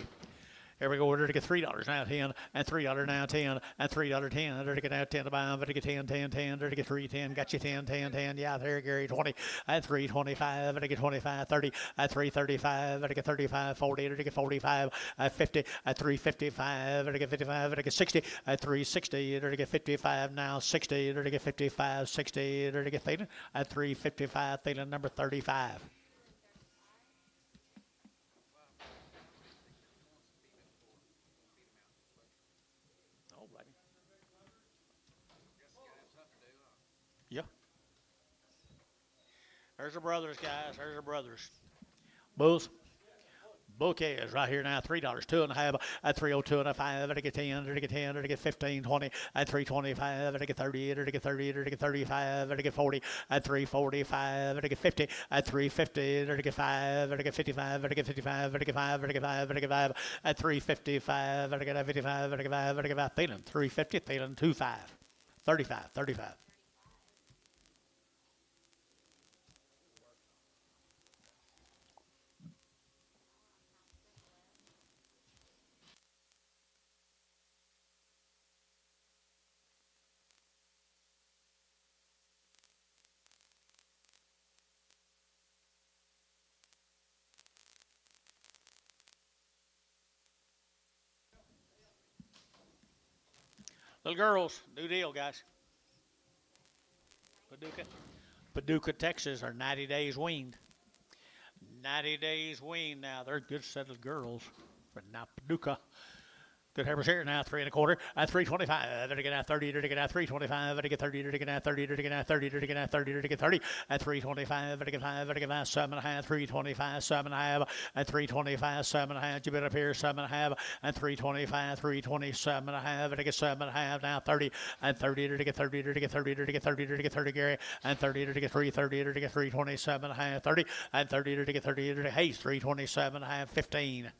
Here we go. We're to get $3 now, 10, and $3 now, 10, and $3 10. They're to get now 10 to buy them. They're to get 10, 10, 10. They're to get 3, 10. Got you 10, 10, 10. Yeah, there, Gary, 20, and 325. They're to get 25, 30, at 335. They're to get 35, 40. They're to get 45, at 50, at 355. They're to get 55. They're to get 60, at 360. They're to get 55 now, 60. They're to get 55, 60. They're to get Thielen at 355. Thielen number 35. Yeah. There's the brothers, guys. There's the brothers. Bulls. Bouquet is right here now. $3, 2.5 at 302 and a 5. At get 10, at get 10, at get 15, 20 at 325. At get 30, at get 30, at get 35. At get 40 at 345. At get 50 at 350. At get 5. At get 55. At get 55. At get 5. At get 5. At get 5 at 355. At get 55. At get 5. At get 5. Thielen 350. Thielen 25. 35. 35. Little girls, new deal, guys. Paducah, Texas are 90 days weaned. 90 days weaned now. They're good set of girls. But now Paducah. Good heifers here now, 3 1/4 at 325. They're to get out 30, they're to get out 325, they're to get 30, they're to get out 30, they're to get out 30, they're to get out 30, they're to get 30 at 325, they're to get 5, they're to get 5, 7.5, 325, 7.5 at 325, 7.5. You been up here, 7.5 at 325, 327.5, they're to get 7.5 now, 30 and 30, they're to get 30, they're to get 30, they're to get 30, they're to get 30, Gary, and 30, they're to get 330, they're to get 327.5, 30 and 30, they're to get 30, they're to Hayes, 327.5, 15.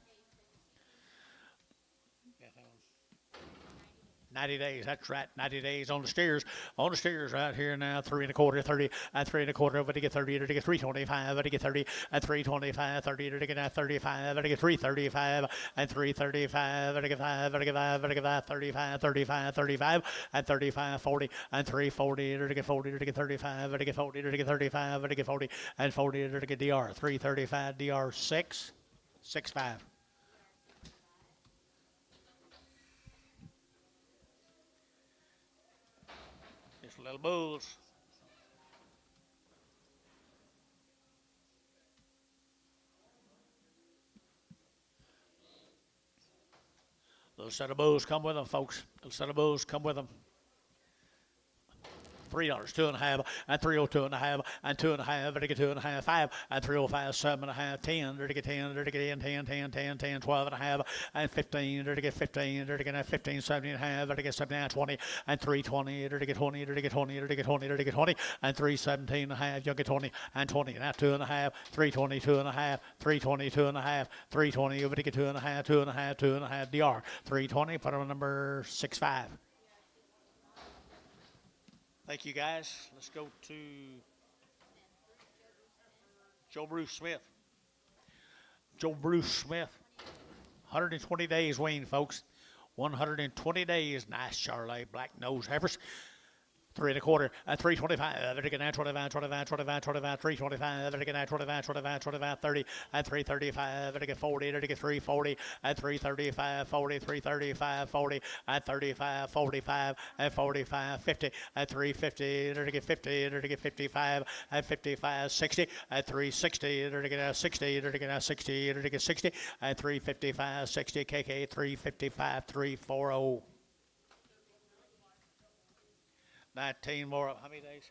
90 days. That's right. 90 days on the steers. On the steers right here now. 3 1/4, 30, and 3 1/4. But to get 30, to get 325, but to get 30, and 325, 30, to get 35, but to get 335, and 335, but to get 5, but to get 5, but to get 5, 35, 35, 35, and 35, 40, and 340, to get 40, to get 35, but to get 40, to get 35, but to get 40, and 40, to get DR 335, DR 6, 65. Just little bulls. Little set of bulls come with them, folks. Little set of bulls come with them. $3, 2.5, and 302.5, and 2.5, to get 2.5, 5, and 305, 7.5, 10, to get 10, to get 10, 10, 10, 10, 12.5, and 15, to get 15, to get 15, 17.5, to get 17, 20, and 320, to get 20, to get 20, to get 20, to get 20, and 317.5, you'll get 20, and 20, now 2.5, 320, 2.5, 320, 2.5, 320, over to get 2.5, 2.5, 2.5, DR, 320, put on number 65. Thank you, guys. Let's go to Joe Bruce Smith. Joe Bruce Smith. 120 days weaned, folks. 120 days. Nice Charolais black nose heifers. 3 1/4, and 325, to get 25, 25, 25, 25, 325, to get 25, 25, 25, 30, and 335, to get 40, to get 340, and 335, 40, 335, 40, and 35, 45, and 45, 50, and 350, to get 50, to get 55, and 55, 60, and 360, to get 60, to get 60, to get 60, and 355, 60, KK, 355, 340. 19 more. How many days?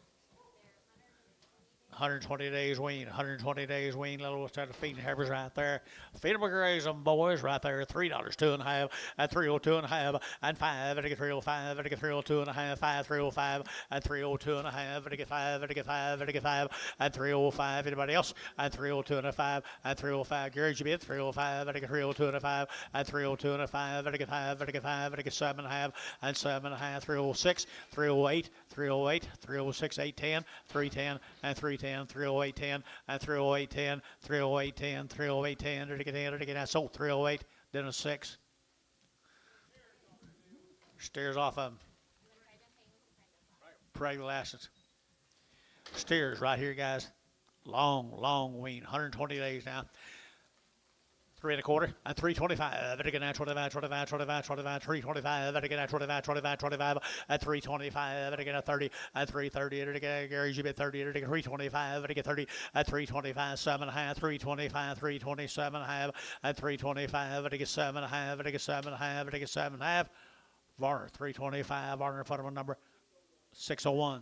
120 days wean. 120 days wean. Little set of feeding heifers right there. Feed them a graze them boys right there. $3, 2.5, and 302.5, and 5, and to get 305, and to get 302.5, 5, 305, and 302.5, and to get 5, and to get 5, and to get 5, and 305. Anybody else? And 302.5, and 305. Gary, you bid 305, and to get 302.5, and 302.5, and to get 5, and to get 5, and to get 7.5, and 7.5, 306, 308, 308, 306, 810, 310, and 310, 308, 10, and 308, 10, 308, 10, 308, 10, to get 10, to get that. So 308, then a 6. Steers off of them. Pregnant lashes. Steers right here, guys. Long wean. 120 days now. 3 1/4, and 325, to get 25, 25, 25, 25, 325, to get 25, 25, 25, and 325, to get 30, and 330, to get Gary, you bid 30, to get 325, to get 30, and 325, 7.5, 325, 327.5, and 325, to get 7.5, to get 7.5, to get 7.5. Varner, 325, Varner, put him on number 601.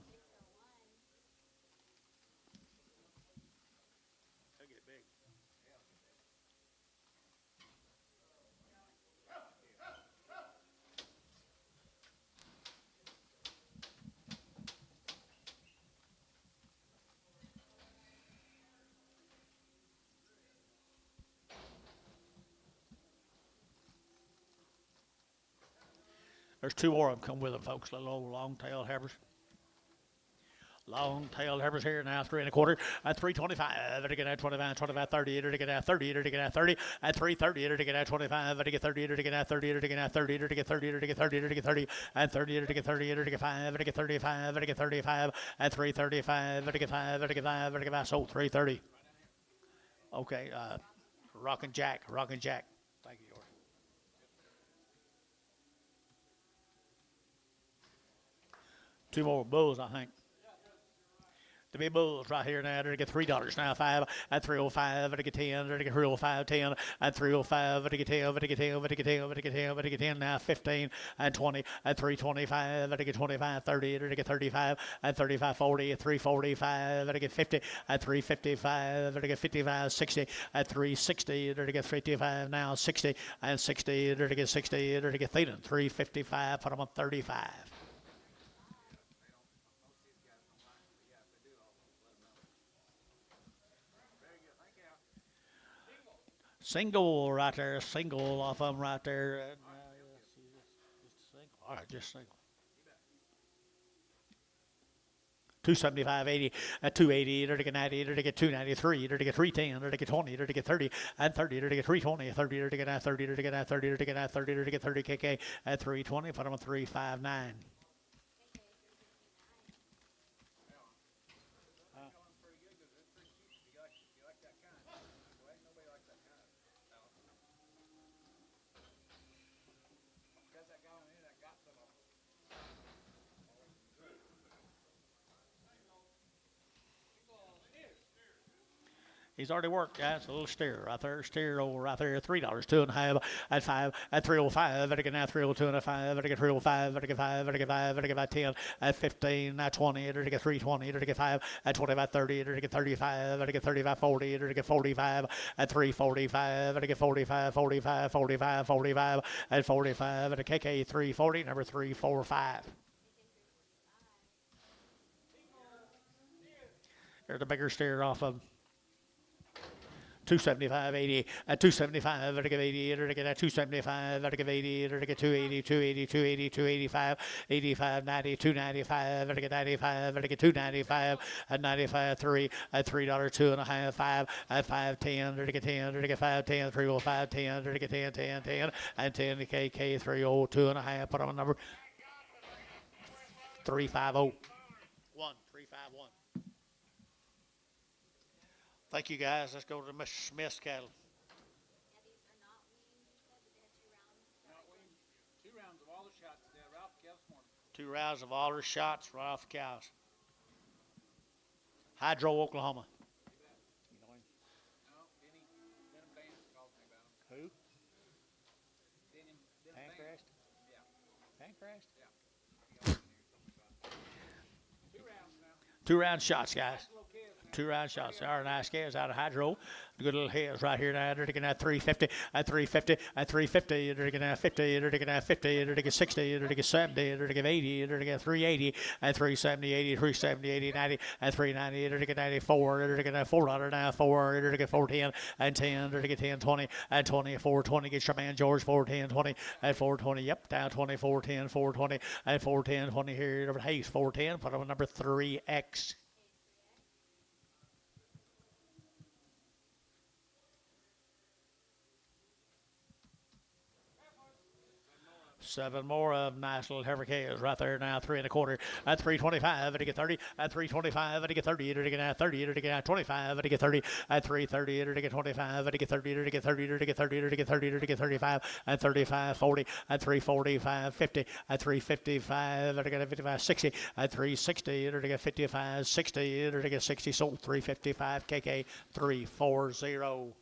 There's 2 more of them come with them, folks. Little old long-tailed heifers. Long-tailed heifers here now, 3 1/4, and 325, to get 25, 25, 30, to get 30, to get 30, and 330, to get 25, to get 30, to get 30, to get 30, to get 30, to get 30, to get 30, and 30, to get 30, to get 5, to get 35, to get 35, and 335, to get 5, to get 5, to get 5. So 330. Okay, Rockin' Jack. Thank you, George. Two more bulls, I think. The big bulls right here now, to get $3 now, 5, and 305, to get 10, to get 305, 10, and 305, to get 10, to get 10, to get 10, to get 10, to get 10 now, 15, and 20, and 325, to get 25, 30, to get 35, and 35, 40, 345, to get 50, and 355, to get 55, 60, and 360, to get 55 now, 60, and 60, to get 60, to get 355, put them on 35. Single right there, single off of them right there. And, just single. single. All right, just single. 275.80 at 280, to get 90, to get 293, to get 310, to get 20, to get 30, and 30, to get 320, 30, to get 30, to get 30, to get 30, to get 30 KK at 320. Put them on 359. He's already worked, guys. A little steer right there. Steer over right there. $3, 2.5 at 5 at 305. At now 302 and a 5. At 305. At 5. At 5. At 10 at 15 at 20. At 320. At 5 at 25 30. At 35. At 35 40. At 45 at 345. At 45 45 45 45 at 45 at a KK 340 number 345. There's a bigger steer off of 275.80 at 275 at 80 at 275 at 80 at 280 280 280 285 85 90 295 at 95 at 295 at 95 3 at $3 2.5 5 at 510 at 10 at 510 305 10 at 10 10 10 and 10 KK 302.5. Put on number 350 351. Thank you, guys. Let's go to Mr. Smith's cattle. Yeah, these are not weaned, you said, but they had 2 rounds. Not weaned. 2 rounds of all the shots today. Ralph Kells morning. 2 rounds of all their shots right off the cows. Hydro, Oklahoma. You know him? No, Denham Dance calls me about him. Who? Denham Pancrest? Yeah. Pancrest? Yeah. He got in there, told me about it. 2 rounds now. 2 round shots, guys. Little kids, man. 2 round shots. They are nice calves out of Hydro. Good little heads right here now. They're taking at 350, at 350, at 350. They're taking at 50, they're taking at 50, they're taking 60, they're taking 70, they're taking 80, they're taking 380, and 370, 80, 370, 80, 90, and 390, they're taking 94, they're taking at $4 now, 4, they're taking 410, and 10, they're taking 10, 20, and 20, 420. Get your man George, 410, 20, and 420. Yep, down 20, 410, 420, and 410, 20 here. Over Hayes, 410. Put on number 3X. Seven more of nice little heifer calves right there now. 3 1/4 at 325. At 30 at 325. At 30 at 30 at 25. At 30 at 330. At 25. At 30 at 30 at 30 at 30 at 35 at 35 40 at 345 50 at 355 at 55 60 at 360 at 55 60 at 60 sold 355 KK 340.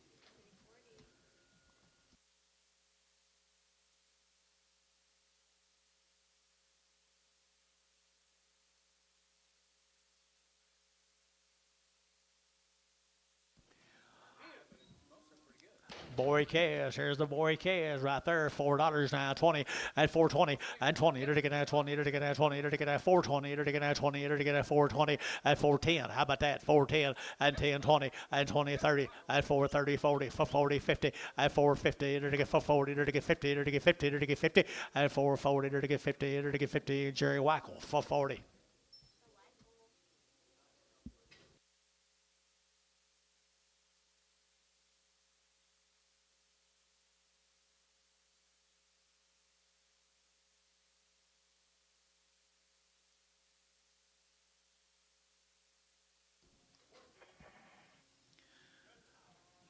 Boy calves. Here's the boy calves right there. $4 now. 20 at 420 and 20. They're taking at 20. They're taking at 20. They're taking at 420. They're taking at 20. They're taking at 420 at 410. How about that? 410 and 10 20 and 20 30 at 430 40 40 50 at 450. They're taking 440. They're taking 50. They're taking 50. They're taking 50 at 440. They're taking 50. They're taking 50. Jerry Wackel 440.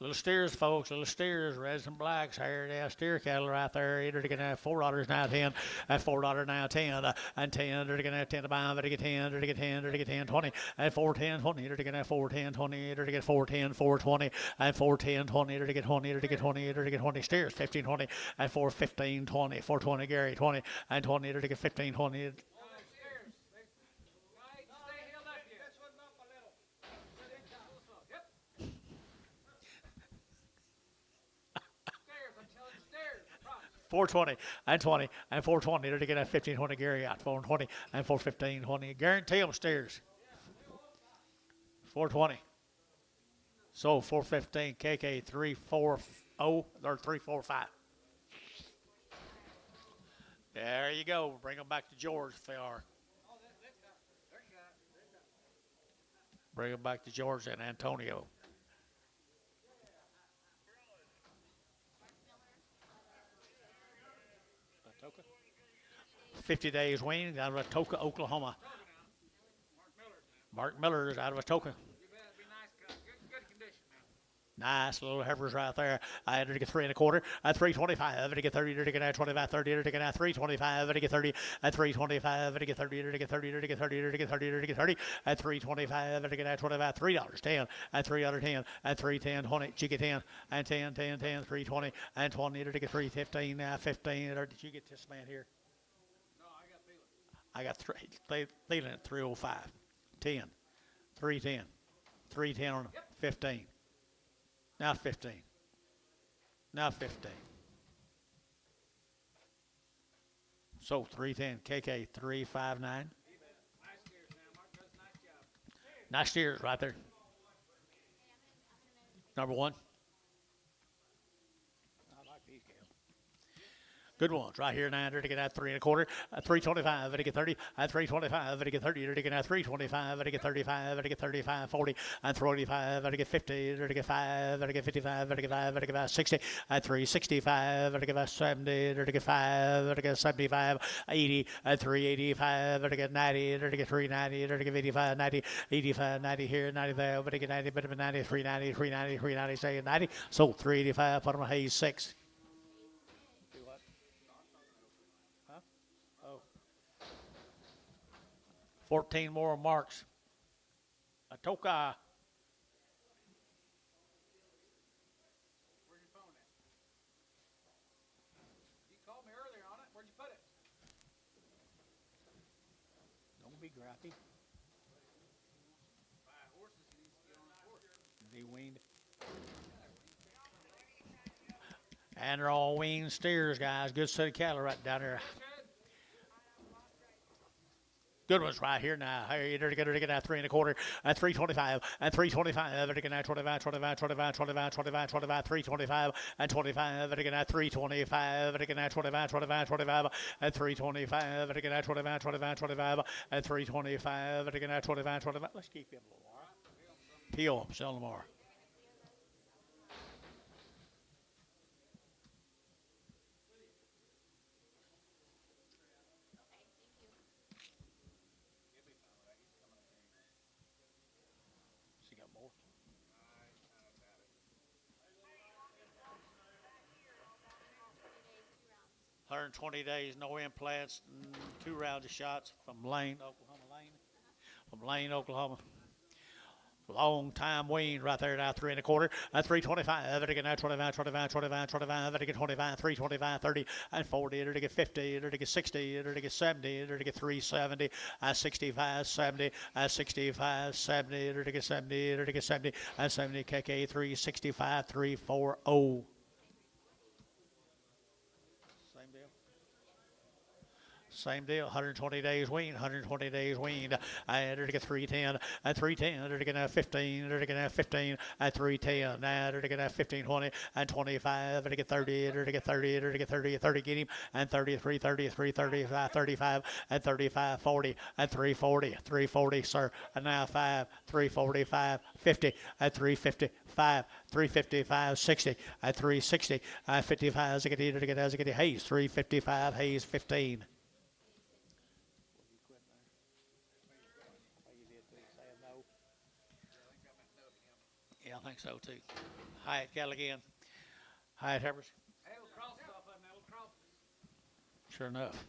Little steers, folks, little steers, reds and blacks, haired ass steer cattle right there. They're going to have $4 now, 10, at $4 now, 10, and 10, they're going to have 10 to buy, they're going to get 10, they're going to get 10, they're going to get 10, 20, and 410, 20, they're going to have 410, 20, they're going to get 410, 420, and 410, 20, they're going to get 20, they're going to get 20, they're going to get 20 steers, 15, 20, and 415, 20, 420, Gary, 20, and 20, they're going to get 15, 20. $420 and 20 and 420. They're to get at 1520 Gary out. 420 and 415 20. Guarantee them steers. 420. So 415 KK 340 or 345. There you go. Bring them back to George if they are. Bring them back to George and Antonio. 50 days weaned out of Atoka, Oklahoma. Mark Miller is out of Atoka. Nice little heifers right there. I had to get 3 1/4 at 325. To get 30, to get 25, 30, to get 325, to get 30 at 325, to get 30, to get 30, to get 30, to get 30, to get 30 at 325, to get 25, $3, 10 at $3.10 at 310, 20, you get 10 and 10, 10, 10, 320 and 20 to get 315 now 15. Or did you get this man here? No, I got Thielen. I got Thielen at 305, 10, 310, 310 on 15. Now 15. Now 15. So 310, KK 359. Nice steers now. Mark does a nice job. Nice steers right there. Number 1. I like these cows. Good ones right here now. To get at 3 1/4 at 325. To get 30 at 325. To get 30. To get at 325. To get 35. To get 35, 40 and 35. To get 50. To get 5. To get 55. To get 5. To get 60 at 365. To get 70. To get 5. To get 75, 80 at 385. To get 90. To get 390. To get 85, 90, 85, 90 here, 90 there. To get 90, but 90, 390, 390, 390, say 90. So 385. Put them on Hayes 6. 14 more marks. Atoka. Where's your phone at? You called me earlier on it. Where'd you put it? Don't be gripey. Buy horses, he needs to get on the horse. Is he weaned? And they're all weaned steers, guys. Good set of cattle right down there. Good ones right here now. Here, to get at 3 1/4 at 325 and 325. To get at 25, 25, 25, 25, 25, 25, 325 and 25. To get at 325. To get at 25, 25, 25 and 325. To get at 25, 25, 25 and 325. To get at 25, 25. Let's keep him a little while. Peel him, sell them more. Got more. 120 days, no implants, 2 rounds of shots from Lane, Oklahoma. Long time weaned right there now, 3 1/4 at 325. To get now 25, 25, 25, 25. To get 25, 325, 30 and 40. To get 50. To get 60. To get 70. To get 370 at 65, 70 at 65, 70. To get 70. To get 70 at 70. KK 365, 340. Same deal, 120 days weaned, 120 days weaned. I had to get 310 at 310, to get 15, to get 15 at 310. Now to get 15, 20 and 25, to get 30, to get 30, to get 30, 30, get him, and 33, 33, 35, 35 and 35, 40 and 340, 340, sir. And now 5, 345, 50 at 355, 355, 60 at 360, 55 as I get Hayes, 355, Hayes 15. Yeah, I think so too. Hyatt cattle again. Hyatt heifers. Hey, little crosses off of them, little crosses. Sure enough.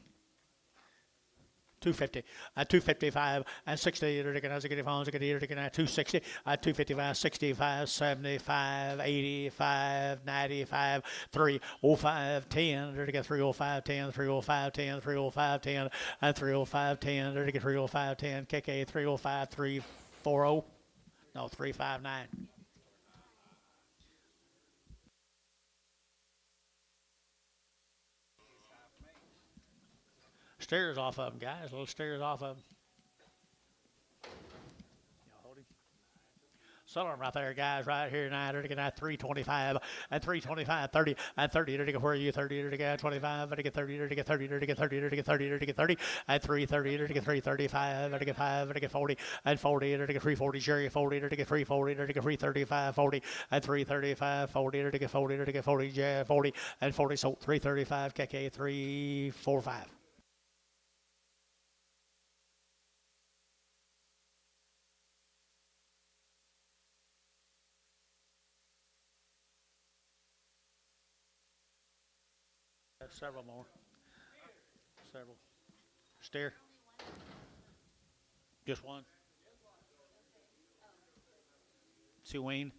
250 at 255 and 60. To get as I get phones, I get here to get at 260 at 255, 65, 75, 85, 95, 305, 10. To get 305, 10, 305, 10, 305, 10, and 305, 10. To get 305, 10. KK 305, 340. No, 359. Stairs off of them, guys. Little stairs off of them. Y'all hold him. Selling them right there, guys, right here now. They're getting at 325 and 325, 30 and 30. They're going where are you 30? They're getting 25. They're getting 30. They're getting 30. They're getting 30. They're getting 30. They're getting 30 and 330. They're getting 335. They're getting 5. They're getting 40 and 40. They're getting 340. Jerry 40. They're getting 340. They're getting 335, 40 and 335, 40. They're getting 40. They're getting 40. Yeah, 40 and 40. So 335. KK 345. Several more. Several. Steer. Just one. See Weaned.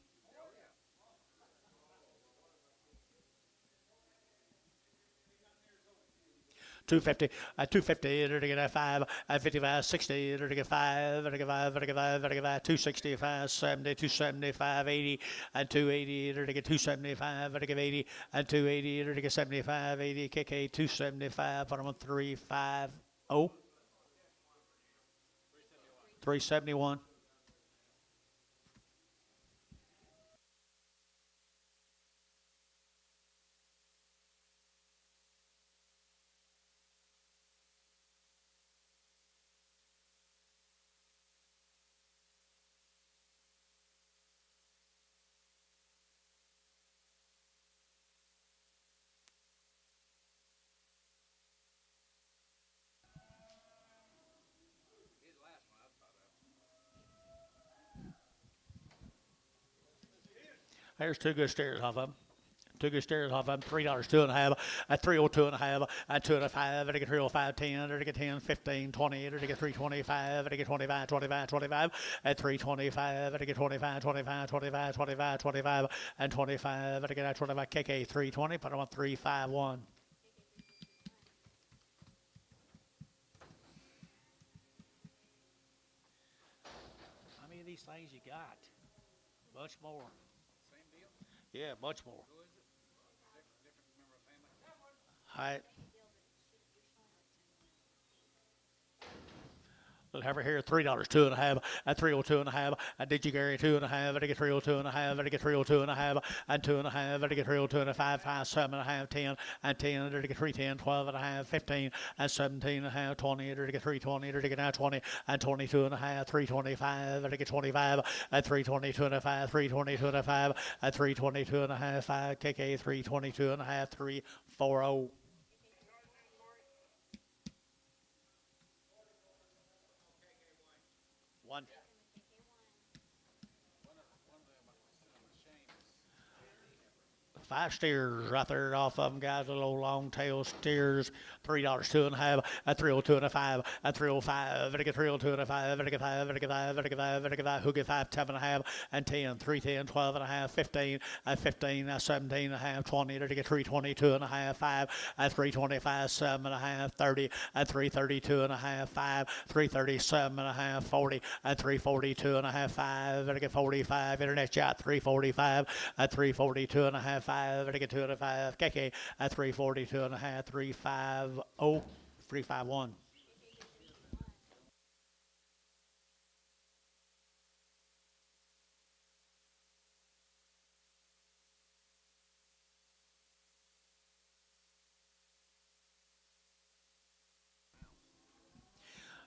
250, 250, they're to get at 5, at 55, 60, they're to get 5, they're to get 5, they're to get 5, they're to get 5, 265, 70, 275, 80, and 280, they're to get 275, they're to get 80, and 280, they're to get 75, 80, KK 275, put them on 350, 371. He's the last one I thought of. There's two good steers off of them. Two good steers off of them. $3, 2.5, at 302.5, at 2.5, at 305, 10, at 10, 15, 20, at 325, at 25, 25, 25, at 325, at 25, 25, 25, 25, 25, and 25, at 25, KK 320, put them on 351. How many of these things you got? Much more. Same deal? Yeah, much more. Who is it? Different member of family? Height. Little heifer here, $3, 2.5, at 302.5, at Digigary 2.5, at 302.5, at 302.5, and 2.5, at 302.5, 5, 7.5, 10, and 10, at 310, 12.5, 15, and 17.5, 20, at 320, at 20, and 22.5, 325, at 25, at 322.5, 322.5, at 322.5, 5, KK 322.5, 340. One. Five steers right there off of them, guys. Little long tail steers. $3, 2.5, at 302.5, at 305, at 302.5, at 5, at 5, at 5, at 5, who get 5, 7.5, and 10, 310, 12.5, 15, at 15, at 17.5, 20, at 322.5, 5, at 325, 7.5, 30, at 332.5, 5, 337.5, 40, at 342.5, 5, at 45, internet chat 345, at 342.5, 5, at 2.5, KK at 342.5, 350, 351.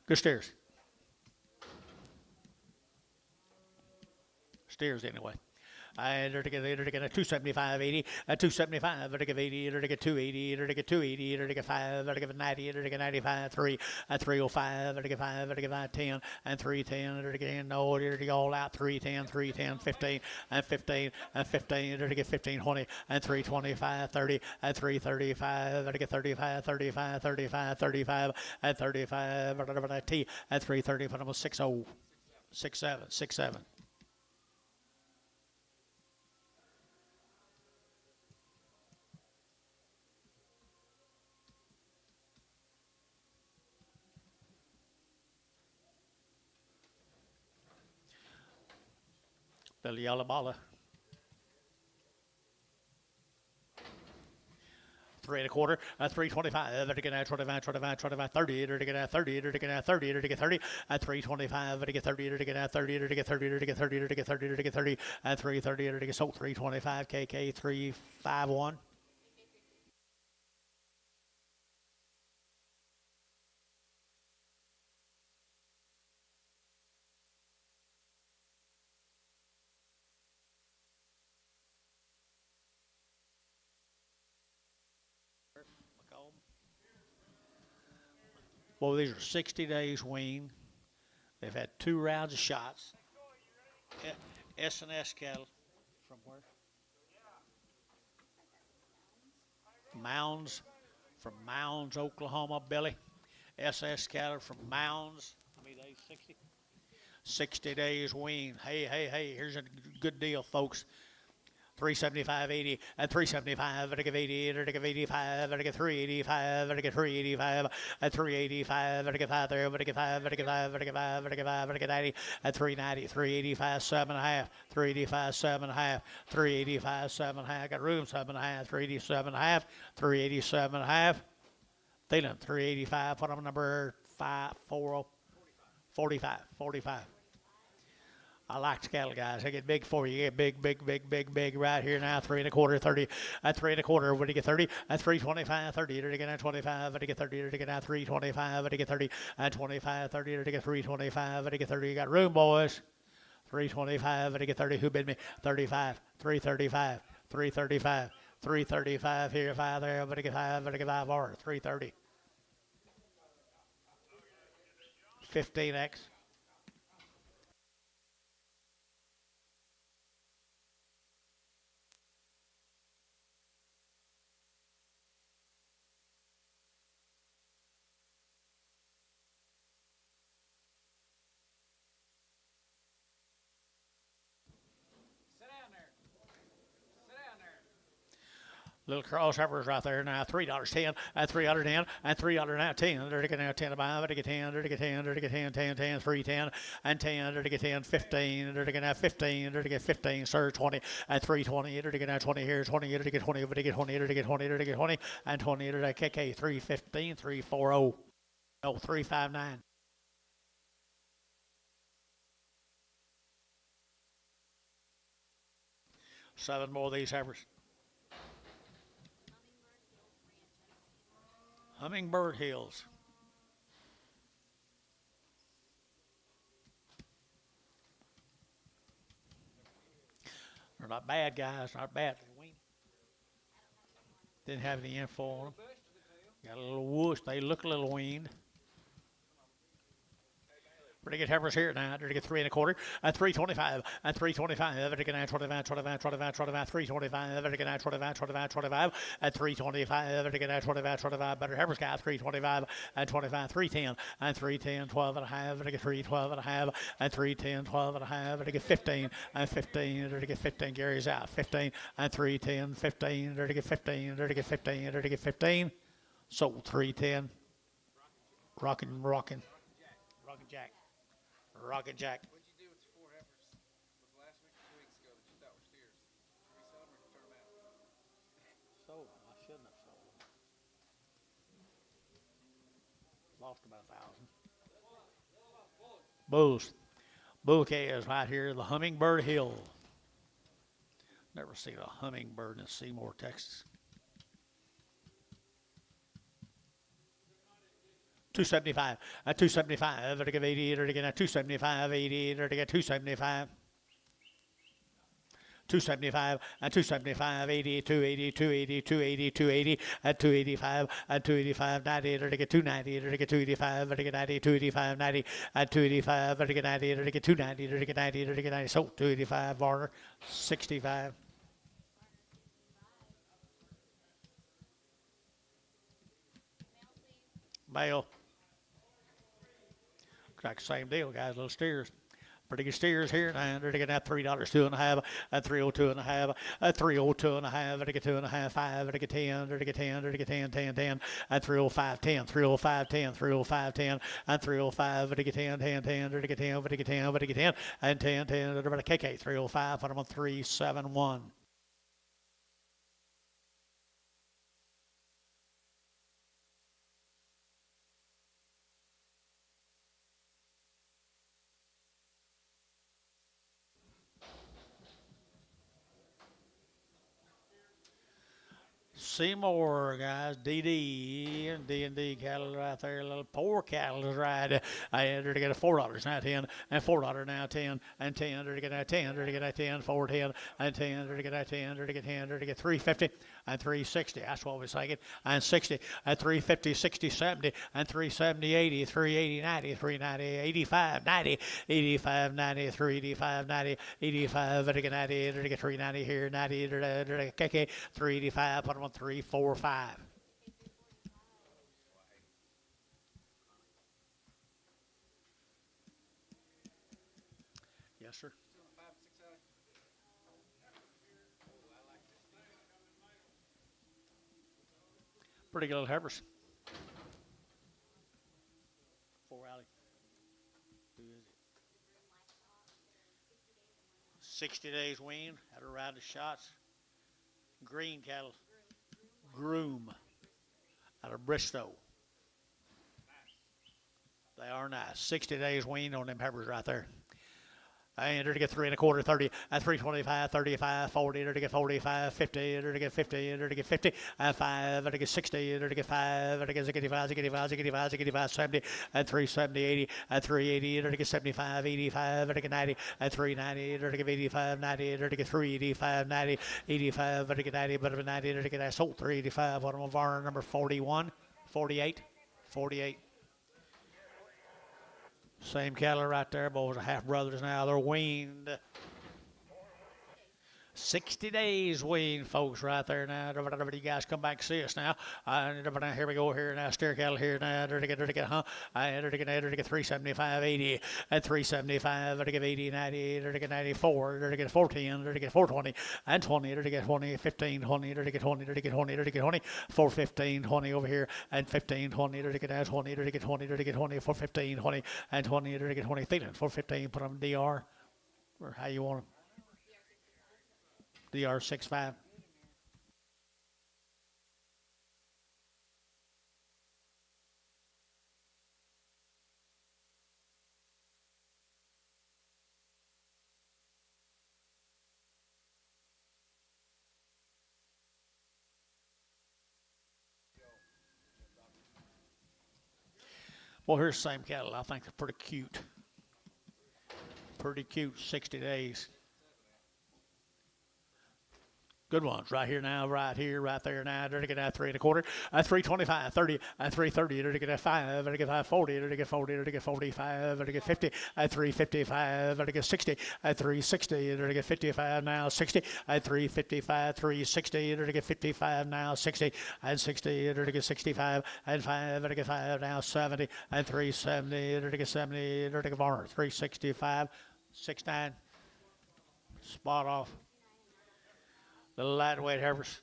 Good steers. Steers anyway. They're to get a 275, 80, a 275, they're to get 80, they're to get 280, they're to get 280, they're to get 5, they're to get 90, they're to get 95, 3, at 305, they're to get 5, they're to get 5, 10, and 310, they're to get no, they're to get all out 310, 310, 15, and 15, and 15, they're to get 15, 20, and 325, 30, and 335, they're to get 35, 35, 35, 35, and 35, at T, at 330, put them on 60, 67, 67. Little yellow baller. 3 1/4, 325, to get 25, 25, 25, 30, to get 30, to get 30, to get 30, 325, to get 30, to get 30, to get 30, to get 30, to get 30, to get 30, 330, to get sold 325, KK 351. Well, these are 60 days weaned. They've had 2 rounds of shots. S&S cattle from where? Mounds, from Mounds, Oklahoma, Billy. SS cattle from Mounds. How many days? 60? 60 days weaned. Hey, here's a good deal, folks. 375.80 and 375 and I give 80 and I give 85 and I give 385 and I give 385 and 385 and I give 5 there and I give 5 and I give 5 and I give 5 and I give 5 and I give 90 and 390 385 7.5 385 7.5 385 7.5 got room 7.5 387 1/2 387 1/2 Thielen 385 put on number 540 45 I like the cattle, guys. I get big for you. You get big right here now. 3 1/4, 30. At 3 1/4, when you get 30, at 325, 30. To get 25, to get 30, to get 325, to get 30, at 25, 30, to get 325, to get 30. You got room, boys. 325, to get 30. Who bid me? 35, 335, 335, 335 here, 5 there, but to get 5, but to get 5 more. 330. 15X. Little cross heifers right there now. $3.10 and $310 and $310. They're to get 10 5. To get 10. To get 10. To get 10. 10 10 310 and 10. To get 10 15. To get 15. To get 15. Sir 20 and 320. To get 20 here. 20 to get 20. To get 20. To get 20. To get 20 and 20 to get KK 315 340. No 359. Seven more of these heifers. Hummingbird Hills. They're not bad, guys. Not bad. Didn't have any info on them. Got a little whoosh. They look a little weaned. Pretty good heifers here now. They're to get 3 1/4 and 325 and 325. They're to get 25, 25, 25, 25, 325. They're to get 25, 25, 25 and 325. They're to get 25, 25. Better heifers got 325 and 25, 310 and 310, 12 1/2. They're to get 312 1/2 and 310, 12 1/2. They're to get 15 and 15. They're to get 15. Gary's out 15 and 310, 15. They're to get 15. They're to get 15. They're to get 15. Sold 310. Rockin' Jack. Rocket Jack. What'd you do with your 4 heifers? Was last week or 2 weeks ago that you thought were steers? Did you resell them or turn them out? Sold them. I shouldn't have sold them. Lost about 1,000. Bulls. Bouquet is right here, the Hummingbird Hill. Never seen a hummingbird in Seymour, Texas. 275 at 275 to give 80 to get 275 80 to get 275 275 and 275 80 280 280 280 280 at 285 at 285 90 to get 290 to get 285 to get 90 285 90 at 285 to get 90 to get 290 to get 90 to get 90 so 285 Varner 65 male. Like the same deal, guys. Little steers. Pretty good steers here. And they're getting that $3, 2.5, at 302.5, at 302.5, to get 2.5, 5, to get 10, to get 10, to get 10, 10, 10, at 305, 10, 305, 10, 305, 10, and 305, to get 10, 10, 10, to get 10, to get 10, to get 10, and 10, 10, to get KK 305, put them on 371. see more, guys. D&D and D&D cattle right there. Little poor cattle is right. I entered to get a $4 now 10 and $4 now 10 and 10 entered to get a 10 entered to get a 10 4 10 and 10 entered to get a 10 entered to get 10 entered to get 350 and 360. That's what we're saying. And 60 and 350 60 70 and 370 80 380 90 390 85 90 85 90 385 90 85 and to get 90 entered to get 390 here 90 entered to get 385 put them on 345. Yes, sir. Still 5 and 6 out. Pretty good little heifers. 4 alley. Who is it? 60 days weaned. Had a round of shots. Green cattle. Groom. Out of Bristow. They are nice. 60 days weaned on them heifers right there. I entered to get 3 1/4, 30, and 325, 35, 40, entered to get 45, 50, entered to get 50, entered to get 50, and 5, entered to get 60, entered to get 5, entered to get 85, 70, and 370, 80, and 380, entered to get 75, 85, entered to get 90, and 390, entered to get 85, 90, entered to get 385, 90, 85, entered to get 90, but 90, entered to get that sold 385, one of our number 41, 48, 48. Same cattle right there, boys are half brothers now. They're weaned. 60 days weaned, folks, right there now. You guys come back and see us now. Here we go here now. Steer cattle here now. Enter to get 375, 80, and 375. Enter to get 80, 90. Enter to get 94. Enter to get 14. Enter to get 420, and 20. Enter to get 20, 15, 20. Enter to get 20. Enter to get 20. Enter to get 20. 415, 20 over here, and 15, 20. Enter to get 20. Enter to get 20. Enter to get 20. 415, 20, and 20. Enter to get 20. Feeling 415. Put them DR, or how you want them. DR65. Well, here's the same cattle. I think they're pretty cute. Pretty cute, 60 days. Good ones right here now, right here, right there now. They're to get that 3 1/4, 325, 30, 330. They're to get that 5, they're to get 540, they're to get 40, they're to get 45, they're to get 50, 355, they're to get 60, 360, they're to get 55 now, 60, 355, 360, they're to get 55 now, 60, and 60, they're to get 65, and 5, they're to get 5 now, 70, and 370, they're to get 70, they're to get 365, 69, spot off. Little lightweight heifers.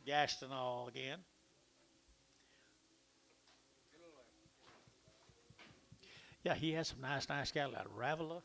Gashed and all again. Yeah, he has some nice cattle out of Ravia.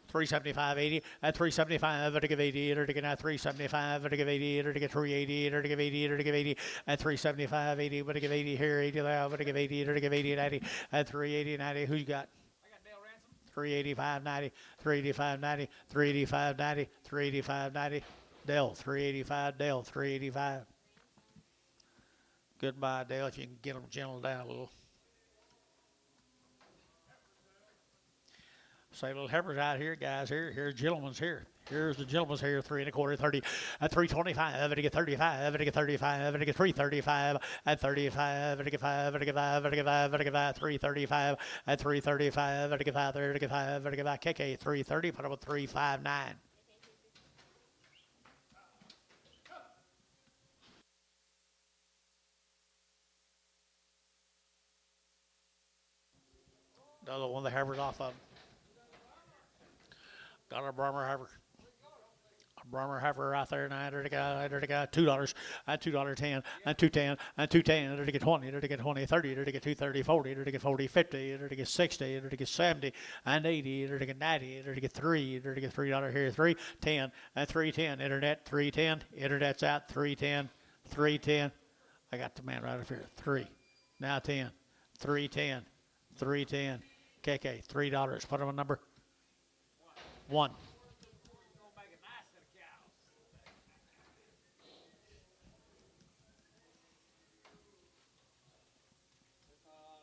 375, 80, at 375, to give 80, to get at 375, to give 80, to get 380, to give 80, to give 80, at 375, 80, but to give 80 here, 80 there, but to give 80, to give 80, 90, at 380, 90. Who you got? I got Dale Ransom. 385, 90, 385, 90, 385, 90, 385, 90. Dale, 385, Dale, 385. Goodbye, Dale, if you can get them gentle down a little. Say little heifers out here, guys. Here's gentlemen's here. Here's the gentleman's here, 3 1/4, 30, at 325, to get 35, to get 35, to get 335, at 35, to get 5, to get 5, to get 5, to get 5, 335, at 335, to get 5, to get 5, to get 5, KK 330, put up with 359. Another one of the heifers off of. Got a Brahmer heifer. A Brahmer heifer right there now. There to get $2, and $2.10, and $2.10, and $2.10. There to get 20. There to get 20, 30. There to get 230, 40. There to get 40, 50. There to get 60. There to get 70, and 80. There to get 90. There to get 3. There to get $3 here. 310 and 310. Internet 310. Internet's out 310, 310. I got the man right up here. 3. Now 10, 310, 310. KK, $3. Put them a number. 1. Gonna make a nice set of cows.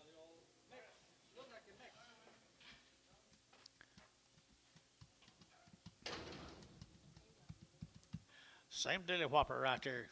The old mix. Look like a mix. Same dilly whopper right there.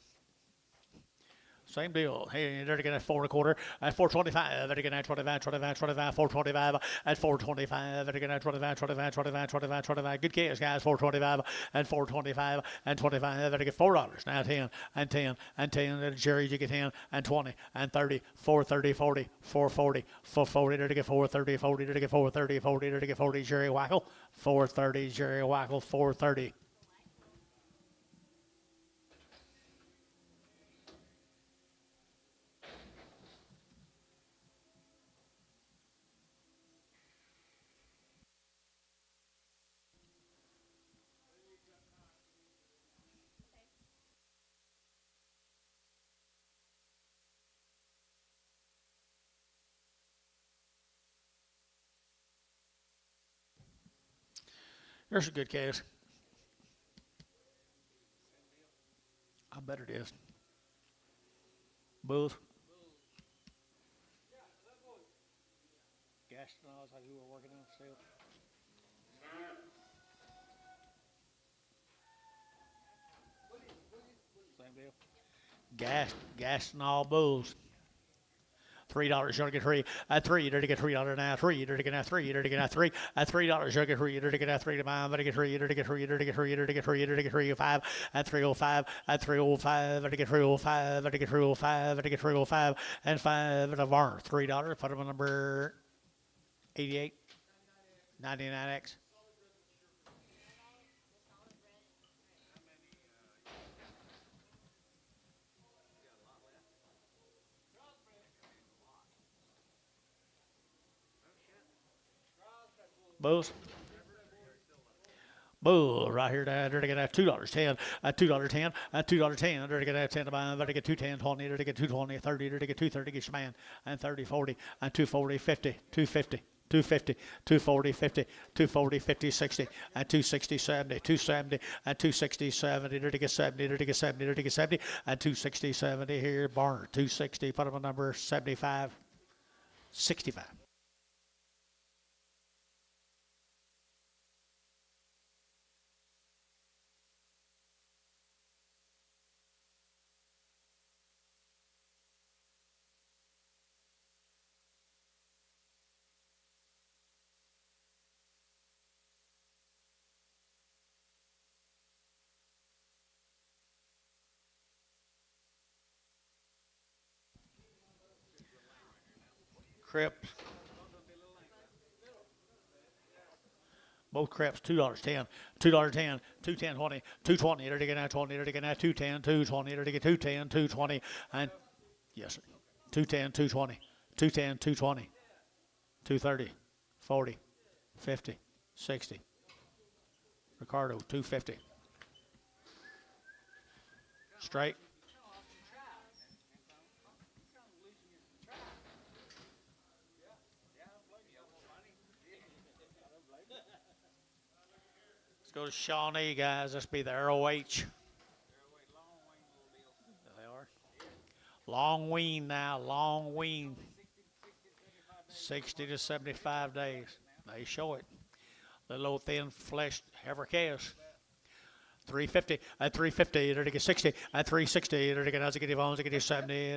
Same deal. Hey, they're going at 4 1/4 at 425. They're going at 25, 25, 25, 425 at 425. They're going at 25, 25, 25, 25, 25. Good case, guys. 425 and 425 and 25. They're get $4. Now 10 and 10 and 10. Then Jerry, you get 10 and 20 and 30, 430, 40, 440, 440. They're to get 430, 40. They're to get 430, 40. They're to get 40. Jerry Wackel, 430. Jerry Wackel, 430. There's a good case. I bet it is. Bulls. Gas nozzles like you were working on still. Same deal. Gas and all bulls. $3, you're gonna get 3 at 3. You're gonna get $3 now. 3. You're gonna get 3. You're gonna get 3 at $3. You're gonna get 3. You're gonna get 3 to mine. You're gonna get 3. You're gonna get 3. You're gonna get 3. You're gonna get 3. You're gonna get 305 at 305 at 305. You're gonna get 305. You're gonna get 305. You're gonna get 305 and 5 at a barn. $3. Put them on number 88, 99X. Bulls. Bull right here. They're going to get $2.10. $2.10. $2.10. They're going to get 10 to buy. They're going to get 210, 20. They're going to get 220, 30. They're going to get 230. Get your man. And 30, 40. And 240, 50. 250. 250, 240, 50, 240, 50, 60, and 260, 70, 270, and 260, 70, they're to get 70, they're to get 70, they're to get 70, and 260, 70 here, Barner, 260, put them on number 75, 65. Crips. Both creps, $2.10, $2.10, 210, 20, 220, they're to get now 20, they're to get now 210, 220, they're to get 210, 220, and yes, sir, 210, 220, 210, 220, 230, 40, 50, 60. Ricardo, 250. Straight. Let's go to Shawnee, guys. Let's be the ROH. They are. Long wean now. Long wean. 60 to 75 days. They show it. Little old thin fleshed heifer calves. 350 at 350, they're to get 60 at 360, they're to get 70,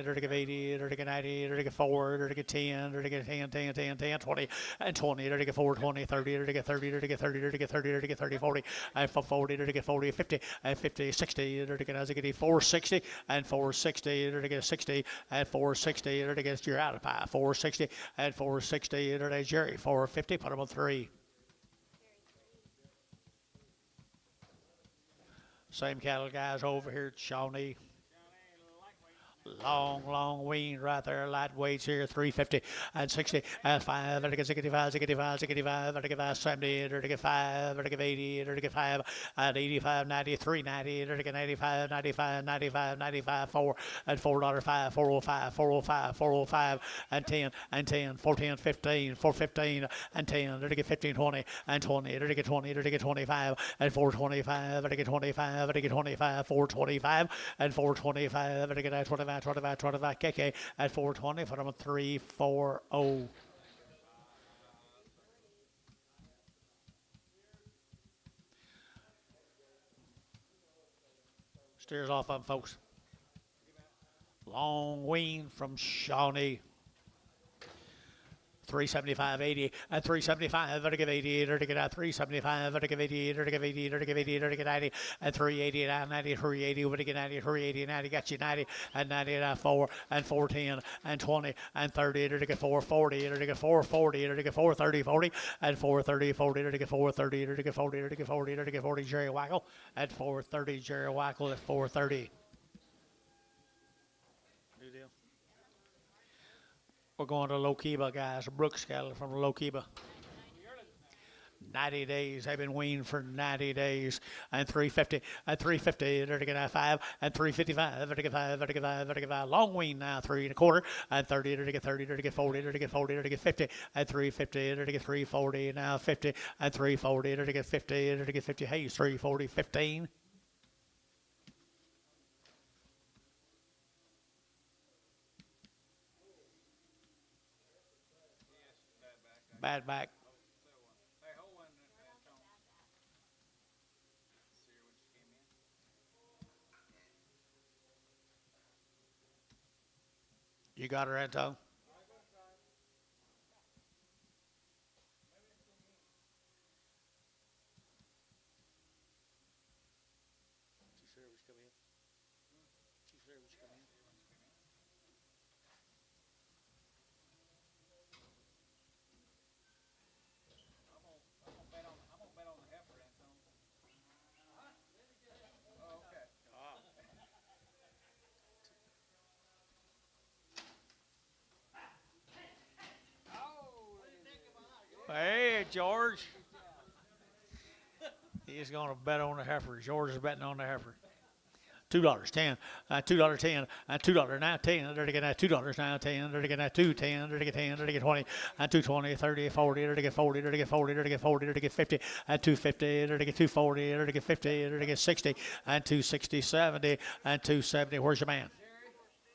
they're to get 80, they're to get 90, they're to get 4, they're to get 10, they're to get 10, 10, 10, 10, 20, and 20, they're to get 4, 20, 30, they're to get 30, they're to get 30, they're to get 30, they're to get 30, 40, and 40, they're to get 40, 50, and 50, 60, they're to get 460, and 460, they're to get 60, and 460, they're to get your out of pie, 460, and 460, they're to get Jerry, 450, put them on 3. Same cattle guys over here at Shawnee. Long weaned right there. Light weights here, 350 and 60 and 5. And 65, 65, 65, and 70, and 5, and 80, and 5, and 85, 93, 90, and 95, 95, 95, 95, 4, and $4.05, 405, 405, 405, and 10, and 10, 410, 15, 415, and 10, and 15, 20, and 20, and 20, and 25, and 425, and 25, and 25, 425, and 425, and 25, 25, KK at 420 for them 340. Steers off of them, folks. Long wean from Shawnee. 375.80 and 375 and give 88 or to get out 375 or to give 88 or to give 88 or to give 88 or to get 90 and 380 and 90 380 over to get 90 380 90 got you 90 and 90 and 4 and 410 and 20 and 30 or to get 440 or to get 440 or to get 430 40 and 430 40 or to get 430 or to get 40 or to get 40 or to get 40 Jerry Wackel at 430 Jerry Wackel at 430. We're going to Lokiba, guys. Brooks cattle from Lokiba. 90 days. They've been weaned for 90 days. And 350, and 350, they're to get 5, and 355, they're to get 5, they're to get 5, they're to get 5. Long wean now, 3 1/4, and 30, they're to get 30, they're to get 40, they're to get 40, they're to get 50, and 350, they're to get 340, now 50, and 340, they're to get 50, they're to get 50. Hey, 340, 15. Bad back. You got her, Anto? Hey, George. He's going to bet on the heifer. George is betting on the heifer. $2, 10, $2, 10, $2 now, 10, they're to get $2 now, 10, they're to get 2, 10, they're to get 10, they're to get 20, and 220, 30, 40, they're to get 40, they're to get 40, they're to get 40, they're to get 50, and 250, they're to get 240, they're to get 50, they're to get 60, and 260, 70, and 270. Where's your man?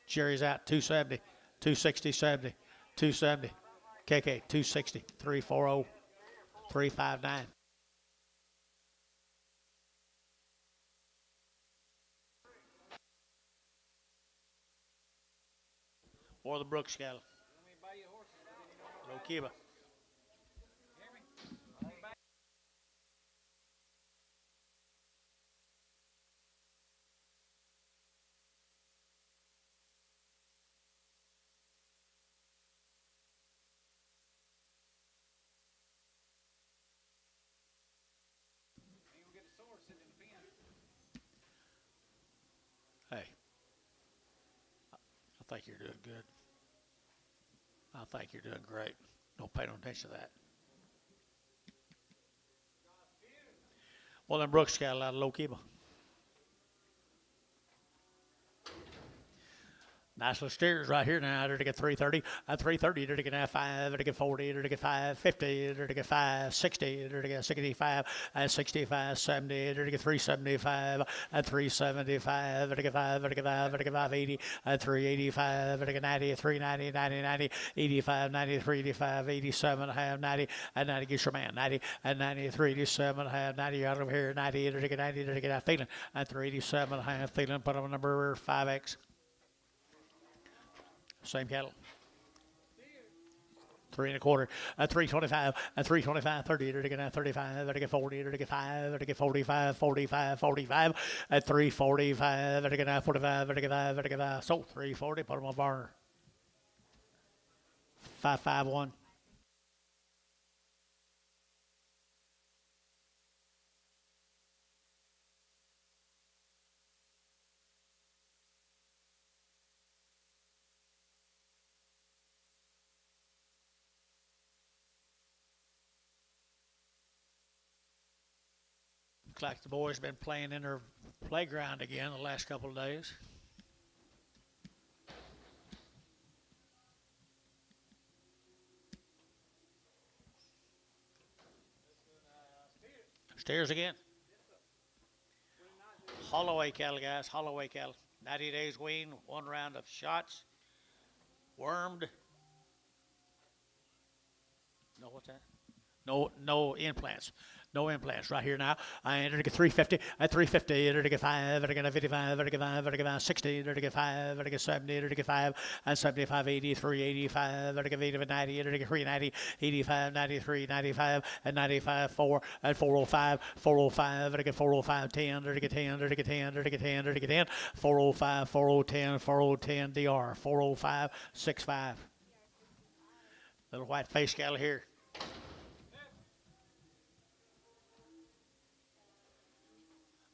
Jerry's out, 270, 260, 70, 270, KK, 260, 340, 359. Or the Brooks cattle. Lokiba. Hey, I think you're doing good. I think you're doing great. Don't pay no attention to that. Well, then Brooks cattle out of Lokiba. Nice little steers right here now. They're to get 330, and 330. They're to get 5. They're to get 40. They're to get 550. They're to get 560. They're to get 65, and 65, 70. They're to get 375, and 375. They're to get 5. They're to get 5. They're to get 580, and 385. They're to get 90, 390, 90, 90, 85, 93, 85, 87, half 90, and 90 gets your man. 90 and 93, 87, half 90 out over here. 90. They're to get 90. They're to get out feeling, and 387, half feeling. Put on number 5X. Same cattle. 3 1/4, and 325, and 325, 30, they're to get 35, they're to get 40, they're to get 5, they're to get 45, 45, 45, and 345, they're to get 45, they're to get 5, they're to get 5. So 340, put them on burner. 551. Looks like the boys been playing in their playground again the last couple of days. Steers again. Holloway cattle, guys. Holloway cattle. 90 days weaned, 1 round of shots. Wormed. No, what's that? No implants. No implants right here now. I entered to get 350, at 350, entered to get 5, entered to get 55, entered to get 5, entered to get 60, entered to get 5, entered to get 70, entered to get 5, and 75, 83, 85, entered to get 80, 90, entered to get 390, 85, 93, 95, and 95, 4, and 405, 405, entered to get 405, 10, entered to get 10, entered to get 10, entered to get 10, entered to get 10, 405, 4010, 4010, DR, 405, 65. Little white face cattle here.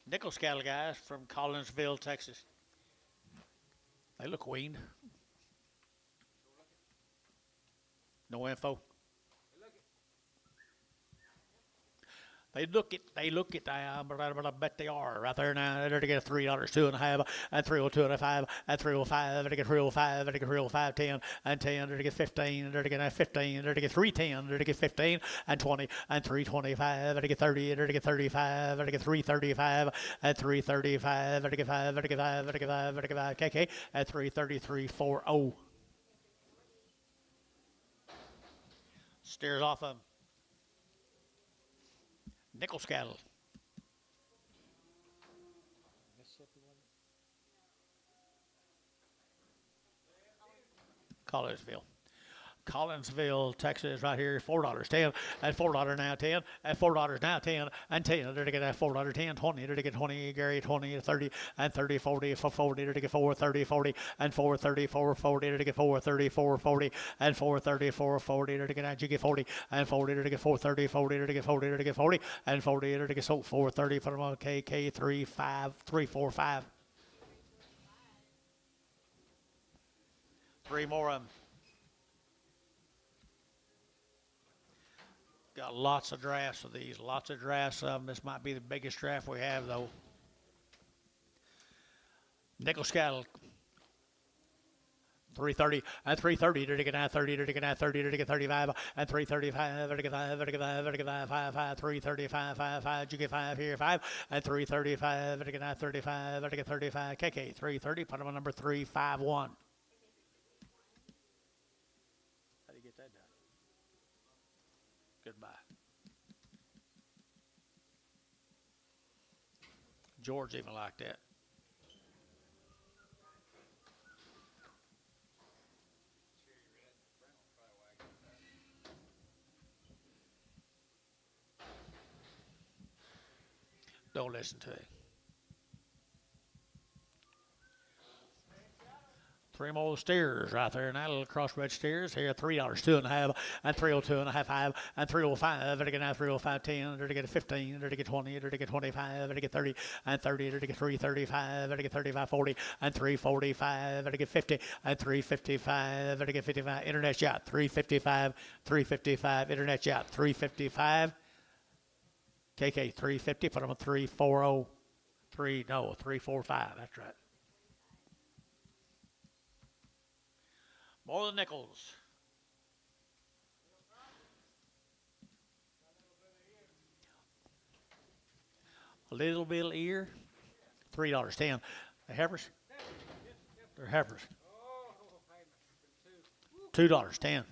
Nichols cattle, guys, from Collinsville, Texas. They look weaned. No info. They look it, but I bet they are right there now. They're to get $3, 2.5, and 302 and a 5, and 305, they're to get 305, they're to get 305, 10, and 10, they're to get 15, they're to get 15, they're to get 310, they're to get 15, and 20, and 325, they're to get 30, they're to get 35, they're to get 335, and 335, they're to get 5, they're to get 5, they're to get 5, they're to get 5, KK, at 333, 40. Steers off them. Nichols cattle. Collinsville, Texas, right here, $4, 10, and $4 now, 10, and $4 now, 10, and 10, they're to get that $4, 10, 20, they're to get 20, Gary, 20, 30, and 30, 40, for 40, they're to get 4, 30, 40, and 4, 30, 4, 40, they're to get 4, 30, 4, 40, and 4, 30, 4, 40, they're to get, you get 40, and 40, they're to get 4, 30, 40, they're to get 40, they're to get 40, and 40, they're to get so 4, 30, for them on KK, 3, 5, 3, 4, 5. 3 more of them. Got lots of drafts of these, lots of drafts of them. This might be the biggest draft we have, though. Nichols cattle, 330, and 330, they're to get 30, they're to get 30, they're to get 35, and 335, they're to get 5, they're to get 5, they're to get 5, 5, 5, 335, 5, 5, you get 5 here, 5, and 335, they're to get 35, they're to get 35, KK, 330, put them on number 351. How do you get that done? Goodbye. George even liked that. Don't listen to it. 3 more steers right there now, little crossbred steers here, $3, 2.5, and 302 and a half, 5, and 305, they're to get now 305, 10, they're to get 15, they're to get 20, they're to get 25, they're to get 30, and 30, they're to get 335, they're to get 35, 40, and 345, they're to get 50, and 355, they're to get 55, internet shot, 355, 355, internet shot, 355, KK, 350, put them on 340, 345, that's right. More than Nichols. A little bit of ear. $3, 10. The heifers? They're heifers. $2, 10.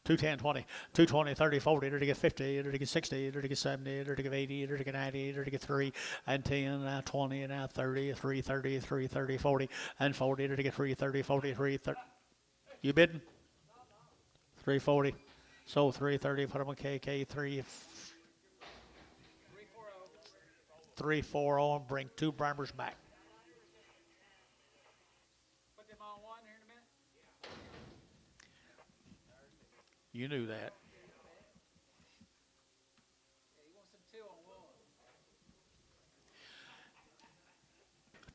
210, 20, 220, 30, 40, they're to get 50, they're to get 60, they're to get 70, they're to get 80, they're to get 90, they're to get 3, and 10, now 20, and now 30, 330, 330, 40, and 40, they're to get 330, 40, 330. You bidding? 340. So 330, put them on KK, 340, and bring 2 Bramers back. Put them on one here in a minute. You knew that. Yeah, he wants them 2 on one.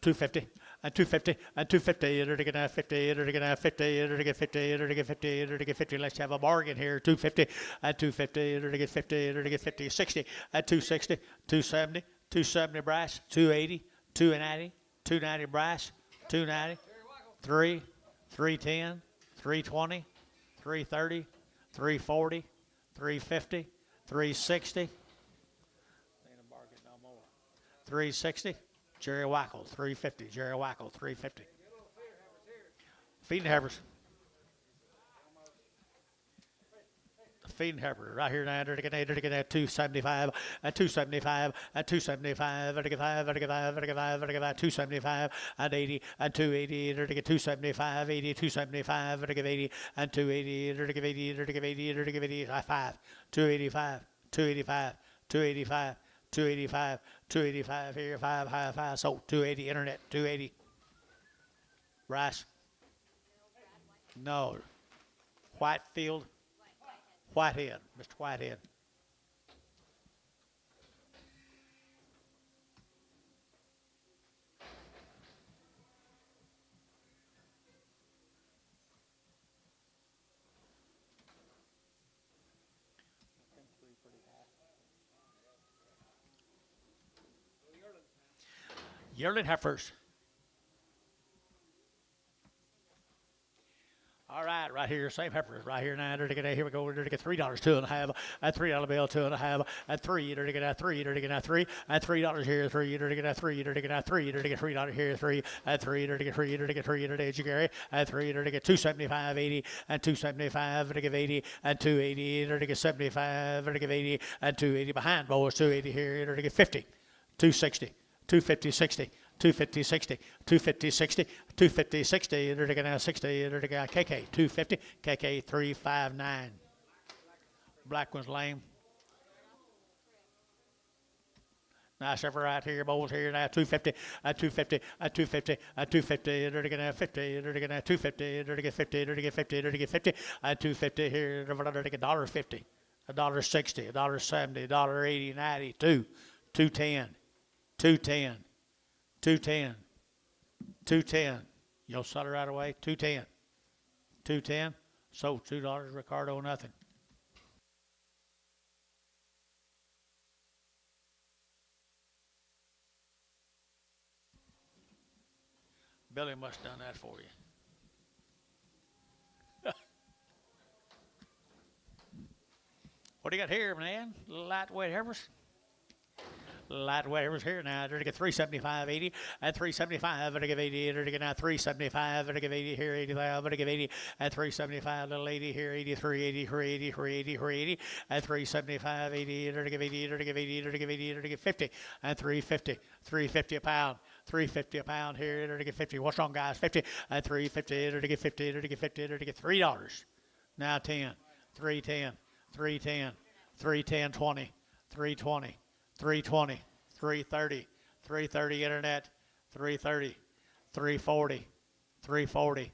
250, and 250, and 250, to get a 50, to get a 50, to get 50, to get 50, to get 50. Let's have a bargain here. 250, and 250, to get 50, to get 50, 60, at 260, 270, 270 brass, 280, 290, 290 brass, 290, 3, 310, 320, 330, 340, 350, 360. Ain't a bargain no more. 360. Jerry Wackel, 350. Jerry Wackel, 350. Feeding heifers. Feeding heifers right here now. To get 275, at 275, at 275, at 5, at 5, at 5, at 5, 275, at 80, at 280, to get 275, 80, 275, at 80, and 280, to get 80, to get 80, to get 85, 285, 285, 285. 285, 285 here, 5, high, 5, so 280, internet, 280. Rice? No. Whitefield? Whitehead, Mr. Whitehead. Yearling heifers. All right here, same heifers right here now. Here we go. To get $3, 2.5, at $3 bill, 2.5, at 3, to get at 3, to get at 3, at $3 here, 3, to get at 3, to get at 3, to get $3 here, 3, at 3, to get 3, to get 3, to get Gary, at 3, to get 275, 80, and 275, to get 80, and 280, to get 75, to get 80, and 280 behind boys, 280 here, to get 50, 260. 250, 60, 250, 60, 250, 60, 250, 60, to get out 60, to get KK, 250, KK 359. Black one's lame. Nice heifer right here, boys here now, 250, at 250, at 250, at 250, to get out 50, to get out 250, to get 50, to get 50, to get 50, at 250 here, to get $1.50, $1.60, $1.70, $1.80, 92, 210. 210, 210, 210. You'll sell her right away. 210, 210. Sold $2. Ricardo, nothing. Billy must have done that for you. What do you got here, man? Lightweight heifers. Lightweight heifers here now. To get 375, 80, at 375, to give 80, to get now 375, to give 80 here, 85, to give 80, at 375, little 80 here, 83, 80, 80, 80, 80, at 375, 80, to give 80, to give 80, to give 80, to give 50, at 350, 350 a pound. 350 a pound here, to get 50. What's wrong, guys? 50 at 350, to get 50, to get 50, to get $3. Now 10, 310, 310, 310, 20, 320. 320, 330, 330 internet, 330, 340, 340,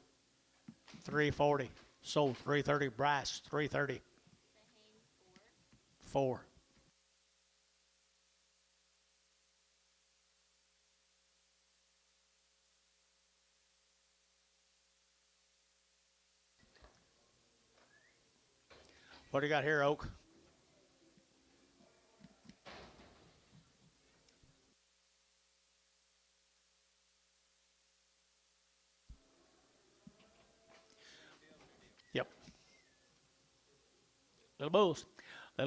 340. Sold 330 brass, 330. 4. What do you got here, Oak? Yep. Little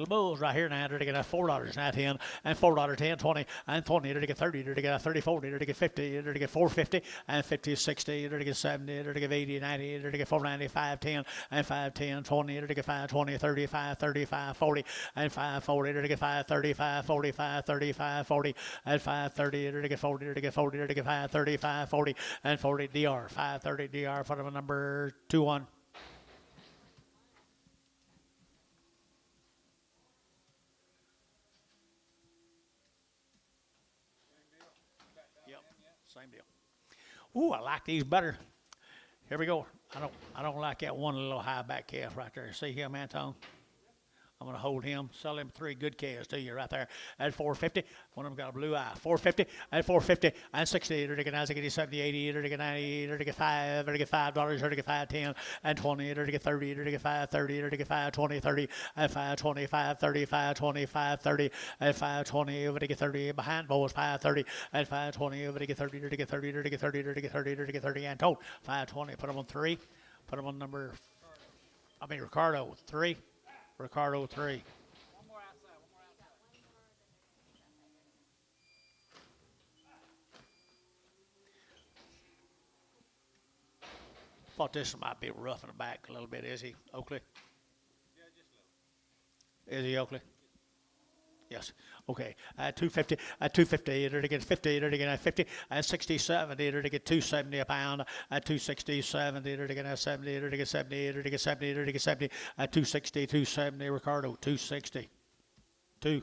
bulls right here now. To get $4 now 10 and $4 10 20 and 20 to get 30 to get 30 40 to get 50 to get 450 and 50 60 to get 70 to get 80 90 to get 490 510 and 510 20 to get 520 35 35 40 and 540 to get 535 45 35 40 and 530 to get 40 to get 40 to get 535 40 and 40 DR 530 DR for the number 21. Same deal. Ooh, I like these better. Here we go. I don't like that one little high back calf right there. See him, Anton? I'm going to hold him, sell him 3 good calves to you right there at $450. One of them got a blue eye. $450 and $450 and $60. They're going to get $70, $80. They're going to get $90. They're going to get $5. They're going to get $5. They're going to get $5.10 and $20. They're going to get $30. They're going to get $5.30. They're going to get $5.20, $30 and $5.20, $5.30, $5.20, $5.30 and $5.20. They're going to get $30 behind boys. $5.30 and $5.20. They're going to get $30. They're going to get $30. They're going to get $30. They're going to get $30. They're going to get $30 and total $5.20. Put them on 3. Put them on Ricardo 3. Ricardo 3. One more outside. Thought this might be rough in the back a little bit. Is he, Oakley? Yeah, just a little. Is he, Oakley? Yes. Okay. At 250, at 250, they're to get 50, they're to get 50, at 60, 70, they're to get 270 a pound, at 260, 70, they're to get 70, they're to get 70, they're to get 70, they're to get 70, at 260, 270, Ricardo, 260. 2.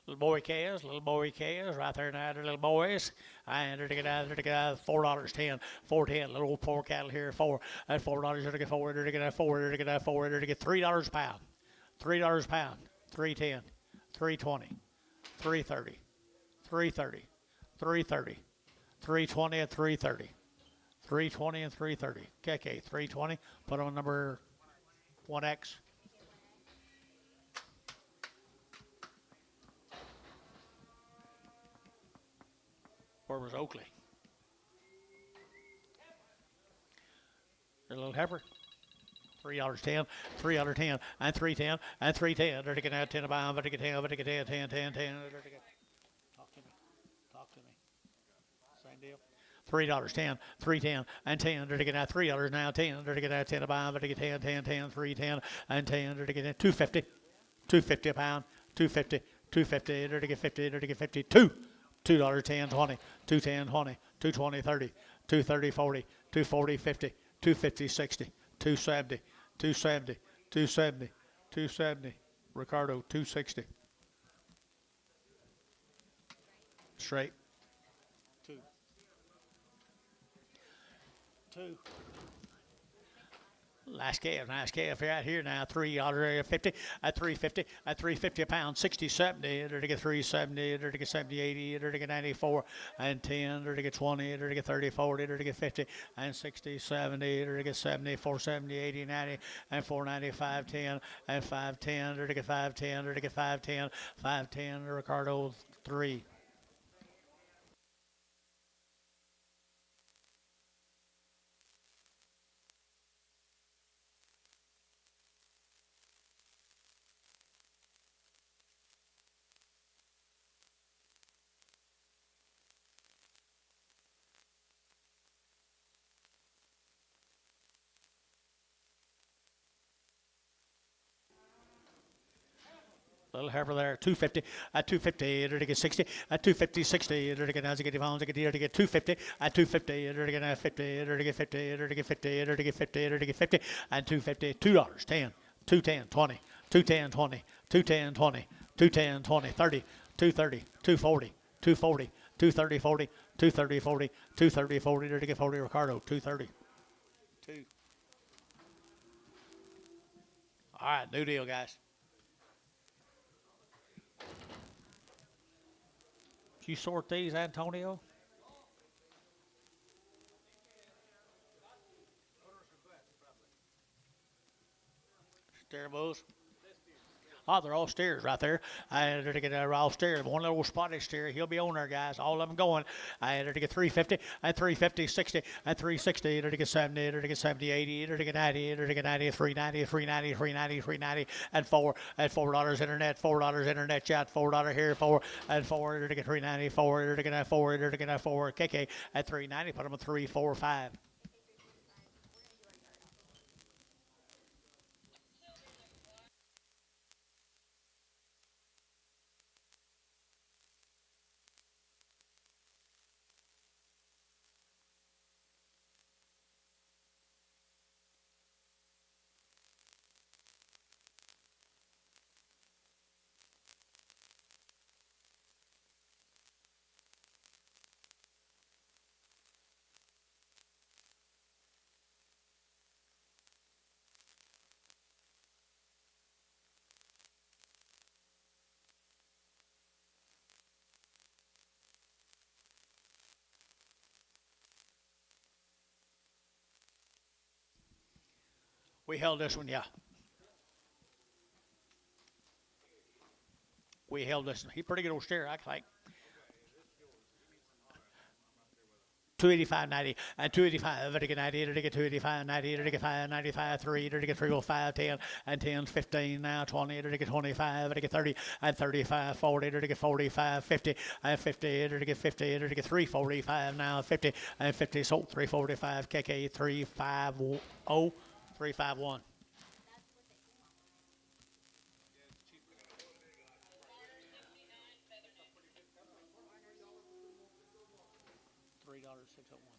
Little boy calves, right there now, they're little boys. And they're to get $4.10, $4.10, little old poor cattle here, 4 at $4, they're to get 4, they're to get 4, they're to get 4, they're to get $3 a pound, $3 a pound, 3.10, 3.20, 3.30, 3.30, 3.30, 3.20 and 3.30, 3.20 and 3.30. KK, 3.20. Put on number 1X. Where was Oakley? There's a little heifer. $3.10, $3.10, and $3.10, and $3.10. They're to get 10 a pound, but to get 10, but to get 10, 10, 10, 10. Talk to me. Talk to me. Same deal. $3.10, $3.10, and 10. They're to get $3 now, 10. They're to get 10 a pound, but to get 10, 10, 10, 3.10, and 10. They're to get $2.50, $2.50 a pound, $2.50, $2.50. They're to get 50, they're to get 52. $2.10, 20, $2.10, 20, $2.20, 30, $2.30, 40, $2.40, 50, $2.50, 60, $2.70, $2.70, $2.70, $2.70. Ricardo, $2.60. Straight. 2. 2. Nice calf right here now. $3.50 at $3.50 at $3.50 a pound. 60, 70. They're to get 3.70. They're to get 70, 80. They're to get 94 and 10. They're to get 20. They're to get 30, 40. They're to get 50 and 60, 70. They're to get 70, 470, 80, 90 and 490, 510 and 510. They're to get 510. They're to get 510, 510. Ricardo 3. Little heifer there, 250 at 250. They're to get 60 at 250, 60. They're to get pounds. They're to get 250 at 250. They're to get 50. They're to get 50. They're to get 50. They're to get 50. They're to get 50 and 250. $2.10, 2.10, 20, 2.10, 20, 2.10, 20, 2.10, 20, 30, 2.30, 2.40, 2.40, 2.30, 40, 2.30, 40, 2.30, 40. They're to get 40. Ricardo, 2.30. 2. All right, new deal, guys. Did you sort these, Antonio? Steer bulls. Oh, they're all steers right there. And to get a raw steer, one little spotted steer, he'll be on there, guys. All of them going. And to get 350, and 350, 60, and 360, to get 70, to get 70, 80, to get 90, to get 90, 390, 390, 390, 390, and $4 internet, $4 internet chat, $4 here, $4 to get 390, $4 to get 4 to get 4 KK at 390. Put them at 3, 4, 5. We held this one, yeah. We held this one. He's pretty good old steer, I think. 285.90 and 285 to get 90 to get 285 90 to get 5 95 3 to get 305 10 and 10 15 now 20 to get 25 to get 30 and 35 40 to get 45 50 and 50 to get 50 to get 345 now 50 and 50 sold 345 KK 350 351. $3.601.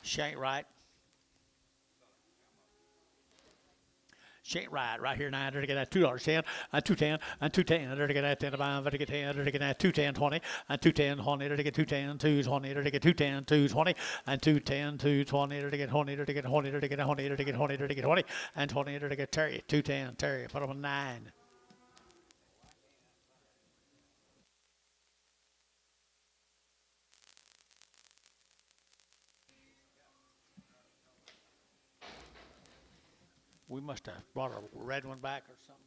She ain't right. She ain't right here now. To get that $2.10 and 210 and 210 to get that 10 to buy to get 10 to get that 210 20 and 210 20 to get 210 220 to get 210 220 and 210 220 to get 20 to get 20 to get 20 to get 20 to get 20 and 20 to get Terry 210 Terry put them on 9. We must have brought a red one back or something.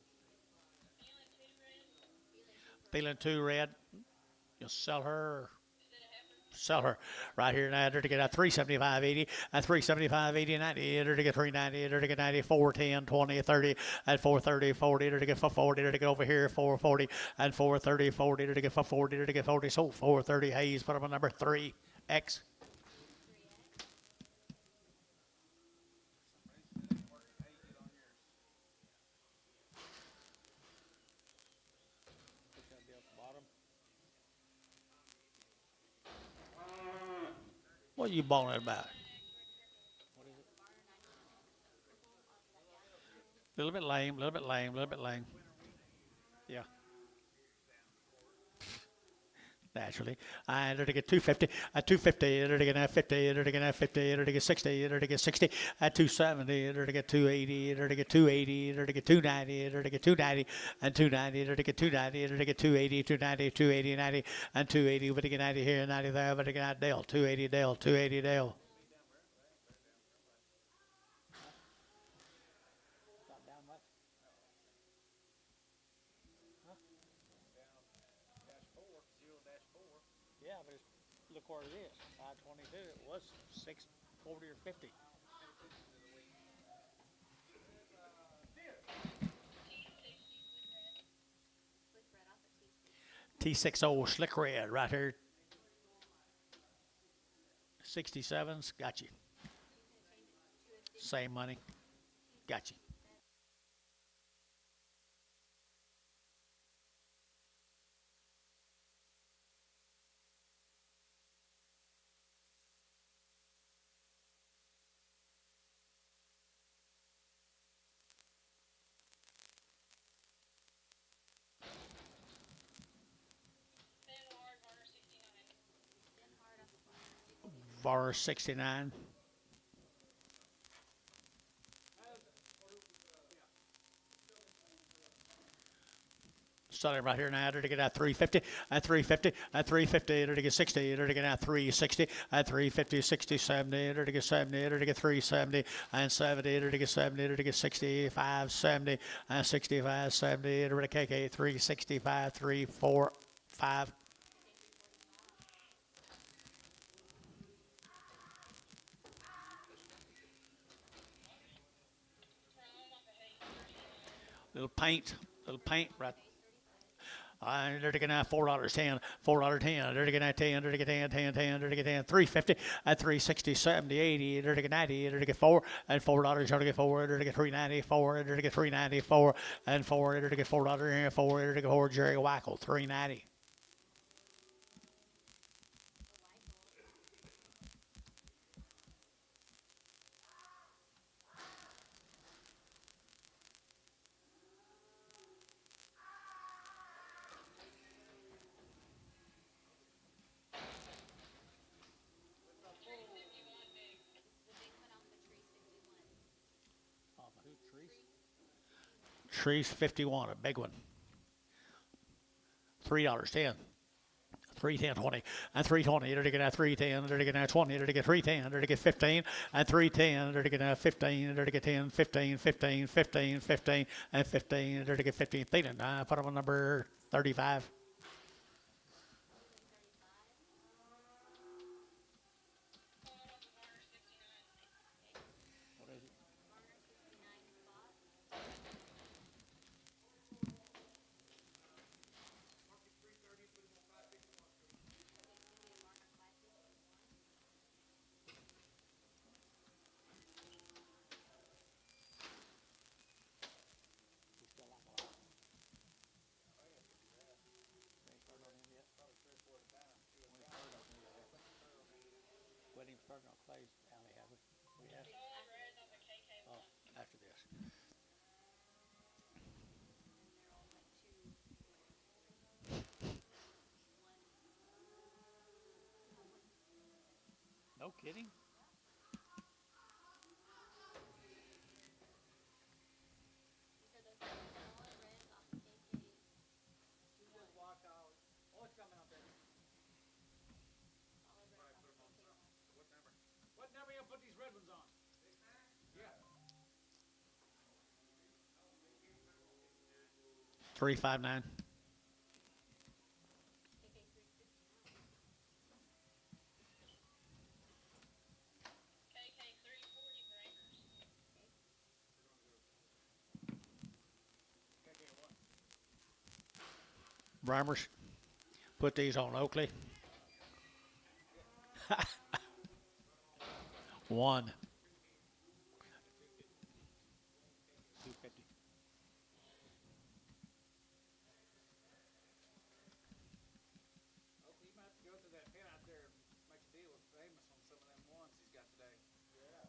Feeling 2 red. You'll sell her. Or sell her right here now to get a 375.80 and 375.80 90 to get 390 to get 94 10 20 30 and 430 40 to get 440 to get over here 440 and 430 40 to get 440 to get 40 so 430 Hayes put up on number 3 X. What are you bawling about? What is it? A little bit lame, a little bit lame, a little bit lame. Yeah. Naturally. And to get 250, at 250, to get 50, to get 50, to get 60, to get 60, at 270, to get 280, to get 280, to get 290, to get 290, and 290, to get 290, to get 280, 290, 280, 90, and 280, but to get 90 here, 90 there, but to get Dale, 280 Dale, 280 Dale. Yeah, but it's, look where it is. 522. It was 640 or 50. T60 slick red right here. 67's got you. Same money. Got you. VAR 69. Starting right here now, to get out 350, at 350, at 350, to get 60, to get out 360, at 350, 60, 70, to get 70, to get 370, and 70, to get 70, to get 65, 70, and 65, 70, to get KK 365, 3, 4, 5. Little paint right. They're taking out $4.10, $4.10, they're taking out 10, they're taking 10, 10, 10, they're taking 10, 350, at 360, 70, 80, they're taking 90, they're taking 4, and $4, they're taking 4, they're taking 394, they're taking 394, and 4, they're taking $4, and 4, they're taking 4, Jerry Wackel, 390. Trees 51, a big one. $3.10. 310, 20, and 320, they're taking out 310, they're taking out 20, they're taking 310, they're taking 15, and 310, they're taking out 15, they're taking 10, 15, 15, 15, 15, and 15, they're taking 15. They didn't put them on number 35. Starting on Clyde alley, have we? We have. Oh, after this. No kidding. What number you put these red ones on? Yeah. 359. Brimers, put these on Oakley. 1. 250. Okay, you might have to go to that pen out there and make a deal with Amos on some of them ones he's got today. Yeah.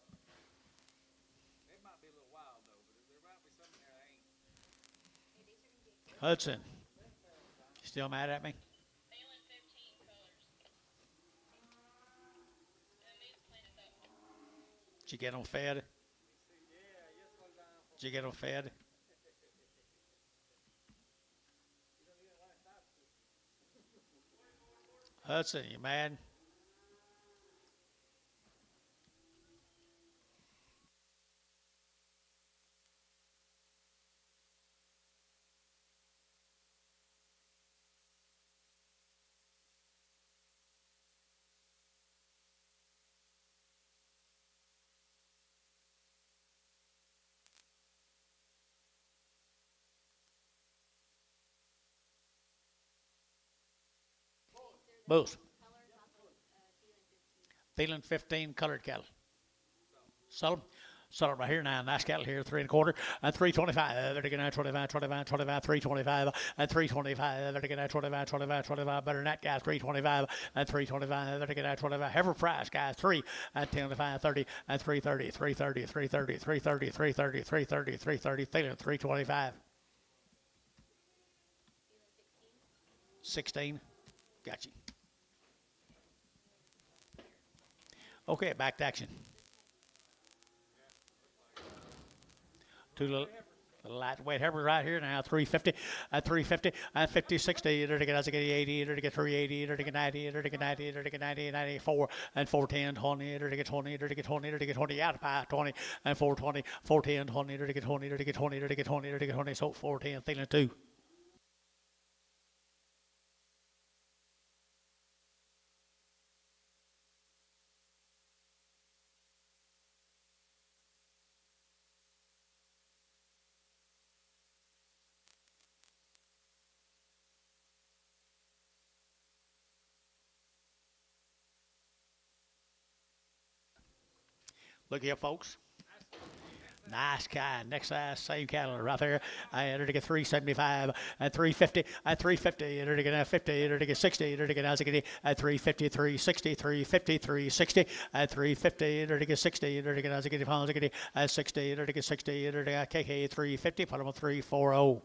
It might be a little wild though, but there might be something there that ain't. Hudson, still mad at me? Did you get them fed? Did you get them fed? Hudson, you mad? Both. Feeling 15 colored cattle. Sell them. Set up right here now. Nice cattle here. 3 1/4 and 325. They're getting 25, 25, 25, 325 and 325. They're getting 25, 25, 25. Better than that, guys. 325 and 325. They're getting 25. Heifer price, guys. 3 and 10 to 5, 30 and 330, 330, 330, 330, 330, 330, 330. Feeling 325. 16. Got you. Okay, back to action. Two little lightweight heifers right here now. 350 and 350 and 50, 60. They're to get 80. They're to get 380. They're to get 90. They're to get 90. They're to get 90, 94 and 410, 20. They're to get 20. They're to get 20. They're to get 20 out of pie. 20 and 420, 410, 20. They're to get 20. They're to get 20. They're to get 20. They're to get 20. So 410, feeling 2. Look here, folks. Nice kind. Next size, same cattle right there. And they're to get 375 and 350 and 350. They're to get 50. They're to get 60. They're to get 350, 360, 350, 360 and 350. They're to get 60. They're to get pounds and 60. They're to get 60. They're to get KK 350. Put them on 340.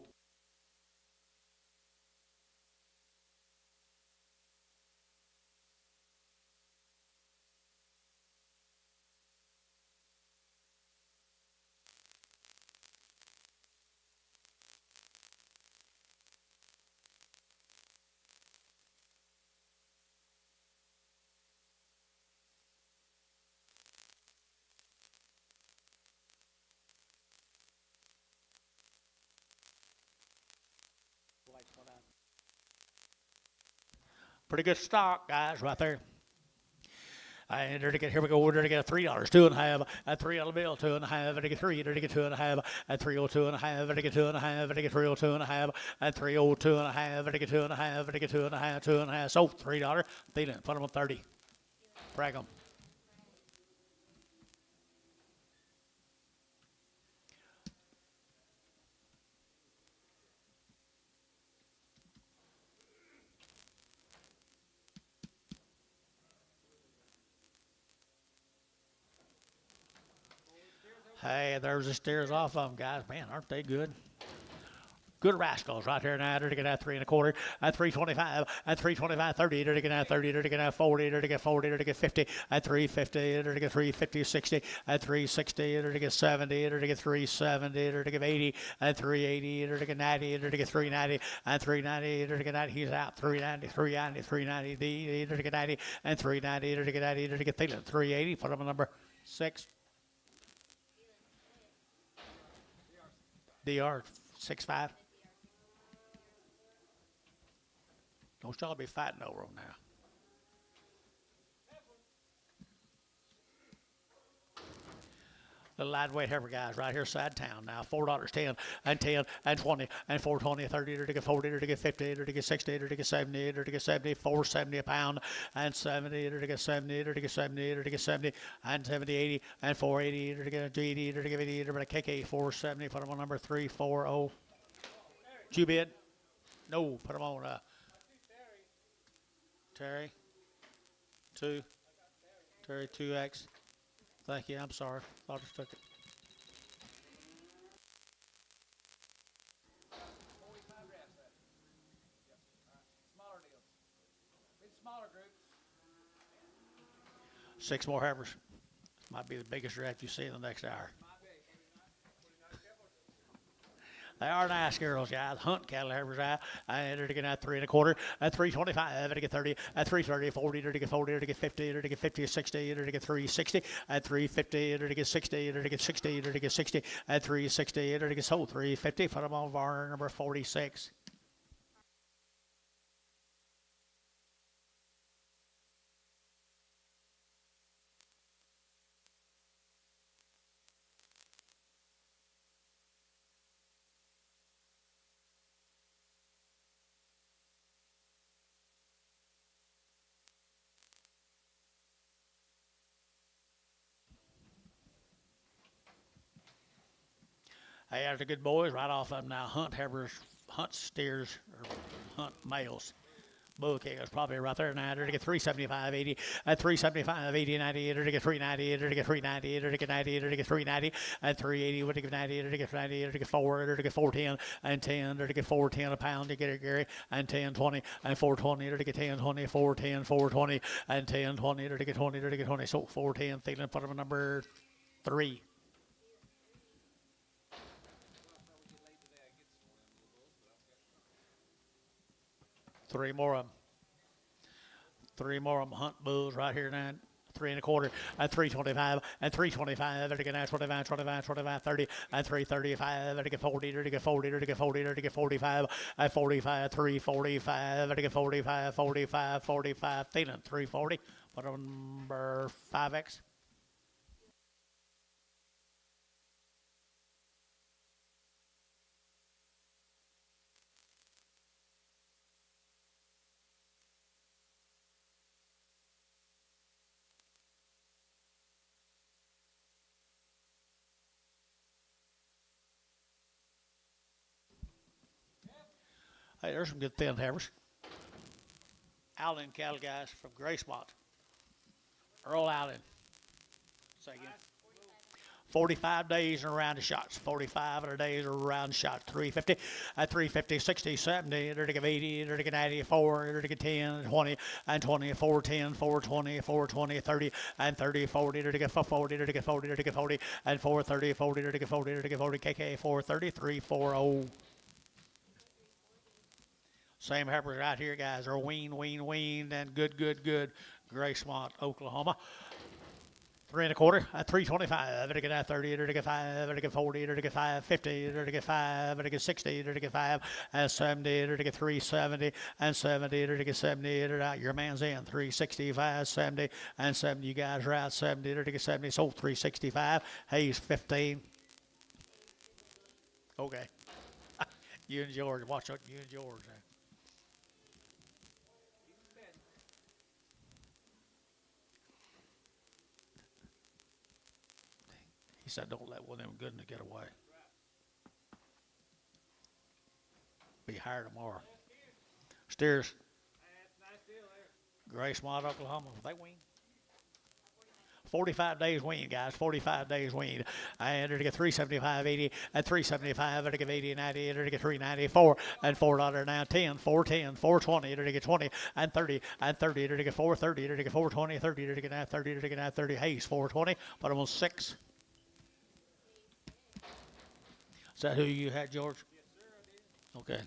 Pretty good stock, guys, right there. And they're to get, here we go, they're to get $3, 2.5, a $3 bill, 2.5, they're to get 3, they're to get 2.5, and 302.5, they're to get 2.5, they're to get 302.5, and 302.5, they're to get 2.5, they're to get 2.5, 2.5, so $3, feeling, put them on 30. Brag them. Hey, there's the steers off of them, guys. Man, aren't they good? Good rascals right here now. They're to get at 3 1/4 and 325 and 325, 30. They're to get at 30. They're to get at 40. They're to get 40. They're to get 50 and 350. They're to get 350, 60 and 360. They're to get 70. They're to get 370. They're to get 80 and 380. They're to get 90. They're to get 390 and 390. They're to get 90. He's out. 390, 390, 390. They're to get 90 and 390. They're to get 90. They're to get 380. Put them on number 6. DR 65. Don't y'all be fighting over them now. The lightweight heifer guys right here side town now. $4, 10 and 10 and 20 and 420, 30, to get 40, to get 50, to get 60, to get 70, to get 70, 470 a pound and 70, to get 70, to get 70, to get 70 and 70, 80 and 480, to get 80, to get 80, to get KK 470. Put them on number 340. Did you bid? No, put them on Terry. 2. Terry 2X. Thank you. I'm sorry. Thought I took it. 45 reps. Yep. Smaller deals. Big smaller groups. 6 more heifers. Might be the biggest draft you see in the next hour. They are nice girls, guys. Hunt cattle heifers out. And they're to get at 3 1/4, at 325, they're to get 30, at 330, 40, they're to get 40, they're to get 50, they're to get 50, 60, they're to get 360, at 350, they're to get 60, they're to get 60, they're to get 60, at 360, they're to get sold 350. Put them on bar number 46. Hey, there's the good boys right off of them now. Hunt heifers, hunt steers, or hunt males. Bull cows probably right there now. They're to get 375, 80, at 375, 80, 90, they're to get 390, they're to get 390, they're to get 90, they're to get 390, at 380, what to get 90, they're to get 90, they're to get 4, they're to get 410, and 10, they're to get 410 a pound to get it, Gary, and 10, 20, and 420, they're to get 10, 20, 410, 420, and 10, 20, they're to get 20, they're to get 20. So 410, feeling for them number 3. Three more of them. Three more of them hunt bulls right here now. 3 1/4 and 325 and 325. They're to get 25, 25, 25, 30 and 335. They're to get 40. They're to get 40. They're to get 40. They're to get 45 and 45. 345. They're to get 45, 45, 45. Feeling 340. Put number 5X. Hey, there's some good thin heifers. Allen cattle guys from Gracemont. Earl Allen. Say again. 45 days and around the shots. 45 of the days are around the shot. 350, at 350, 60, 70, they're to get 80, they're to get 94, they're to get 10, 20, and 20, 410, 420, 420, 30, and 30, 40, they're to get 40, they're to get 40, they're to get 40, and 430, 40, they're to get 40, they're to get 40, KK 430, 340. Same heifers right here, guys, are weaned, and good. Gracemont, Oklahoma. 3 1/4 at 325. They're to get 30. They're to get 5. They're to get 40. They're to get 550. They're to get 5. They're to get 60. They're to get 5 and 70. They're to get 370 and 70. They're to get 70. They're out. Your man's in 365, 70 and 70. You guys are out 70. They're to get 70. Sold 365. Hayes 15. Okay. You and George. Watch out. You and George. He said, don't let one of them good to get away. Be higher tomorrow. Steers. Gracemont, Oklahoma. They wean. 45 days weaned, guys. 45 days weaned. And they're to get 375, 80, and 375. They're to get 80, 90. They're to get 394 and $4 now. 10, 410, 420. They're to get 20 and 30 and 30. They're to get 430. They're to get 420, 30. They're to get 30. They're to get 30. Hayes 420. But almost 6. Is that who you had, George? Yes, sir, I did. Okay.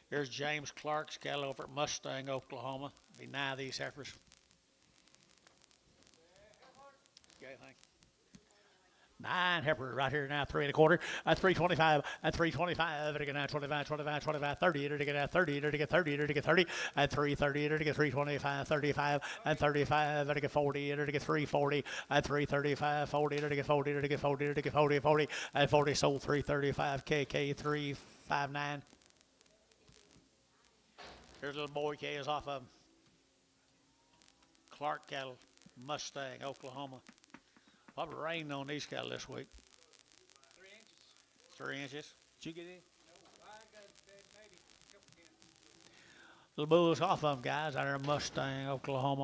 Here's James Clark's cattle over at Mustang, Oklahoma. Be nigh these heifers. Okay, thank you. 9 heifers right here now, 3 1/4, at 325, at 325, they're going to 25, 25, 25, 30, they're going to 30, they're to get 30, they're to get 30, at 330, they're to get 325, 35, and 35, they're to get 40, they're to get 340, at 335, 40, they're to get 40, they're to get 40, they're to get 40, 40, at 40, sold 335, KK 359. Here's a little boy calves off of Clark cattle, Mustang, Oklahoma. Probably rained on these cattle this week. 3 inches. 3 inches. Did you get in? No, I got maybe a couple cans. Little bulls off of them, guys. Out there in Mustang, Oklahoma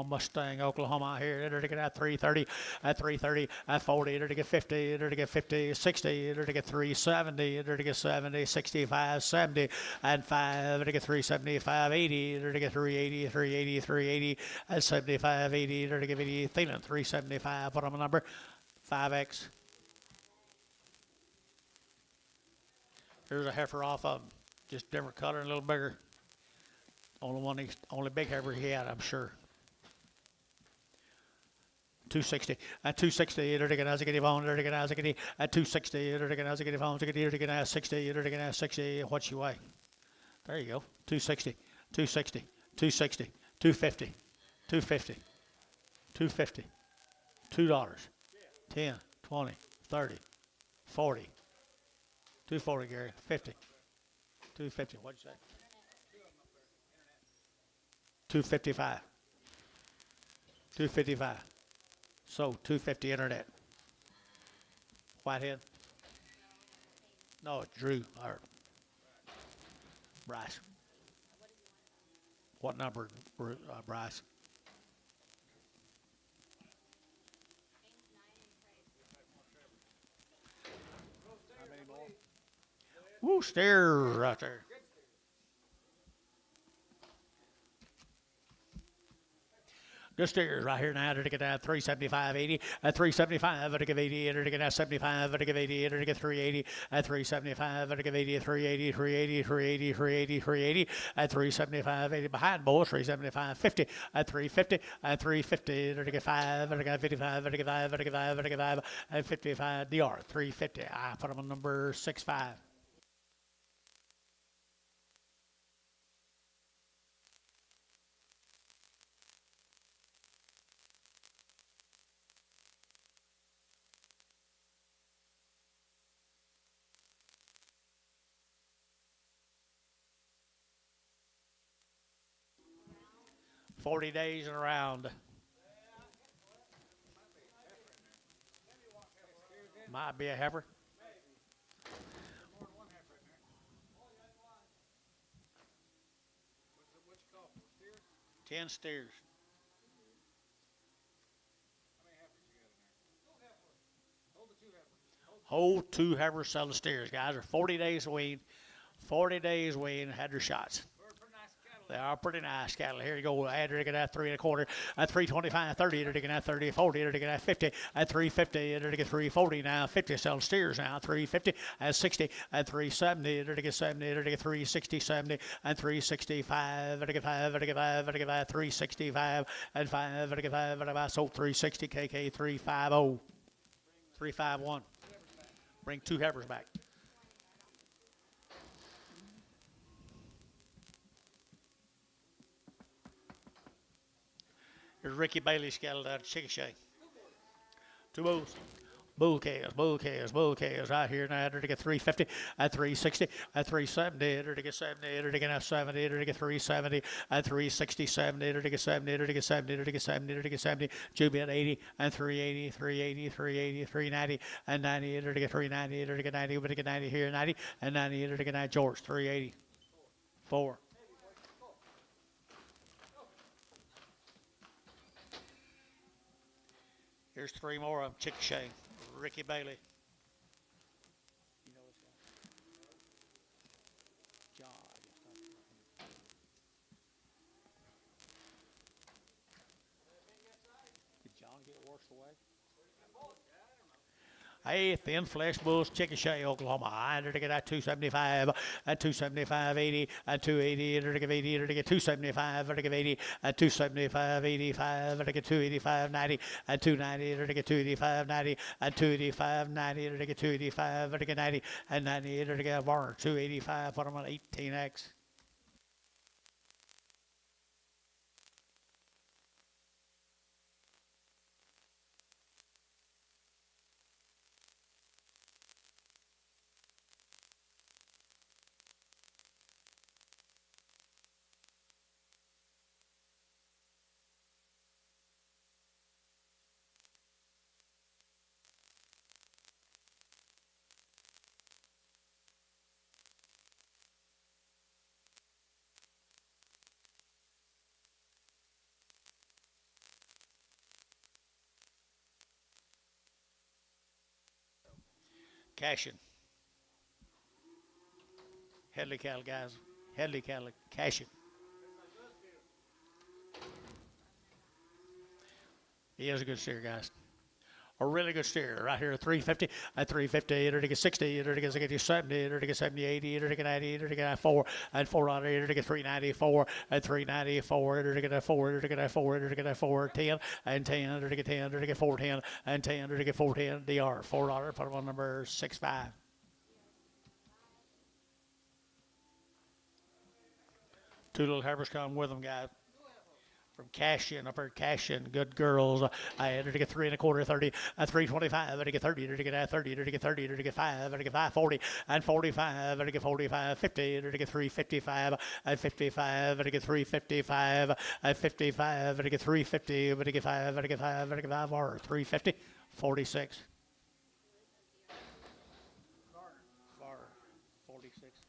out here. They're to get at 330, at 330, at 40. They're to get 50. They're to get 50, 60. They're to get 370. They're to get 70, 65, 70, and 5. They're to get 375, 80. They're to get 380, 380, 380, and 75, 80. They're to get 80. Feeling 375. Put on a number 5X. Here's a heifer off of them. Just different color and a little bigger. Only big heifer he had, I'm sure. 260 at 260. They're taking as a get on. They're taking as a get at 260. They're taking as a get on. They're taking as 60. They're taking as 60. What you weigh? There you go. 260, 260, 260, 250, 250, 250, $2, 10, 20, 30, 40, 240, Gary. 50. 250. What'd you say? 255. 255. So 250 internet. Whitehead? No, it's Drew or Bryce. What number, Bryce? Woo, steer right there. Good steers right here now. To get that 375.80 at 375. To give 80. To get that 75. To give 80. To get 380 at 375. To give 80. 380. 380. 380. 380. 380 at 375. 80 behind boys. 375. 50 at 350 at 350. To get 5. To get 55. To get 5. To get 5. To get 5 at 55. DR 350. I put them on number 65. $40 and around. Might be a heifer. More than one heifer in there. What you call for steers? 10 steers. How many heifers you got in there? 2 heifers. Hold the 2 heifers. Hold 2 heifers selling steers, guys. Are 40 days weaned. 40 days weaned. Had their shots. Pretty nice cattle. They are pretty nice cattle. Here you go. Add her to get that 3 1/4 at 325, 30 to get that 30, 40 to get that 50 at 350 to get 340 now. 50 selling steers now. 350 at 60 at 370 to get 70 to get 360, 70 and 365 to get 5 to get 5 to get 5 365 and 5 to get 5 to get 5. So 360 KK 350 351. Bring 2 heifers back. Here's Ricky Bailey's cattle down at Chickasha. 2 bulls. Bull calves, bull calves, bull calves right here now. To get 350 at 360 at 370 to get 70 to get 70 to get 370 at 360 70 to get 70 to get 70 to get 70 to get 70. Juby at 80 and 380 380 380 390 and 90 to get 390 to get 90 to get 90 here 90 and 90 to get 90. George 380 4. Here's 3 more of them. Chickasha. Ricky Bailey. You know this guy? John. Did John get washed away? Hey, thin flesh bulls, Chickasha, Oklahoma. I to get that 275 at 275 80 at 280 to get 80 to get 275 to get 80 at 275 85 to get 285 90 at 290 to get 285 90 at 285 90 to get 285 to get 90 and 90 to get Varner 285. Put them on 18X. Cashin. Headley cattle, guys. Headley cattle, Cashin. He is a good steer, guys. A really good steer right here at 350 at 350 to get 60 to get 70 to get 70 80 to get 90 to get 4 and 400 to get 394 at 394 to get 4 to get 4 to get 4 10 and 10 to get 10 to get 410 and 10 to get 410 DR $4. Put them on number 65. Two little heifers come with them, guys. from Cashin, up here Cashin, good girls. I had to get 3 1/4, 30, and 325, and to get 30, to get 30, to get 30, to get 5, and to get 5, 40, and 45, and to get 45, 50, and to get 355, and 55, and to get 355, and 55, and to get 350, and to get 5, and to get 5, and to get 5, or 350, 46. 46.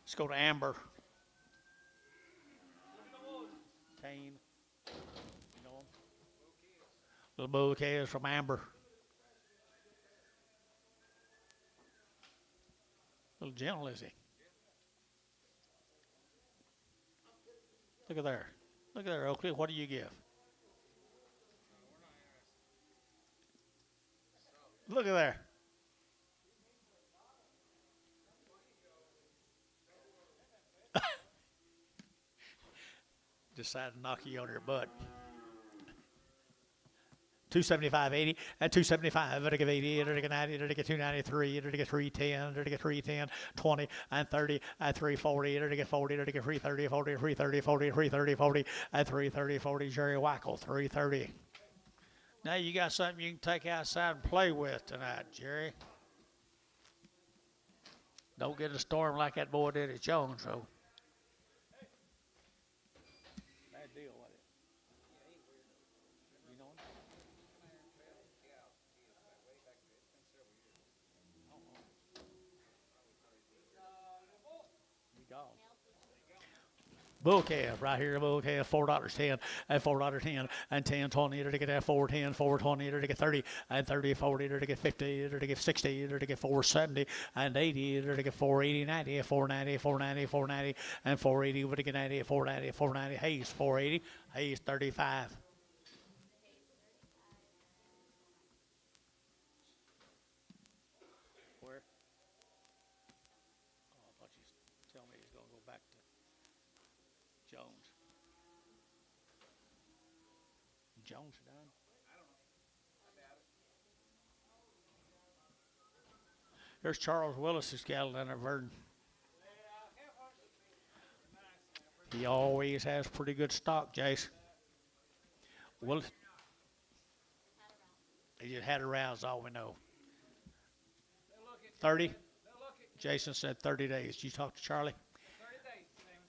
Let's go to Amber. Tane. You know him? Little bouquet is from Amber. Little gentle, is he? Look at there. Look at there, Oakley. What do you give? Look at there. Decided to knock you on your butt. 275.80 and 275. It'll give 80. It'll get 90. It'll get 293. It'll get 310. It'll get 310. 20 and 30 and 340. It'll get 40. It'll get 330. 40. 330. 40. 330. 40 and 330. 40. Jerry Wackel. 330. Now you got something you can take outside and play with tonight, Jerry. Don't get a storm like that boy did at Jones, so. Bad deal with it. You know him? We dog. Bull calf right here, bull calf, $4.10 and $4.10 and 10, 20, to get that 410, 420, to get 30 and 30, 40, to get 50, to get 60, to get 470 and 80, to get 480, 90, 490, 490, 490 and 480, to get 90, 490, 490, Hayes 480, Hayes 35. Where? Oh, I thought you tell me he's going to go back to Jones. Jones done? I don't know. I doubt it. There's Charles Willis's cattle down there, Verdon. He always has pretty good stock, Jace. Willis. He just had a rouse, all we know. 30? Jason said 30 days. Did you talk to Charlie?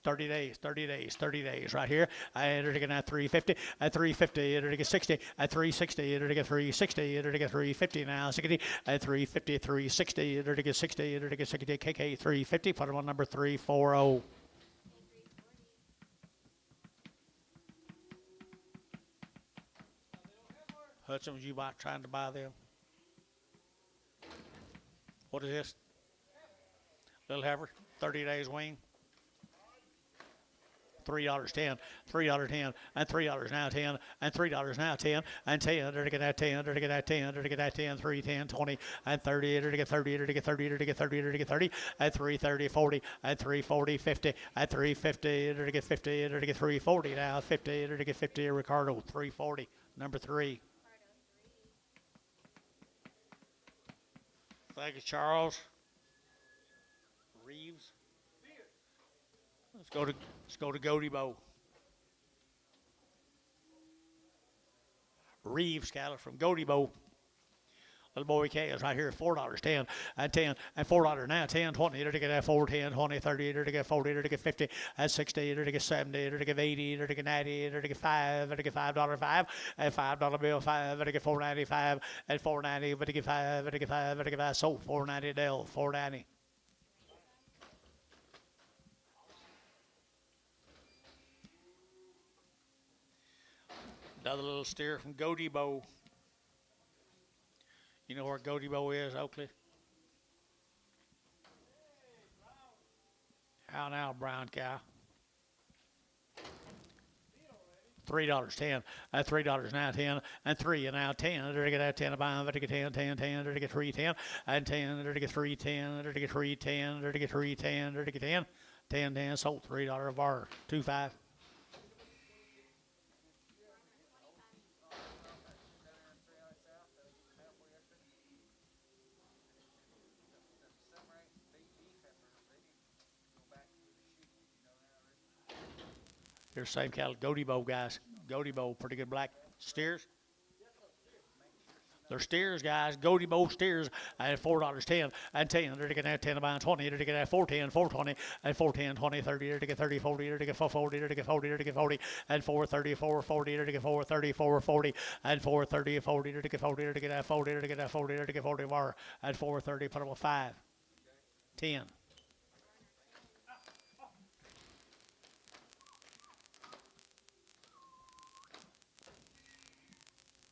30 days, 30 days, 30 days, right here. I entered again at 350, at 350, entered again 60, at 360, entered again 360, entered again 350 now, 60, at 350, 360, entered again 60, entered again 60, KK 350, put him on number 340. Hudson, was you trying to buy them? What is this? Little heifer, 30 days wean. $3.10, $3.10, and $3 now 10, and $3 now 10, and 10, to get that 10, to get that 10, to get that 10, 3, 10, 20, and 30, to get 30, to get 30, to get 30, to get 30, and 330, 40, and 340, 50, and 350, to get 50, to get 340 now, 50, to get 50, Ricardo, 340, number 3. Thank you, Charles. Reeves. Let's go to Goaty Bow. Reeves cattle from Goaty Bow. Little boy calves right here, $4, 10, and 10, and $4 now, 10, 20, to get that 4, 10, 20, 30, to get 40, to get 50, and 60, to get 70, to get 80, to get 90, to get 5, to get $5, 5, and $5 bill, 5, to get 495, and 490, to get 5, to get 5, to get 5, so 490 Dell, 490. Another little steer from Goaty Bow. You know where Goaty Bow is, Oakley? How now, brown cow? $3, 10, and $3 now 10, and 3 and now 10. To get that 10 about, to get 10, 10, 10, to get 310, and 10, to get 310, to get 310, to get 310, to get 10, 10, 10, sold $3 bar, 2.5. Here's same cattle, Goatee Bow, guys. Goatee Bow, pretty good black steers. They're steers, guys. Goatee Bow steers at $4.10 and 10. They're taking that 10 about 20. They're taking that 410, 420 and 410, 20, 30. They're taking 30, 40. They're taking 440. They're taking 40. They're taking 40 and 430, 440. They're taking 430, 440 and 430, 40. They're taking 40. They're taking that 40. They're taking that 40. They're taking 40 more and 430. Put them with 5, 10.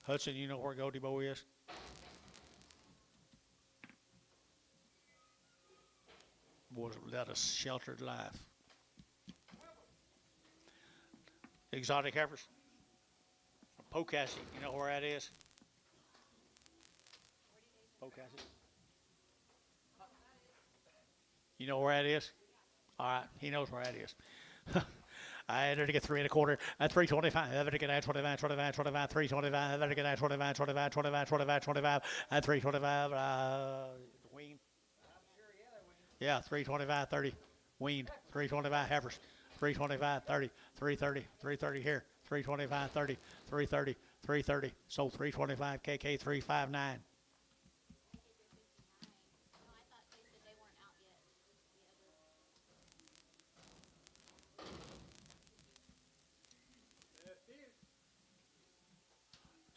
Hudson, you know where Goatee Bow is? Was that a sheltered life? Exotic heifers. Pocassie, you know where that is? Pocassie. You know where that is? All right, he knows where that is. I entered to get 3 1/4 at 325. I to get at 25, 25, 25, 325. I to get at 25, 25, 25, 25, 25 at 325. Weaned. Yeah, 325, 30. Weaned. 325 heifers. 325, 30, 330, 330 here. 325, 30, 330, 330. Sold 325, KK 359.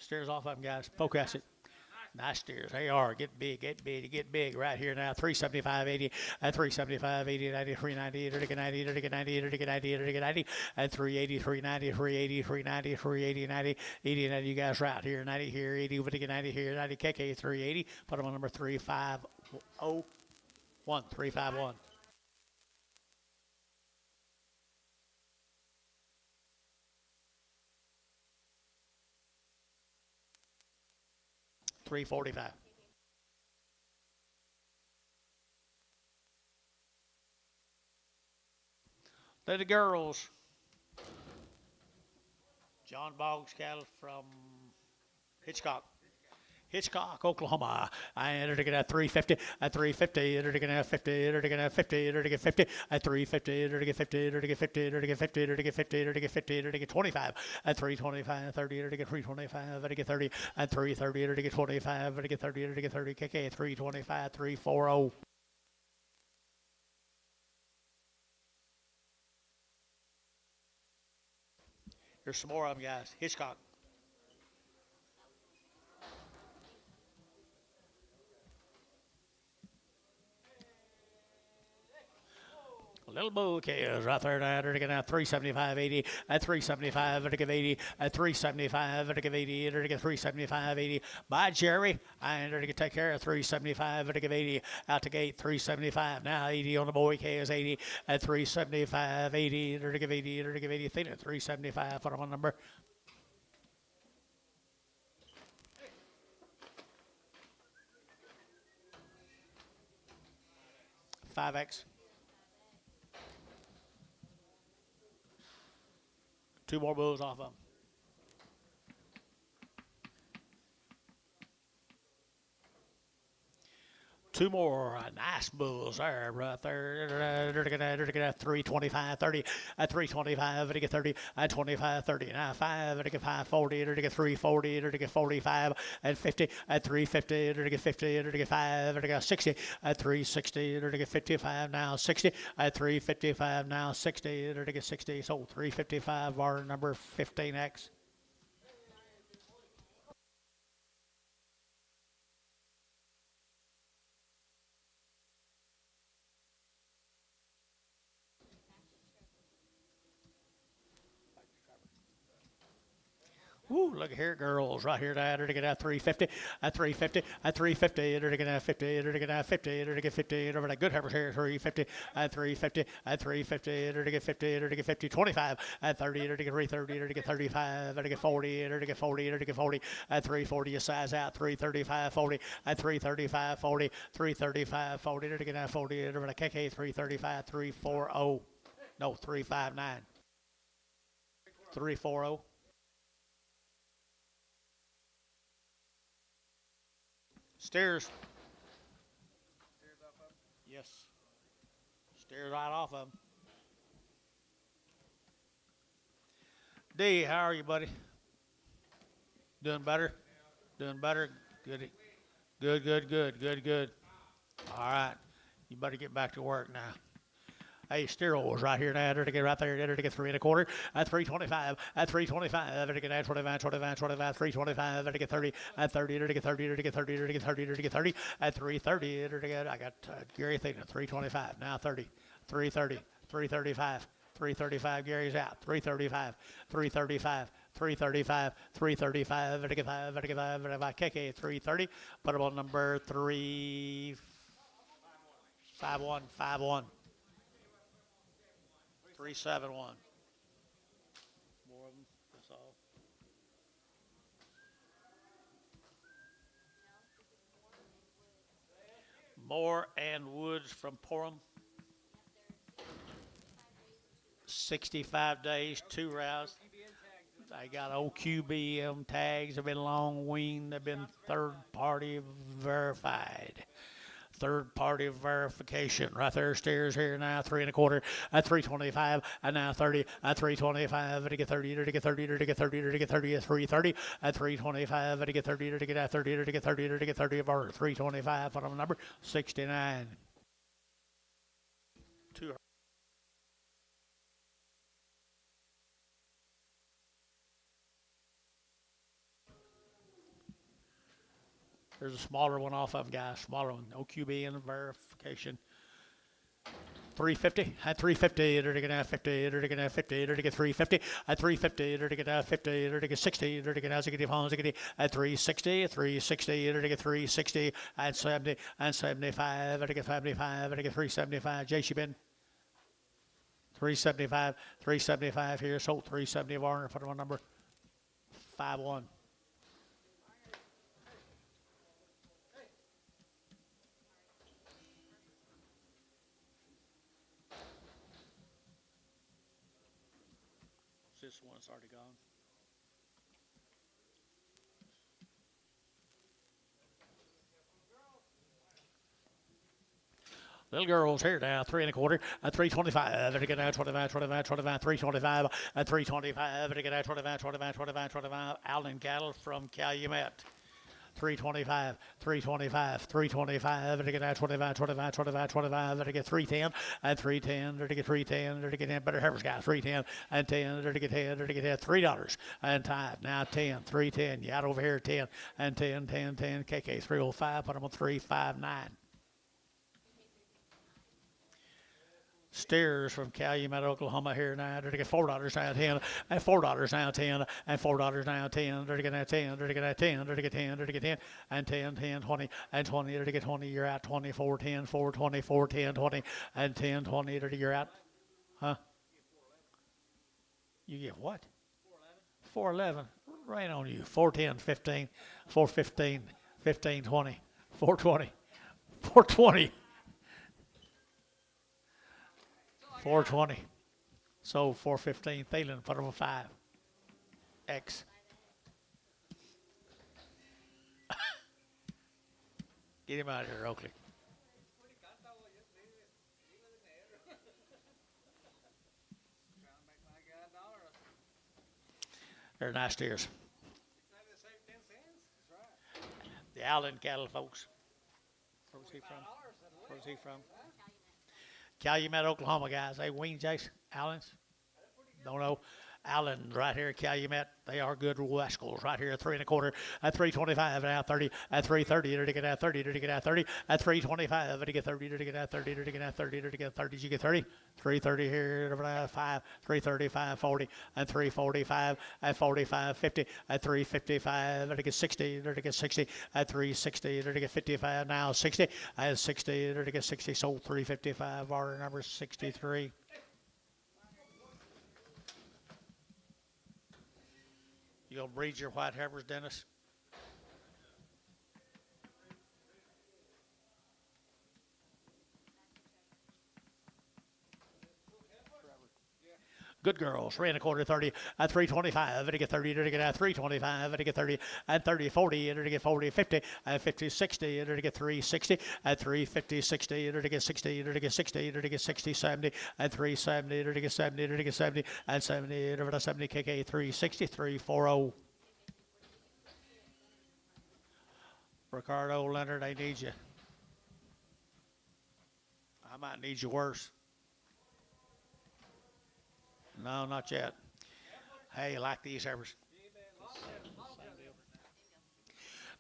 Steers off of them, guys. Pocassie. Nice steers. They are. Get big, get big, get big right here now. 375.80 and 375.80, 90, 390, 30, 90, 30, 90, 30, 90, 30, 90, and 380, 390, 380, 390, 380, 90, 80, 90. You guys right here. 90 here, 80, 50, 90 here, 90, KK 380. Put them on number 350. 351. $345. They're the girls. John Boggs cattle from Hitchcock, Oklahoma. I entered to get at 350, at 350, entered to get at 50, entered to get at 50, entered to get 50, at 350, entered to get 50, entered to get 50, entered to get 50, entered to get 50, entered to get 50, entered to get 25, at 325, 30, entered to get 325, entered to get 30, at 330, entered to get 25, entered to get 30, entered to get 30, KK 325, 340. Here's some more of them, guys. Hitchcock. Little bull calves right there now. They're going to 375.80 at 375. They're going to 80 at 375. They're going to 80. They're going to 375.80. By Jerry. And they're going to take care of 375. They're going to 80 out the gate. 375. Now 80 on the boy calves. 80 at 375. 80. They're going to 80. They're going to 80. Thin at 375. Put them on number. $5X. 2 more bulls off of them. Two more nice bulls there, right there. They're going to 325, 30 at 325. They're going to 30 at 25, 30. Now 5. They're going to 540. They're going to 340. They're going to 45 at 50 at 350. They're going to 50. They're going to 5. They're going to 60 at 360. They're going to 55 now 60 at 355 now 60. They're going to 60. So 355 our number 15X. Woo, look here, girls, right here. They're to get at 350, at 350, at 350. They're to get at 50, they're to get at 50, they're to get 50. Over that good heifers here, 350, at 350, at 350. They're to get 50, they're to get 50, 25, at 30, they're to get 330, they're to get 35, they're to get 40, they're to get 40, they're to get 40, at 340. You size out 335, 40, at 335, 40, 335, 40. They're to get at 40, over the KK 335, 340. No, 359. 340. Steers. Steers off of them? Yes. Steers right off of them. D, how are you, buddy? Doing better? Doing better? Good. Good, good, good, good, good. All right. You better get back to work now. Hey, sterols right here now. To get right there. To get 3 1/4. At 325. At 325. To get at 25, 25, 25. 325. To get 30. At 30. To get 30. To get 30. To get 30. To get 30. At 330. To get. I got Gary thinking 325. Now 30. 330. 335. 335. Gary's out. 335. 335. 335, 335, to get 5, to get 5, KK 330, put him on number 351, 51, 371. More of them, that's all. Moore and Woods from Porham. 65 days, 2 rounds. They got OQBM tags. They've been long weaned. They've been third-party verified. Third-party verification. Right there, steers here now, 3 1/4. At 325, and now 30. At 325, to get 30. To get 30. To get 30. To get 30. At 330. At 325, to get 30. To get at 30. To get 30. To get 30. Or 325. Put on number 69. 2. There's a smaller one off of them, guys. Smaller one. OQB and verification. 350. At 350. To get 50. To get 50. To get 350. At 350. To get 50. To get 60. To get 60. At 360. 360. To get 360. At 70. And 75. To get 75. To get 375. JC Ben. 375. 375 here. So 370 Varner. Put on number 51. This one's already gone. Little girls here now, 3 1/4 at 325. To get out 25, 25, 25, 325 at 325. To get out 25, 25, 25, 25. Allen cattle from Calumet. 325, 325, 325, to get out 25, 25, 25, 25, to get 310, and 310, to get 310, to get 10, better heifers guys, 310, and 10, to get 10, to get 10, $3, and time, now 10, 310, you out over here, 10, and 10, 10, 10, KK 305, put them on 359. Steers from Calumet, Oklahoma here now. To get $4 now 10, and $4 now 10, and $4 now 10. To get 10, to get 10, to get 10, to get 10, and 10, 10, 20, and 20. To get 20, you're out 24, 10, 4, 24, 10, 20, and 10, 20. To you're out. Huh? You get what? 411. Right on you. 410, 15, 415, 15, 20, 420, 420. 420. So 415. Thalen, put them on 5. X. Get him out of here, Oakley. They're nice steers. The Allen cattle, folks. Where's he from? Where's he from? Calumet, Oklahoma, guys. They weaned Jason. Allen's? Don't know. Allen right here at Calumet. They are good rascals right here at 3 1/4 at 325 and out 30 at 330 to get out 30 to get out 30 at 325 to get 30 to get out 30 to get out 30 to get 30. Did you get 30? 330 here at 5 335 40 and 345 at 45 50 at 355 to get 60 to get 60 at 360 to get 55 now 60 at 60 to get 60 sold 355 order number 63. You gonna breed your white heifers, Dennis? Good girls. 3 1/4, 30, and 325, and to get 30, to get at 325, and to get 30, and 30, 40, and to get 40, 50, and 50, 60, and to get 360, and 350, 60, and to get 60, and to get 60, and to get 60, 70, and 370, and to get 70, and to get 70, and 70, and over to 70, KK 360, 340. Ricardo, Leonard, I need you. I might need you worse. No, not yet. Hey, you like these heifers?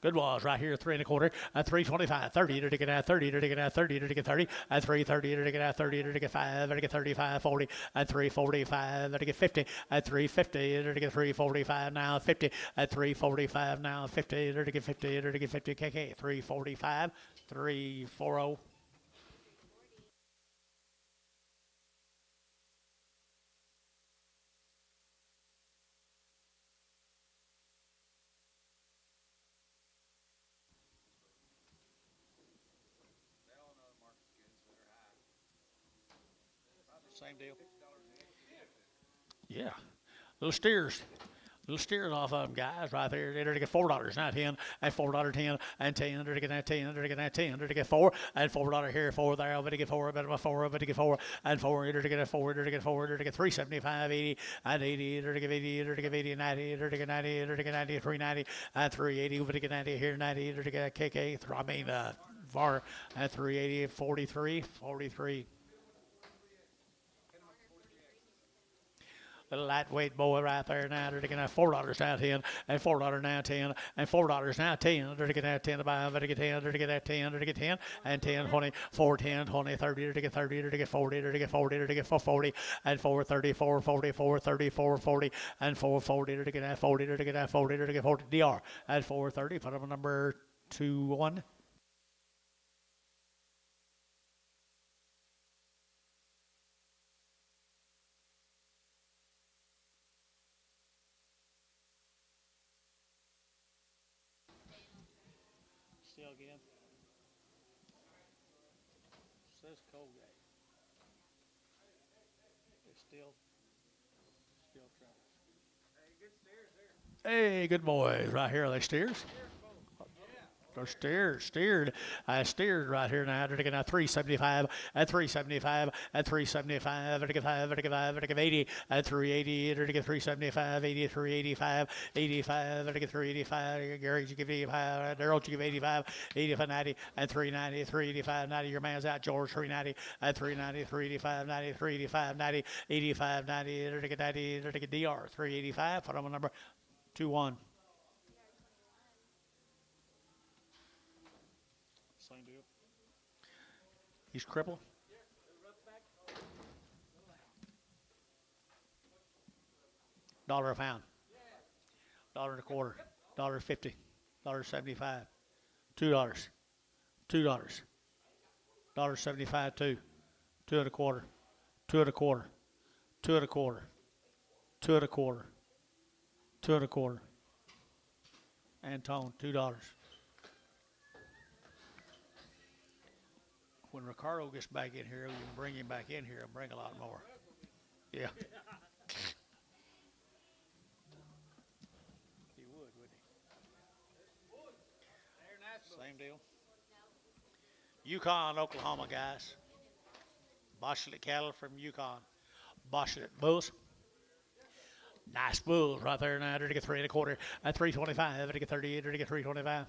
Good was right here, 3 1/4, and 325, 30, to get at 30, to get at 30, to get 30, and 330, to get at 30, to get 5, to get 35, 40, and 345, to get 50, and 350, to get 345, now 50, and 345, now 50, to get 50, to get 50, KK, 345, 340. Same deal. Yeah. Little steers. Little steers off of them, guys, right there. They're to get $4, not 10, and $4.10, and 10, to get that 10, to get that 10, to get 4, and $4 here, 4 there, but to get 4, but to 4, but to get 4, and 4, to get 4, to get 4, to get 375, 80, and 80, to get 80, to get 80, 90, to get 90, to get 90, 390, and 380, but to get 90 here, 90, to get KK, VAR, and 380, 43, 43. Little lightweight boy right there now. They're getting $4 now 10, and $4 now 10, and $4 now 10. They're getting that 10 to buy, to get 10, to get that 10, to get 10, and 10, 20, 4, 10, 20, 30, to get 30, to get 40, to get 40, to get 440, and 430, 440, 430, 440, and 440, to get that 40, to get that 40, to get 40, DR, at 430, put them number 2-1. Still again. Says Colgate. It's still trouble. Hey, good steers there. Hey, good boys. Right here, are they steers? They're steered right here now. They're taking out 375, and 375, and 375, and 5, and 80, and 380, and 375, 80, 385, 85, and 385. Gary, you give 85, Daryl, you give 85, 85, 90, and 390, 385, 90. Your man's out, George, 390, and 390, 385, 90, 385, 90, 85, 90, and 90, and DR, 385. Put on number 2-1. Same deal. He's crippled. $1 a pound. $1.25. $1.50. $1.75. $2. $2. $1.75 2. 2 1/4. 2 1/4. 2 1/4. 2 1/4. 2 1/4. Antone, $2. When Ricardo gets back in here, we can bring him back in here and bring a lot more. Yeah. He would, wouldn't he? Same deal. Yukon, Oklahoma, guys. Boschlet cattle from Yukon. Boschlet bulls. Nice bulls right there now. To get 3 1/4 and 325. To get 30. To get 325.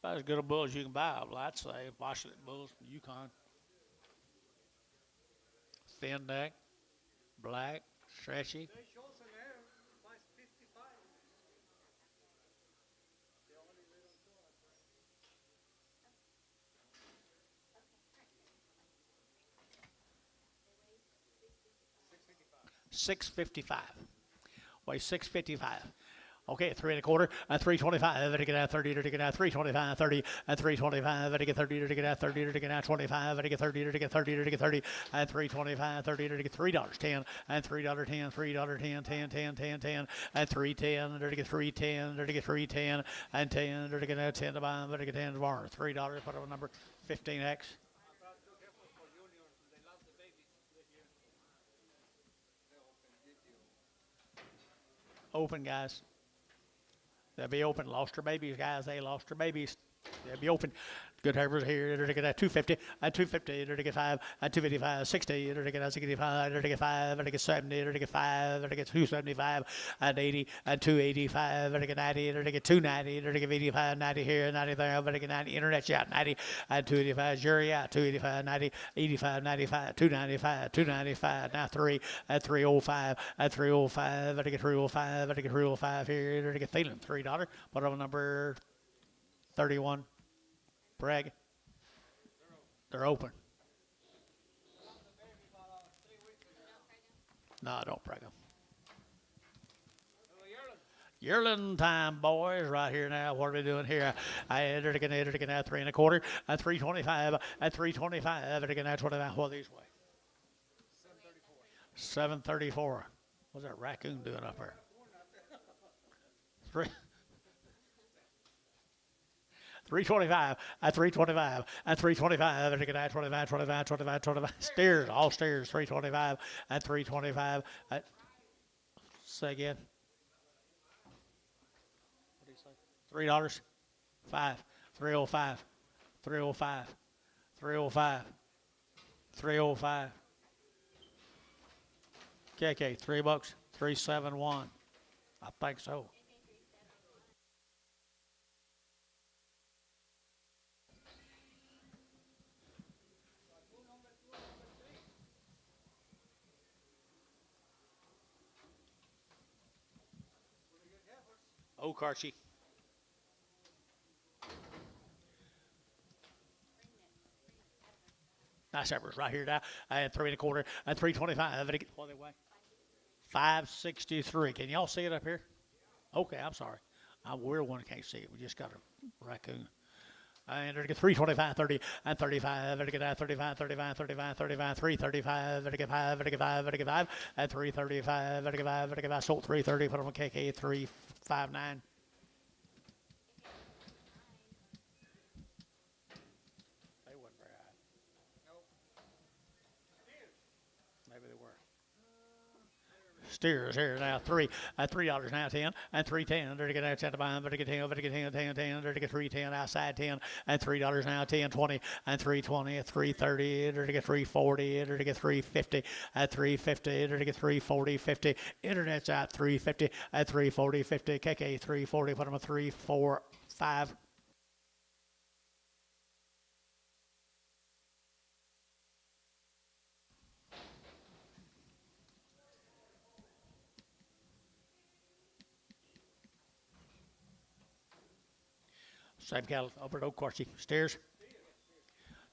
About as good a bull as you can buy, I'd say. Boschlet bulls from Yukon. Thin neck, black, stretchy. $655. Weighs 655. Okay, 3 1/4 and 325. To get out 30. To get out 325. 30 and 325. To get 30. To get out 30. To get out 25. To get 30. To get 30. To get 30 and 325. 30 to get $3.10 and $3.10. $3.10. 10 10 10 10 and 310. To get 310. To get 310 and 10. To get out 10 to buy. To get 10 to borrow. $3. Put on number 15X. Open, guys. They'll be open. Lost their babies, guys. They lost their babies. They'll be open. Good heifers here. To get that 250 and 250. To get 5 and 255. 60. To get 65. To get 5. To get 70. To get 5. To get 275 and 80 and 285. To get 90. To get 290. To get 85. 90 here. 90 there. To get 90. Internet shot. 90 and 285. Jury out. 285. 90. 85. 95. 295. 295. Now 3 and 305 and 305. To get 305. To get 305 here. To get feeling $3. Put on number 31. Bragg. They're open. No, don't brag them. Yearling time, boys, right here now. What are we doing here? I entered again at 3 1/4 and 325 and 325 and again at 25. What these way? 734. What's that raccoon doing up there? 325 and 325 and 325 and again at 25, 25, 25, 25. Steers, all steers. 325 and 325. Say again. What do you say? $3. 5. 305. 305. 305. 305. KK, $3. 371. I think so. Oak Archie. Nice heifers right here now. I had 3 1/4 and 325. What they weigh? 563. Can y'all see it up here? Okay, I'm sorry. We're the one that can't see it. We just got a raccoon. And to get 325, 30, and 35, to get 35, 35, 35, 35, 335, to get 5, to get 5, to get 5, and 335, to get 5, to get 5, sold 330, put on KK 359. They wasn't very high. Nope. Maybe they were. Steers here now, $3 now, 10, and 310, to get out 10 to buy, to get 10, to get 10, 10, 10, to get 310 outside 10, and $3 now, 10, 20, and 320, 330, to get 340, to get 350, at 350, to get 340, 50, internet's out 350, at 340, 50, KK 340, put them a 3, 4, 5. Same cattle over at Oak Archie. Steers.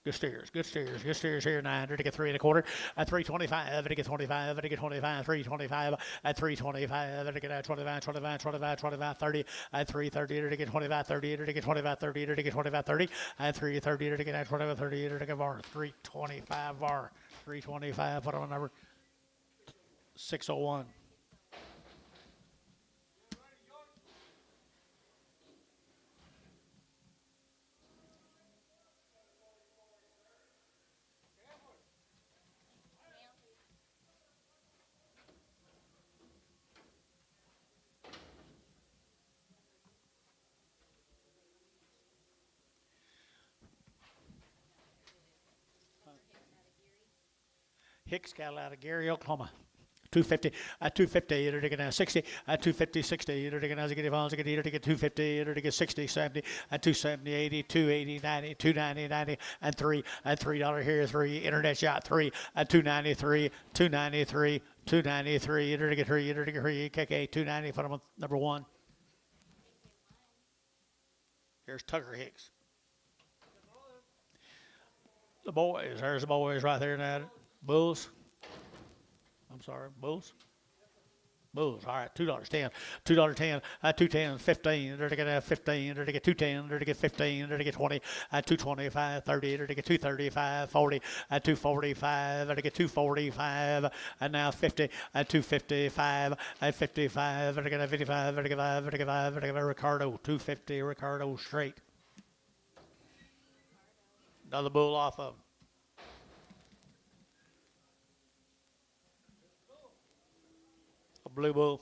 Good steers, good steers, good steers here. 900 to get 3 1/4 at 325, to get 25, to get 25, 325 at 325, to get 25, 25, 25, 25, 30 at 330 to get 25, 30 to get 25, 30 to get 25, 30 at 330 to get 25, 30 to get bar 325 bar 325. Put on number 601. Hicks cattle out of Gary, Oklahoma. 250 at 250 to get 60 at 250 60 to get as get to get 250 to get 60 70 at 270 80 280 90 290 90 and $3 here 3 internet shot 3 at 293 293 293 to get 3 to get 3 KK 290 for number 1. Here's Tucker Hicks. The boys, there's the boys right there now. Bulls. I'm sorry, bulls. Bulls, all right, $2.10, $2.10, $2.10, 15, to get 15, to get 2.10, to get 15, to get 20, 2.25, 30, to get 2.35, 40, 2.45, to get 2.45, and now 50, 2.55, 55, to get 55, to get 5, to get 5, to get Ricardo, 2.50, Ricardo straight. Another bull off of him. A blue bull.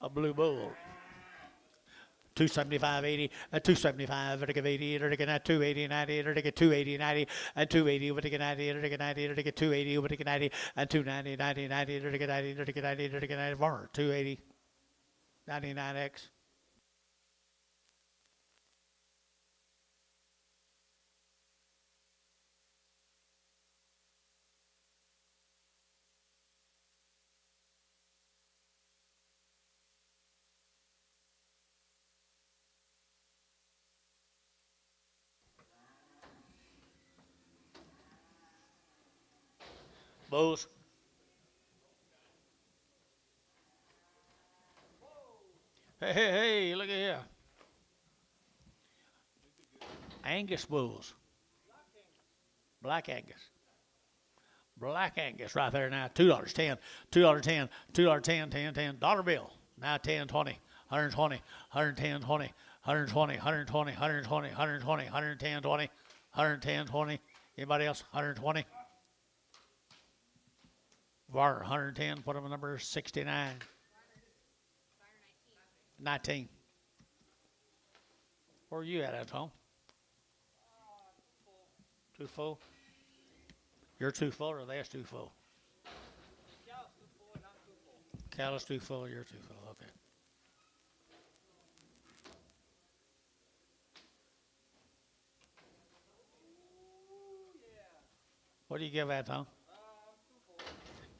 A blue bull. 275.80, 275, vertical 80, vertical 280, 90, vertical 280, 90, and 280, vertical 90, vertical 90, vertical 280, vertical 90, and 290, 90, 90, vertical 90, vertical 90, vertical 90, 280, 99X. Bulls. Hey, hey, hey, look at here. Angus bulls. Black Angus. Black Angus right there now. $2.10, $2.10, $2.10, 10, 10. Dollar bill. Now 10, 20, 120, 110, 20, 120, 120, 120, 120, 110, 20, 110, 20. Anybody else? 120. Var 110. Put them number 69. 19. Where are you at home? Too full? You're too full or they're too full? Callus too full, you're too full. Okay. What do you give that, Tom?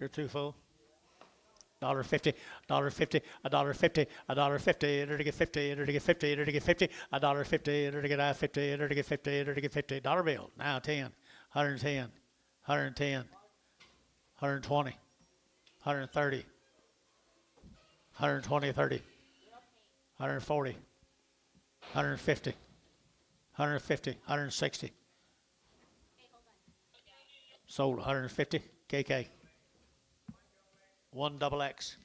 You're too full. $1.50, $1.50, $1.50, $1.50, to get 50, to get 50, to get 50, $1.50, to get 50, to get 50, to get 50. Dollar bill. Now 10, 110, 110, 120, 130, 120, 30, 140, 150, 150, 160. Sold 150. KK. 1 double X.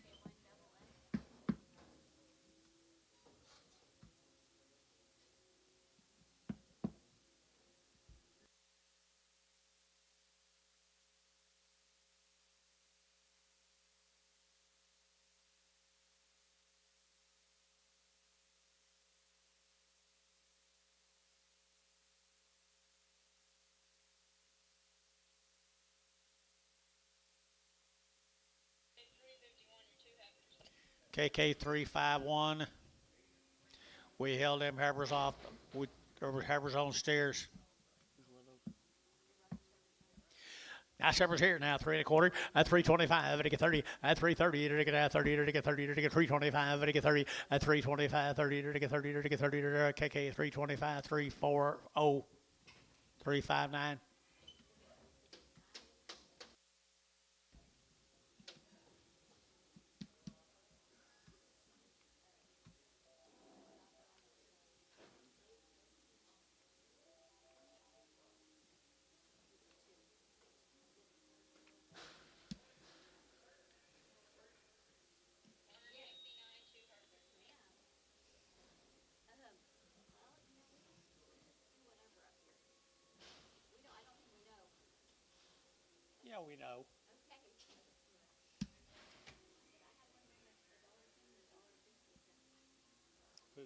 KK351. We held them heifers off. There were heifers on stairs. Now heifers here now, 3 1/4, at 325, at 30, at 330, to get 30, to get 30, to get 325, to get 30, at 325, 30, to get 30, to get 30, to KK 325, 340, 359. Yeah, we know. Who?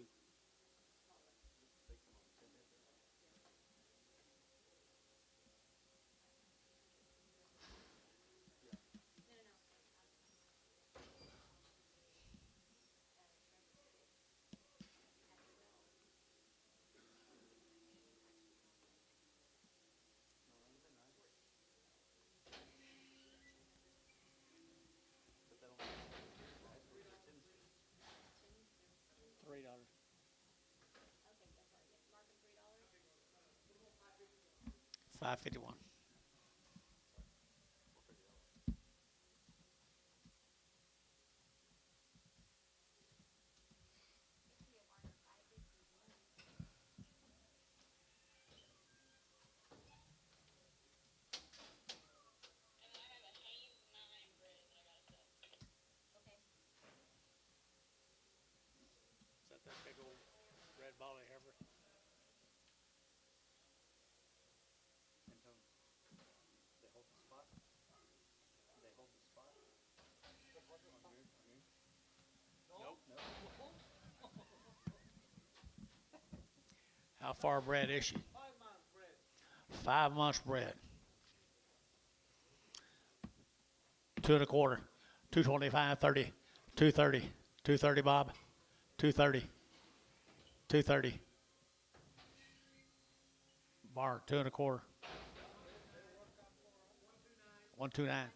$3. $5.51. red bally heifer. They hold the spot. They hold the spot. Nope. How far bred is she? 5 months bred. 5 months bred. 2 1/4, 225, 30, 230, 230 Bob, 230, 230. Bar 2 1/4, 129. I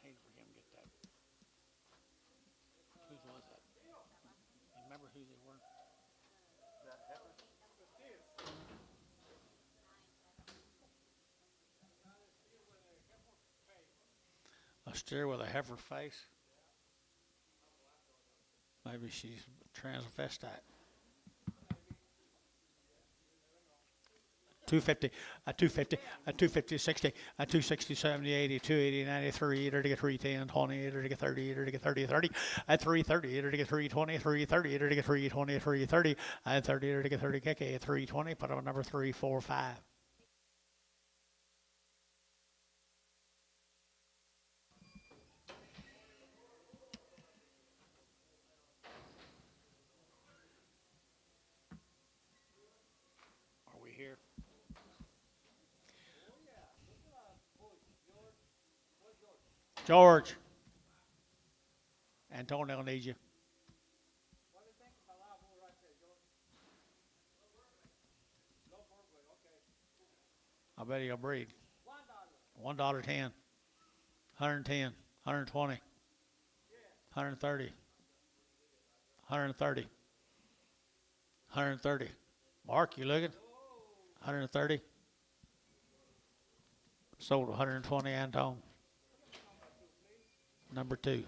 hate for him to get that. Whose was that? You remember who they were? That heifer? A steer with a heifer face. Maybe she's transvestite. 250, a 250, a 250, 60, a 260, 70, 80, 280, 93, either to get 310, 20, either to get 30, either to get 30, 30, at 330, either to get 320, 330, either to get 320, 330, at 30, either to get 30, KK, at 320, put on number 3, 4, 5. Are we here? George. Antonio needs you. What do you think about that bull right there, George? Low purebred, okay. I bet he'll breed. $1. $1.10, 110, 120, 130, 130, 130. Mark, you looking? 130. Sold 120, Anton. Number 2.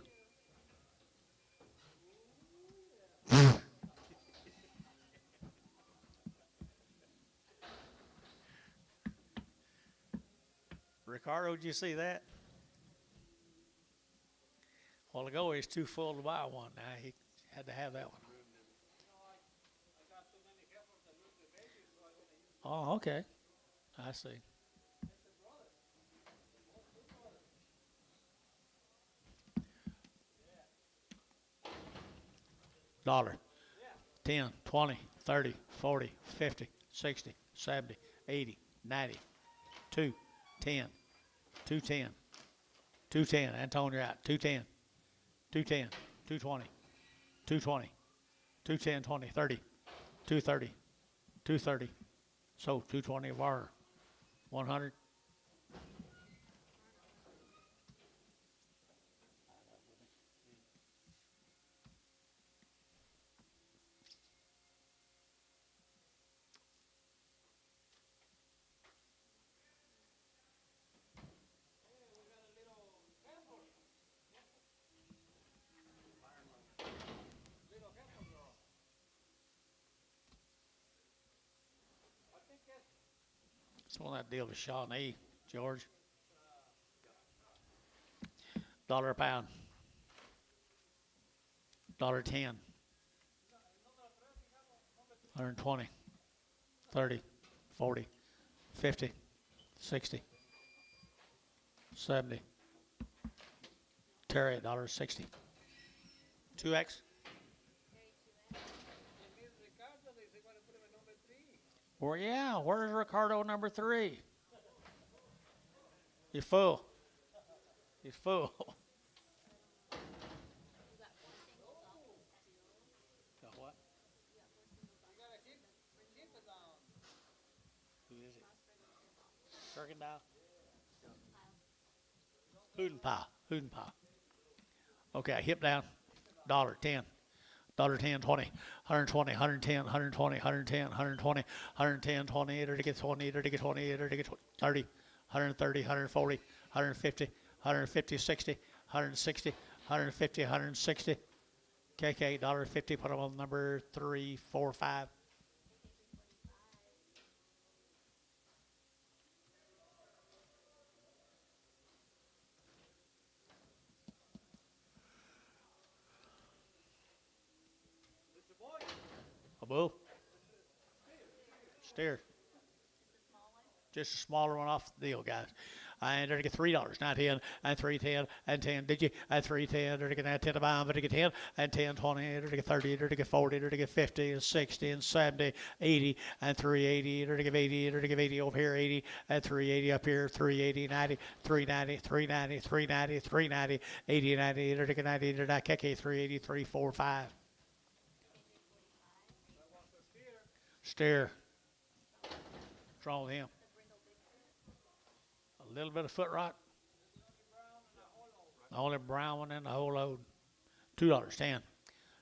Ricardo, did you see that? A while ago, he's too full to buy one. Now he had to have that one. I got too many heifers that lose their babies, so I want to use Oh, okay. I see. Dollar. 10, 20, 30, 40, 50, 60, 70, 80, 90, 2, 10, 210, 210. Antonio out. 210, 210, 220, 220, 210, 20, 30, 230, 230. So 220 of our 100. It's one of that deal with Shawnee, George. $1 a pound. $1.10. 120, 30, 40, 50, 60, 70. Terry, $1.60. 2X. Well, yeah, where's Ricardo number 3? You're full. He's full. Got what? Who is it? Kirkendall? Hootenpah. Okay, hip down. $10. $10, 20, 120, 110, 120, 110, 120, 110, 20, either to get 20, either to get 20, either to get 30, 130, 140, 150, 150, 60, 160, 150, 160. KK, $1.50, put them on number 3, 4, 5. bull. Steer. Just a smaller one off the deal, guys. And they're to get $3, not 10, and 310, and 10, did you? And 310, they're to get 10 to buy them, but to get 10, and 10, 20, they're to get 30, they're to get 40, they're to get 50, and 60, and 70, 80, and 380, they're to give 80, they're to give 80 over here, 80, and 380 up here, 380, 90, 390, 390, 390, 390, 80, 90, they're to get 90, they're not keke, 380, 345. Steer. What's wrong with him? A little bit of foot rot. The only brown one in the whole load. $2, 10,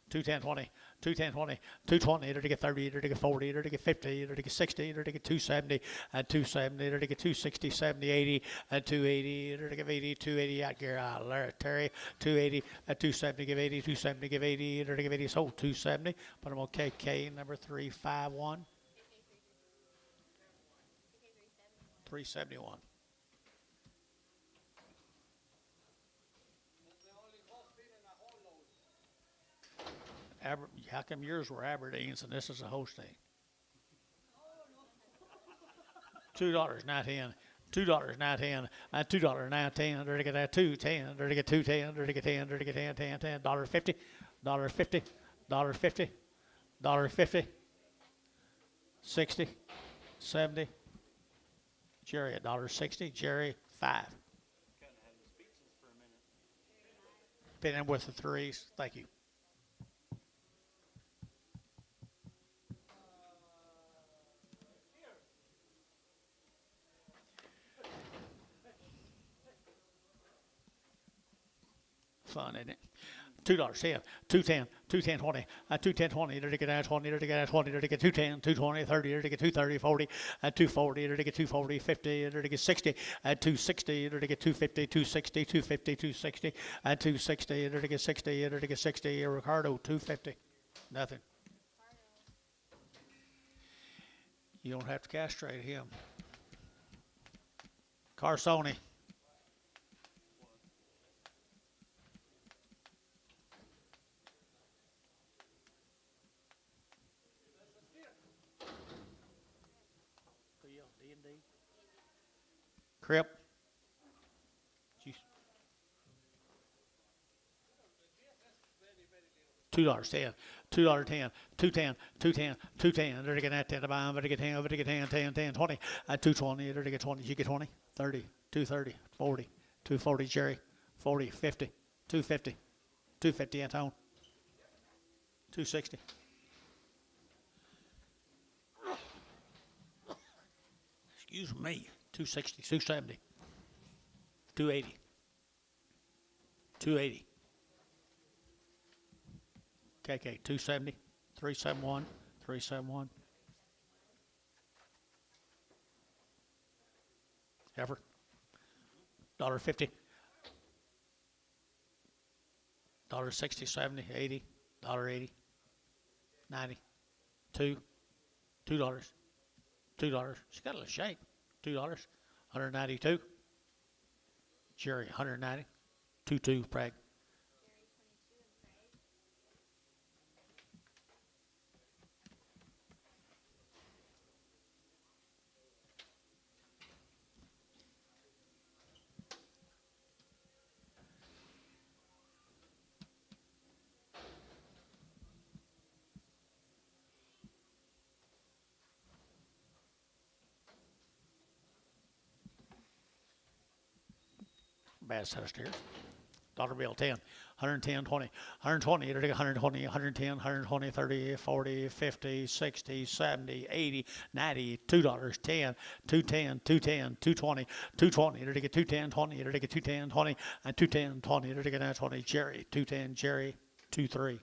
210, 20, 210, 20, 220, they're to get 30, they're to get 40, they're to get 50, they're to get 60, they're to get 270, and 270, they're to get 260, 70, 80, and 280, they're to give 80, 280 out here, Terry, 280, and 270, give 80, 270, give 80, they're to give 80, so 270, put them on KK, number 351, 371. How come yours were Aberdeens and this is a Holstein? $2, not 10. $2, not 10. $2, not 10. They're to get that 210. They're to get 210. They're to get 10. They're to get 10, 10, 10. $1.50. $1.50. $1.50. $1.50. 60. 70. Jerry, $1.60. Jerry, 5. Been in with the threes. Thank you. Fun, isn't it? $2, 10, 210, 210, 20, 210, 20, they're to get out 20, they're to get out 20, they're to get 210, 220, 30, they're to get 230, 40, 240, they're to get 240, 50, they're to get 60, 260, they're to get 250, 260, 250, 260, 260, they're to get 60, they're to get 60, Ricardo, 250, nothing. You don't have to castrate him. Carsoni. Crip. $2, 10, $2, 10, 210, 210, 210. They're to get that 10 to buy them, to get 10, to get 10, 10, 10, 20, 220. They're to get 20. You get 20, 30, 230, 40, 240, Jerry, 40, 50, 250, 250, Antone, 260. Excuse me. 260, 270, 280, 280. KK, 270, 371, 371. Heifer, $1.50, $1.60, 70, 80, $1.80, 90, $2, $2, $2. She got a little shape. $2, 192. Jerry, 190. 22, Prague. Bad set of steers. Dollar bill, 10, 110, 20, 120, 120, 110, 120, 30, 40, 50, 60, 70, 80, 90, $2, 10, 210, 210, 220, 220, to get 210, 20, to get 210, 20, and 210, 20, to get that 20, Jerry, 210, Jerry, 23.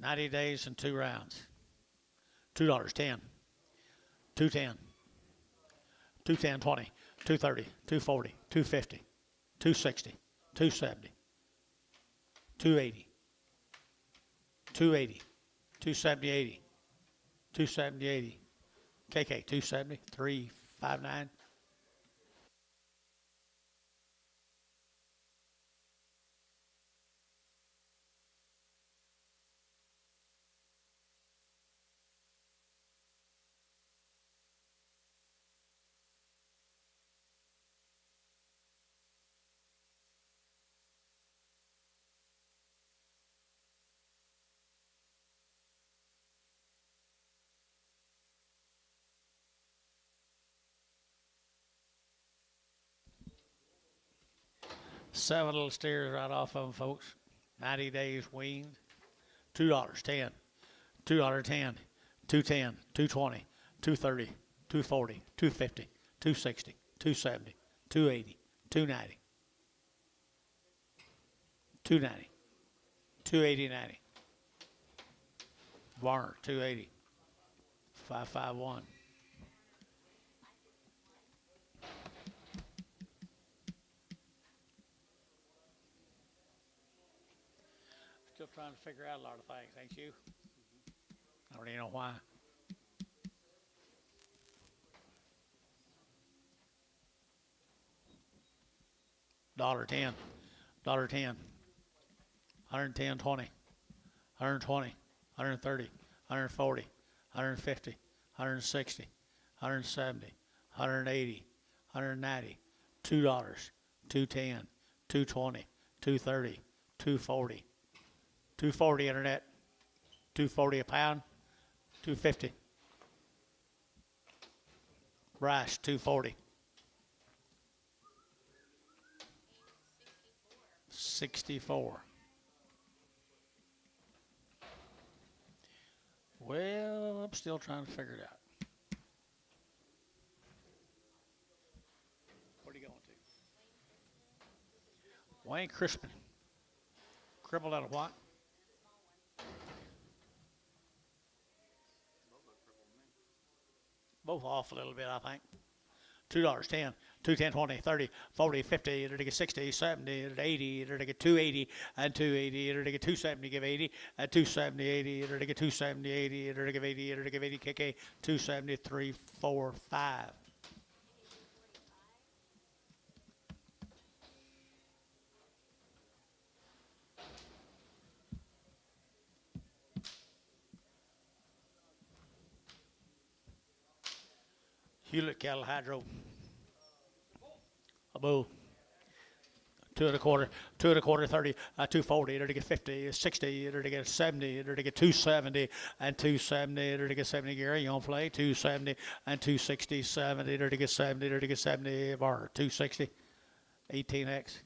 $90 days and 2 rounds. $2, 10, 210, 210, 20, 230, 240, 250, 260, 270, 280, 280, 270, 80, 270, 80, KK 270, 359. Seven little steers right off of them, folks. 90 days weaned. $2, 10, $2, 10, 210, 220, 230, 240, 250, 260, 270, 280, 290, 290, 280, 90. Varner, 280, 551. Still trying to figure out a lot of things, ain't you? I don't even know why. $1.10, $1.10, 110, 20, 120, 130, 140, 150, 160, 170, 180, 190, $2, 210, 220, 230, 240, 240 internet, 240 a pound, 250. Rice, 240. 64. Well, I'm still trying to figure it out. What are you going to? Wayne Crispin. Crippled out of what? Both off a little bit, I think. $2, 10, 210, 20, 30, 40, 50, it'll get 60, 70, it'll get 80, it'll get 280, and 280, it'll get 270, give 80, and 270, 80, it'll get 270, 80, it'll give 80, it'll give 80, KK, 270, 3, 4, 5. Hewlett Cattle Hydro. A bull. 2 1/4, 2 1/4, 30, 240, it'll get 50, 60, it'll get 70, it'll get 270, and 270, it'll get 70, Gary, you on play, 270, and 260, 70, it'll get 70, it'll get 70, bar, 260, 18X.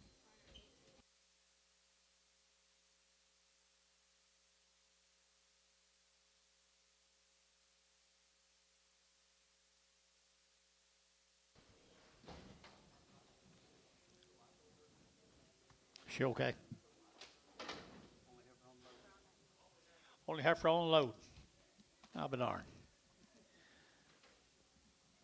She okay? Only heifer on load. I'll be darned.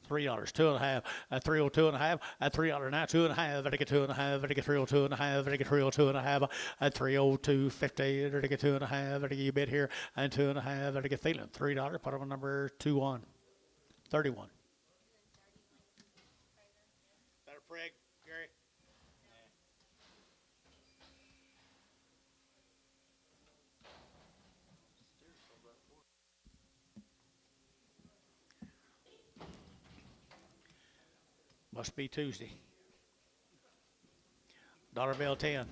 $3, 2 1/2, at 302 1/2, at $3 now, 2 1/2, it'll get 2 1/2, it'll get 302 1/2, it'll get 302 1/2, at 302.50, it'll get 2 1/2, it'll get you bid here, and 2 1/2, it'll get feeling. $3, put on number 21, 31. Better prig, Gary. Must be Tuesday. Dollar bill 10,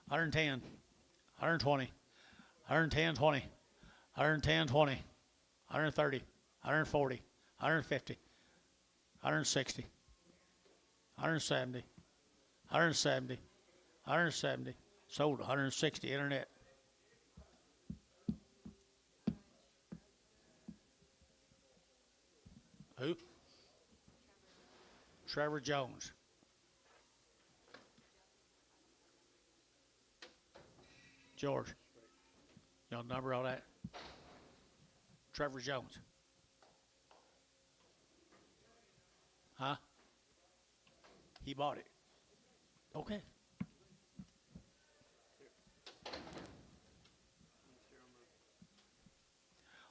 110, 120, 110, 20, 110, 20, 130, 140, 150, 160, 170, 170, 170. Sold 160 internet. Who? Trevor Jones. George. You know the number on that? Trevor Jones. Huh? He bought it. Okay.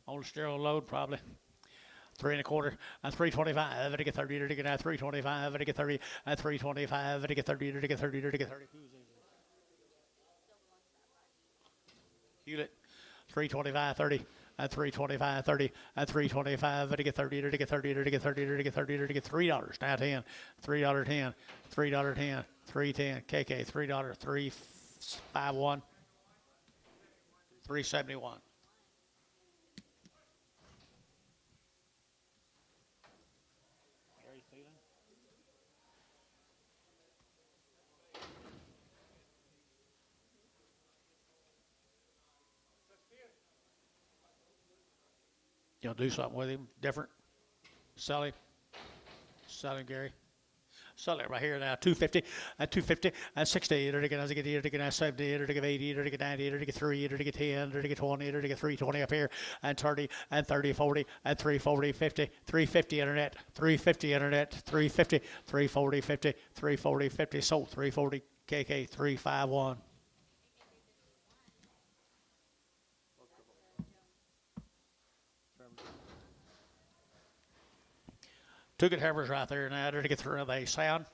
On the sterile load, probably. 3 1/4 and 325. To get 30. To get 325. To get 30 and 325. To get 30. To get 30. To get 30. Hewlett. 325. 30. And 325, 30, and 325, to get 30, to get 30, to get 30, to get 30, to get $3. Now 10, $3.10, $3.10, $3.10, KK, $3, 351, 371. You'll do something with him different. Sell him. Sell him, Gary. Sell it right here now. 250 and 250 and 60. To get 70. To get 80. To get 90. To get 3. To get 10. To get 20. To get 320 up here. And 30 and 30, 40 and 340, 50. 350 internet. 350 internet. 350. 340, 50. 340, 50. Sold 340. KK 351. Two good heifers right there now. To get through, they sound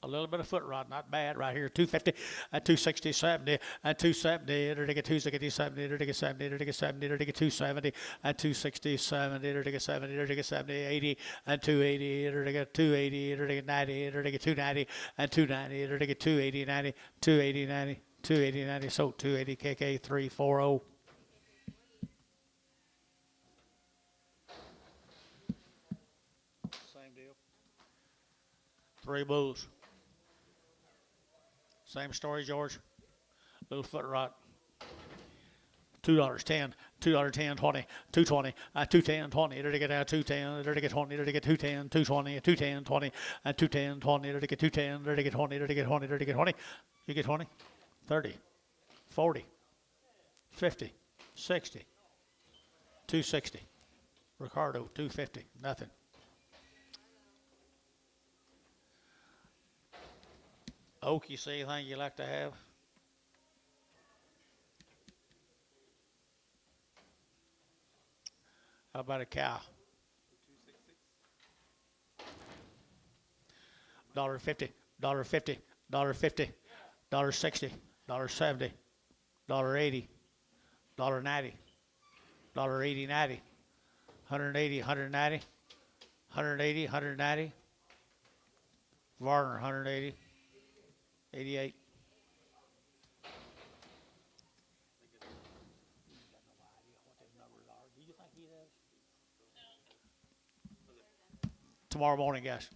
a little bit of foot rot, not bad right here. 250 and 260, 70 and 270. To get 260, 70. To get 70. To get 70. To get 270 and 260, 70. To get 70. To get 70, 80 and 280. To get 280. To get 90. To get 290 and 290. To get 280, 90, 280, 90, 280, 90. So 280 KK 340. Three bulls. Same story, George. Little foot rot. $2.10, $2.10, 20, 220, 210, 20. To get 210, to get 20, to get 210, 220, 210, 20, 210, 20. To get 210, to get 20, to get 20, to get 20. You get 20, 30, 40, 50, 60, 260. Ricardo, 250, nothing. Oak, you see anything you like to have? How about a cow? $1.50, $1.50, $1.50, $1.60, $1.70, $1.80, $1.90, $1.80, 90, 180, 190, 180, 190. Varner, 180. 88. Tomorrow morning, guys.